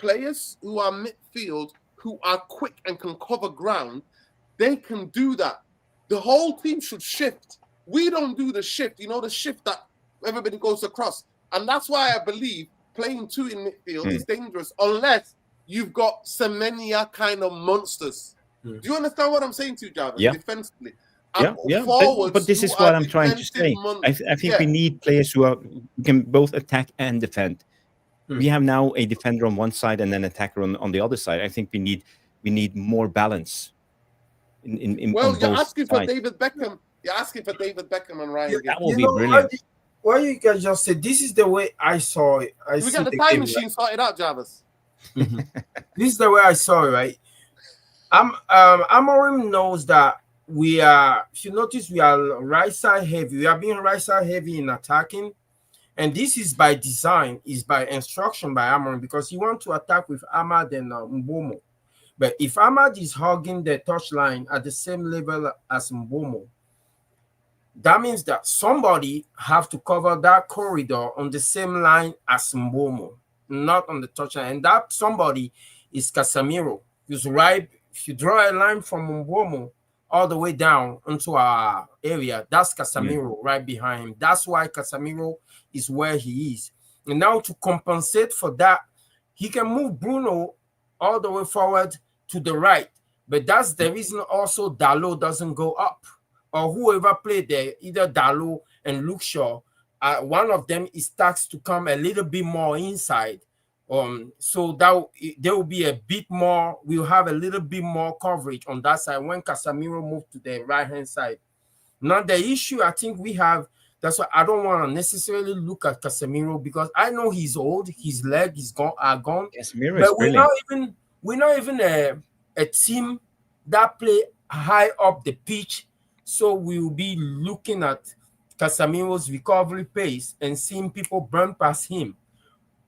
players who are midfield, who are quick and can cover ground, they can do that. The whole team should shift. We don't do the shift, the shift that everybody goes across. And that's why I believe playing two in midfield is dangerous unless you've got Semenyo kind of monsters. Do you understand what I'm saying to you, Jarvis? Yeah. Defensively. Yeah. Forwards but this is what I'm trying to say. I think we need players who can both attack and defend. We have now a defender on one side and an attacker on the other side. I think we need more balance. Well, you're asking for David Beckham. You're asking for David Beckham and Ryan. That will be brilliant. Why you guys just say this is the way I saw it? We got the time machine sorted out, Jarvis. This is the way I saw it, right? Amorim knows that we are. If you notice, we are right side heavy. We are being right side heavy in attacking, and this is by design, is by instruction by Amorim, because he wants to attack with Ahmad and Mbeumo. But if Ahmad is hugging the touchline at the same level as Mbeumo, that means that somebody have to cover that corridor on the same line as Mbeumo, not on the touchline. And that somebody is Casemiro. Because if you draw a line from Mbeumo all the way down into our area, that's Casemiro right behind him. That's why Casemiro is where he is. And now to compensate for that, he can move Bruno all the way forward to the right. But that's the reason also Dalot doesn't go up. Or whoever played there, either Dalot and Luke Shaw, one of them is tasked to come a little bit more inside. So that there will be a bit more, we'll have a little bit more coverage on that side when Casemiro moved to the right-hand side. Now, the issue I think we have, that's why I don't want to necessarily look at Casemiro, because I know he's old, his leg are gone. Casemiro but is brilliant. We're not even a team that play high up the pitch. So we will be looking at Casemiro's recovery pace and seeing people burn past him.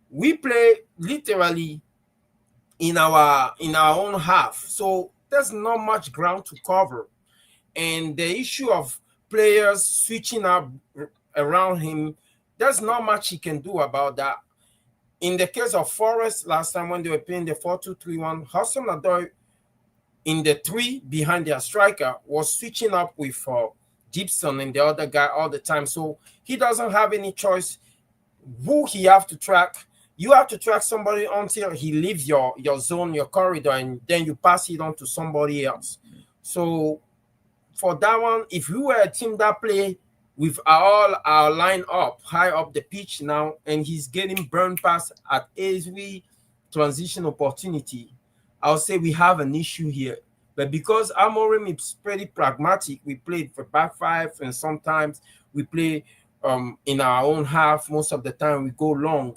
We play literally in our own half, so there's not much ground to cover. And the issue of players switching up around him, there's not much he can do about that. In the case of Forest, last time when they were playing the 4-2-3-1, Hudson-Odoi in the 3 behind their striker was switching up with Gibson and the other guy all the time. So he doesn't have any choice who he have to track. You have to track somebody until he leaves your zone, your corridor, and then you pass it on to somebody else. So for that one, if we were a team that play with all our line up, high up the pitch now, and he's getting burned past at every transition opportunity, I'll say we have an issue here. But because Amorim is pretty pragmatic, we played for back five, and sometimes we play in our own half. Most of the time we go long.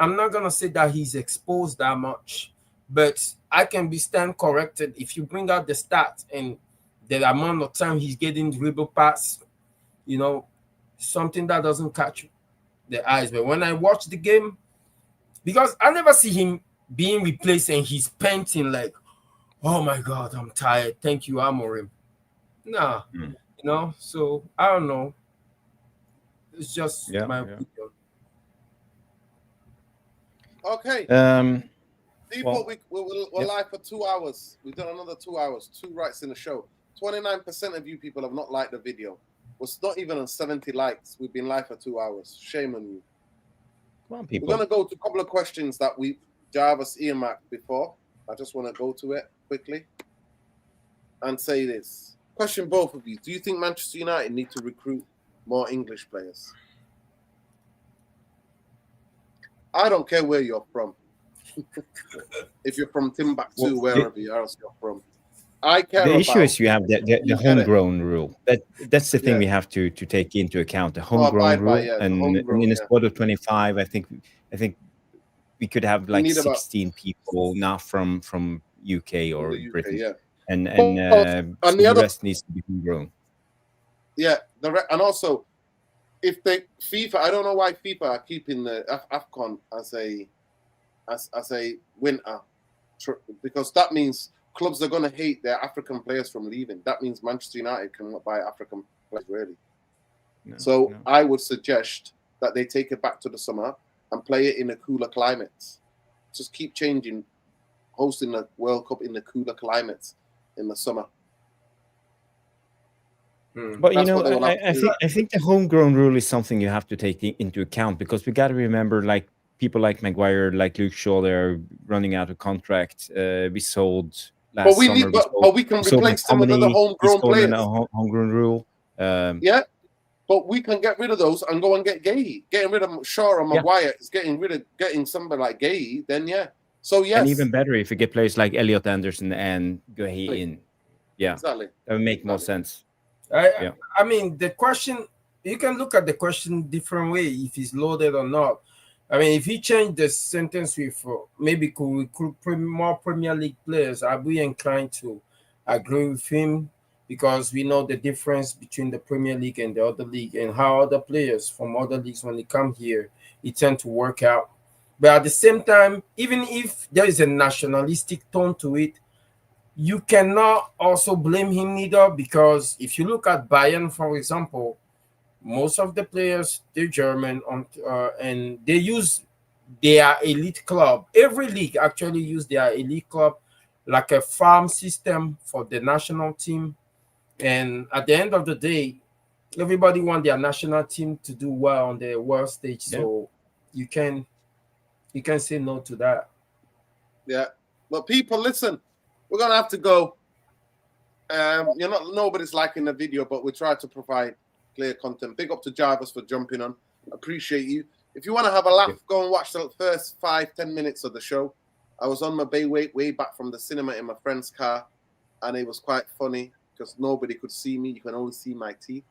I'm not going to say that he's exposed that much, but I can be stand corrected if you bring out the stats and the amount of time he's getting dribble pass, something that doesn't catch the eyes. But when I watch the game, because I never see him being replaced and he's panting like, oh my God, I'm tired. Thank you, Amorim. Nah, so I don't know. It's just my opinion. Okay. People, we're live for 2 hours. We've done another 2 hours, 2 rights in the show. 29% of you people have not liked the video. We're not even on 70 likes. We've been live for 2 hours. Shame on you. Come on, people. We're going to go to a couple of questions that Jarvis earmarked before. I just want to go to it quickly and say this. Question both of you. Do you think Manchester United need to recruit more English players? I don't care where you're from. If you're from Timbuktu, wherever else you're from. I care the about... issue is you have the homegrown rule. That's the thing we have to take into account. The homegrown rule, and in a squad of 25, I think we could have like 16 people not from UK or Britain, and the rest needs to be homegrown. Yeah, and also if FIFA, I don't know why FIFA are keeping the AFCON as a winter, because that means clubs are going to hate their African players from leaving. That means Manchester United cannot buy African players, really. I would suggest that they take it back to the summer and play it in a cooler climate just keep changing, hosting the World Cup in the cooler climates in the summer. But you know, I think the homegrown rule is something you have to take into account, because we got to remember, like people like Maguire, like Luke Shaw, they're running out of contract. We sold last summer. But we can replace them with other homegrown players. Homegrown rule. Yeah, but we can get rid of those and go and get Guéhi. Getting rid of Shaw and Maguire is getting somebody like Guéhi. Then so yes, and even better if you get players like Elliot Anderson and Gueh in. Yeah, exactly. That would make more sense. I mean, the question, you can look at the question different way, if he's loaded or not. I mean, if he changed the sentence with maybe could recruit more Premier League players, I'll be inclined to agree with him, because we know the difference between the Premier League and the other league, and how other players from other leagues, when they come here, it tend to work out. But at the same time, even if there is a nationalistic tone to it, you cannot also blame him either, because if you look at Bayern, for example, most of the players, they're German, and they use their elite club. Every league actually use their elite club like a farm system for the national team. And at the end of the day, everybody want their national team to do well on the world stage. Yeah. So you can say no to that. Yeah. But people, listen, we're gonna have to go. Nobody's liking the video, but we try to provide clear content. Big up to Jarvis for jumping on. Appreciate you. If you want to have a laugh, go and watch the first 5-10 minutes of the show. I was on my way back from the cinema in my friend's car, and it was quite funny because nobody could see me. You can only see my teeth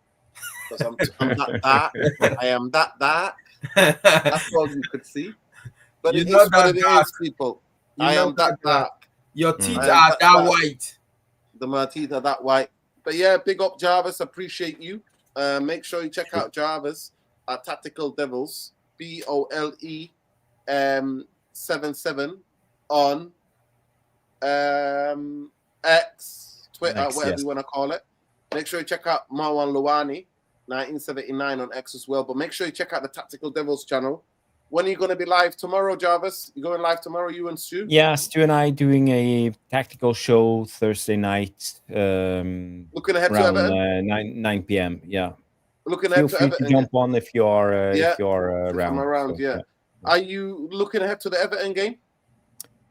because I'm that dark. I am that dark. That's all you could see. But it is what it is, people. I am that dark. Your teeth are that white. My teeth are that white. But yeah, big up Jarvis. Appreciate you. Make sure you check out Jarvis at Tactical Devils, BOLE 77 on X, Twitter, whatever you want to call it. Make sure you check out Marwan Luwani 1979 on X as well. But make sure you check out the Tactical Devils channel. When are you going to be live tomorrow, Jarvis? You going live tomorrow, you and Stu? Yeah, Stu and I doing a tactical show Thursday night. Looking ahead around, to Everton? 9 p.m. Yeah. Looking ahead to Everton. Jump on if you are around. I'm around, so, yeah. Are you looking ahead to the Everton game?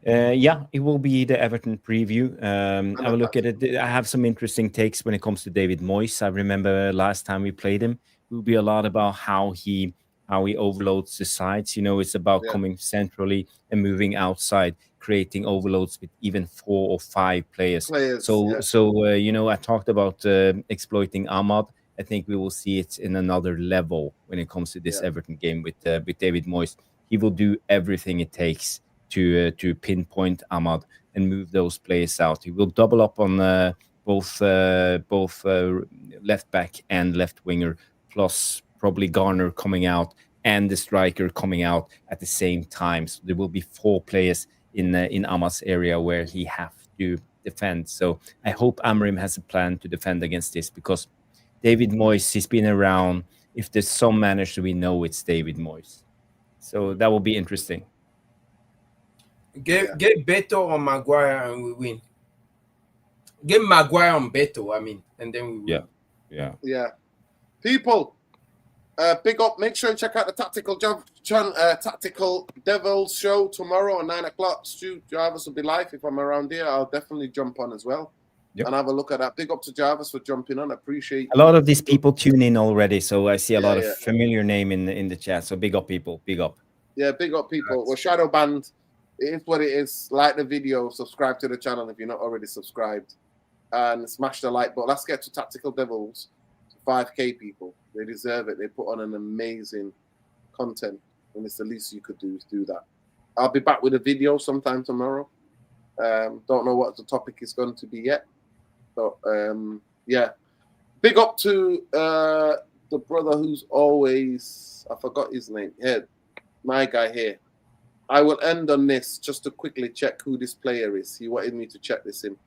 Yeah, it will be the Everton preview. I will look at it. I have some interesting takes when it comes to David Moyes. I remember last time we played him, it will be a lot about how he overloads the sides. It's about coming centrally and moving outside, creating overloads with even 4 or 5 players. I talked about exploiting Ahmad. I think we will see it in another level when it comes to this Everton game with David Moyes. He will do everything it takes to pinpoint Ahmad and move those players out. He will double up on both left back and left winger, plus probably Garner coming out and the striker coming out at the same time. So there will be 4 players in Ahmad's area where he have to defend. So I hope Amorim has a plan to defend against this, because David Moyes, he's been around. If there's some manager we know, it's David Moyes. So that will be interesting. Get Beto on Maguire and we win. Get Maguire on Beto, and then we win. Yeah. People, big up. Make sure you check out the Tactical Devils show tomorrow at 9 o'clock. Stu Jarvis will be live. If I'm around here, I'll definitely jump on as well. And have a look at that. Big up to Jarvis for jumping on. Appreciate a lot of these people tune in already, so I see a lot of familiar name in the chat. So big up, people. Big up. Yeah, big up, people. We're shadow banned. It is what it is. Like the video, subscribe to the channel if you're not already subscribed, and smash the like button. Let's get to Tactical Devils, to 5K people. They deserve it. They put on an amazing content, and it's the least you could do is do that. I'll be back with a video sometime tomorrow. Don't know what the topic is going to be yet. But big up to the brother who's always, I forgot his name. Yeah, my guy here. I will end on this just to quickly check who this player is. He wanted me to check this in.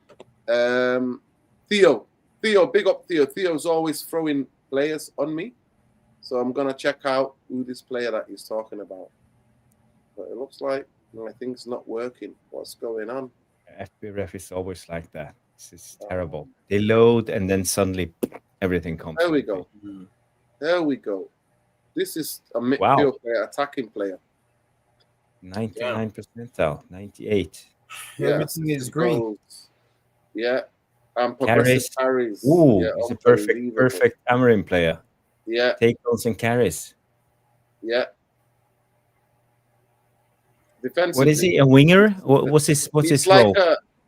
Theo, big up Theo. Theo's always throwing players on me. So I'm going to check out who this player that he's talking about. But it looks like My thing's not working. What's going on? FBref is always like that. This is terrible. They load and then suddenly everything comes. There we go. There we go. This is a midfield player, attacking player. 99 percentile, 98. Everything is green. Goals. Yeah. And progressive carries. Ooh, yeah, he's a perfect Amorim player. Yeah. Tackles and carries. Yeah. Defensively. What is he? A winger? What's his role?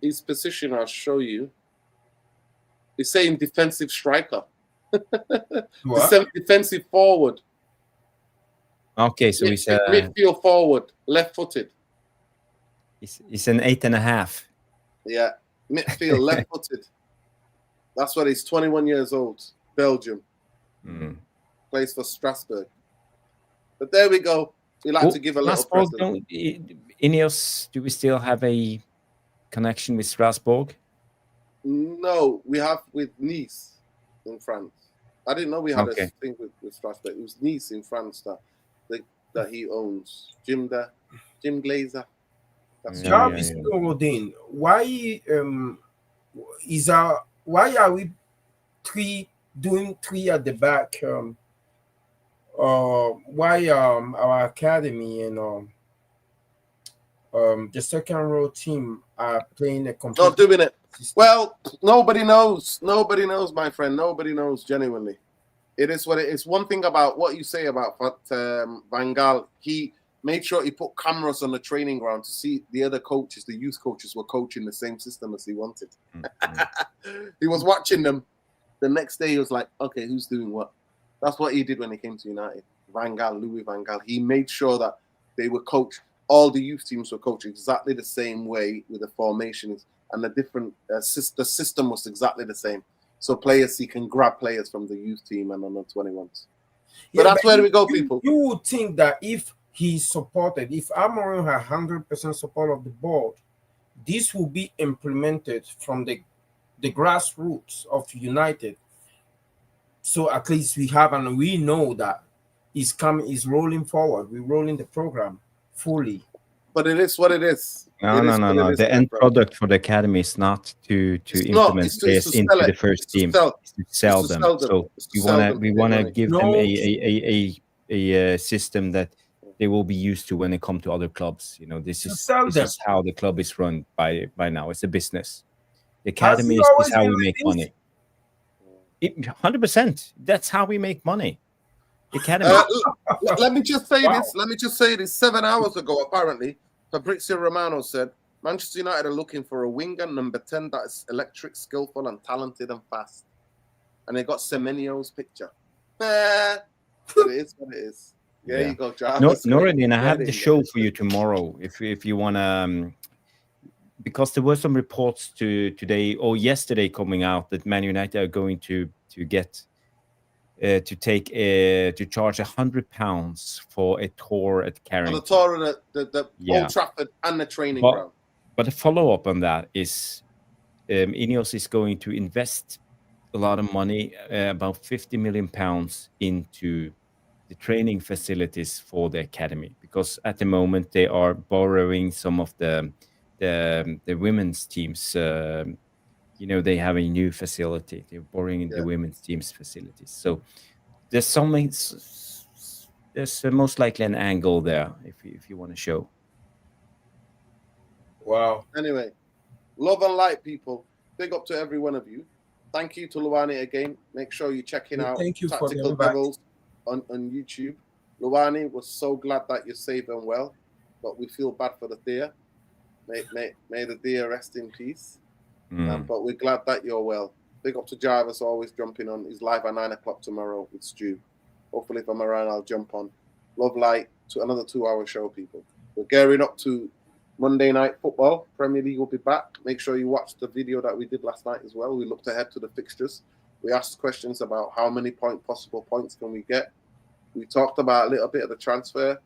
His position, I'll show you. He's saying defensive striker. Defensive forward. Okay, so he's a midfield forward, left-footed. He's an 8.5. Yeah, midfield, left-footed. That's what he's 21 years old, Belgium. Plays for Strasbourg. But there we go. We like to give a little present. Ineos, do we still have a connection with Strasbourg? No, we have with Nice in France. I didn't know we had a thing with Strasbourg. It was Nice in France that he owns. Jim Glazer. Jarvis Rodin, why are we doing three at the back? Why our academy and the second row team are playing a complete not doing it system? Well, nobody knows, my friend. Nobody knows genuinely. It is what it is. One thing about what you say about Van Gaal, he made sure he put cameras on the training ground to see the other coaches, the youth coaches, were coaching the same system as he wanted. He was watching them. The next day, he was like, okay, who's doing what? That's what he did when he came to United. Louis Van Gaal. He made sure that they were coached. All the youth teams were coached exactly the same way with the formations, and the different the system was exactly the same. So he can grab players from the youth team and on the 21s. But that's where we go, people. You would think that if he's supported, if Amorim had 100% support of the board, this will be implemented from the grassroots of United. So at least we have, and we know that he's rolling forward. We're rolling the program fully. But it is what it is. No. The end product for the academy is not to implement players into the first team. It's to sell them. So we want to give them a system that they will be used to when they come to other clubs. You know, this is how the club is run by now. It's a business. The academy is how we make money. 100%. That's how we make money. Academy. Let me just say this. 7 hours ago, apparently, Fabrizio Romano said Manchester United are looking for a winger, number 10, that is electric, skillful, and talented and fast. And they got Semenyo's picture. But it is what it is. There you go, Jarvis. Noradin, I have the show for you tomorrow if you want to. Because there were some reports today or yesterday coming out that Man United are going to get to charge £100 for a tour at Carrington. The tour of the Old Trafford and the training ground. But the follow-up on that is Ineos is going to invest a lot of money, about £50 million into the training facilities for the academy, because at the moment they are borrowing some of the women's teams. They have a new facility. They're borrowing the women's team's facilities. So there's something. There's most likely an angle there if you want to show. Wow. Anyway, love and light, people. Big up to every one of you. Thank you to Luani again. Make sure you're checking out Tactical Devils on YouTube. Luani, was so glad that you're safe and well, but we feel bad for the deer. May the deer rest in peace. But we're glad that you're well. Big up to Jarvis, always jumping on. He's live at 9 o'clock tomorrow with Stu. Hopefully, if I'm around, I'll jump on. Love light to another 2-hour show, people. We're gearing up to Monday Night Football. Premier League will be back. Make sure you watch the video that we did last night as well. We looked ahead to the fixtures. We asked questions about how many possible points can we get. We talked about a little bit of the transfer.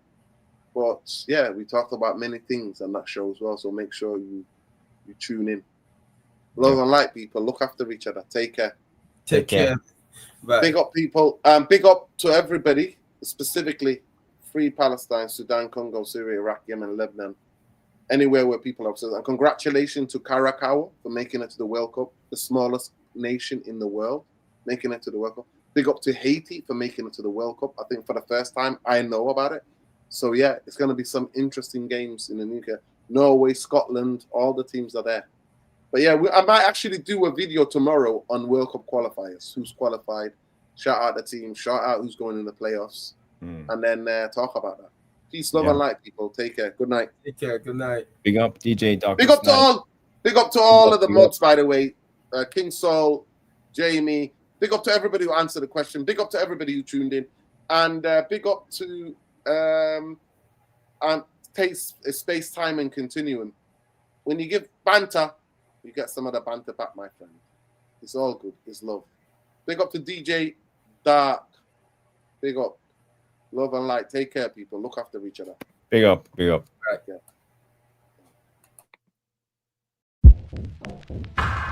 But, yeah, we talked about many things on that show as well. So make sure you tune in. Love and light, people. Look after each other. Take care. Take care. Bye. Big up, people. Big up to everybody, specifically Free Palestine, Sudan, Congo, Syria, Iraq, Yemen, Lebanon, anywhere where people are upset. And congratulations to Caracas for making it to the World Cup, the smallest nation in the world, making it to the World Cup. Big up to Haiti for making it to the World Cup. I think for the first time I know about it. So yeah, it's going to be some interesting games in the new year. Norway, Scotland, all the teams are there. But yeah, I might actually do a video tomorrow on World Cup qualifiers. Who's qualified? Shout out the team. Shout out who's going in the playoffs. And then talk about that. Peace, love, and light, people. Take care. Good night. Take care. Good night. Big up, DJ Dr. Big up to all. Big up to all of the Big mods, by the way. King Soul, Jamie. Big up to everybody who answered the question. Big up to everybody who tuned in. And big up to Space, Time, and Continuum. When you give banter, you get some of the banter back, my friend. It's all good. It's love. Big up to DJ Dark. Big up. Love and light. Take care, people. Look after each other. Big up. Big up. Right, yeah.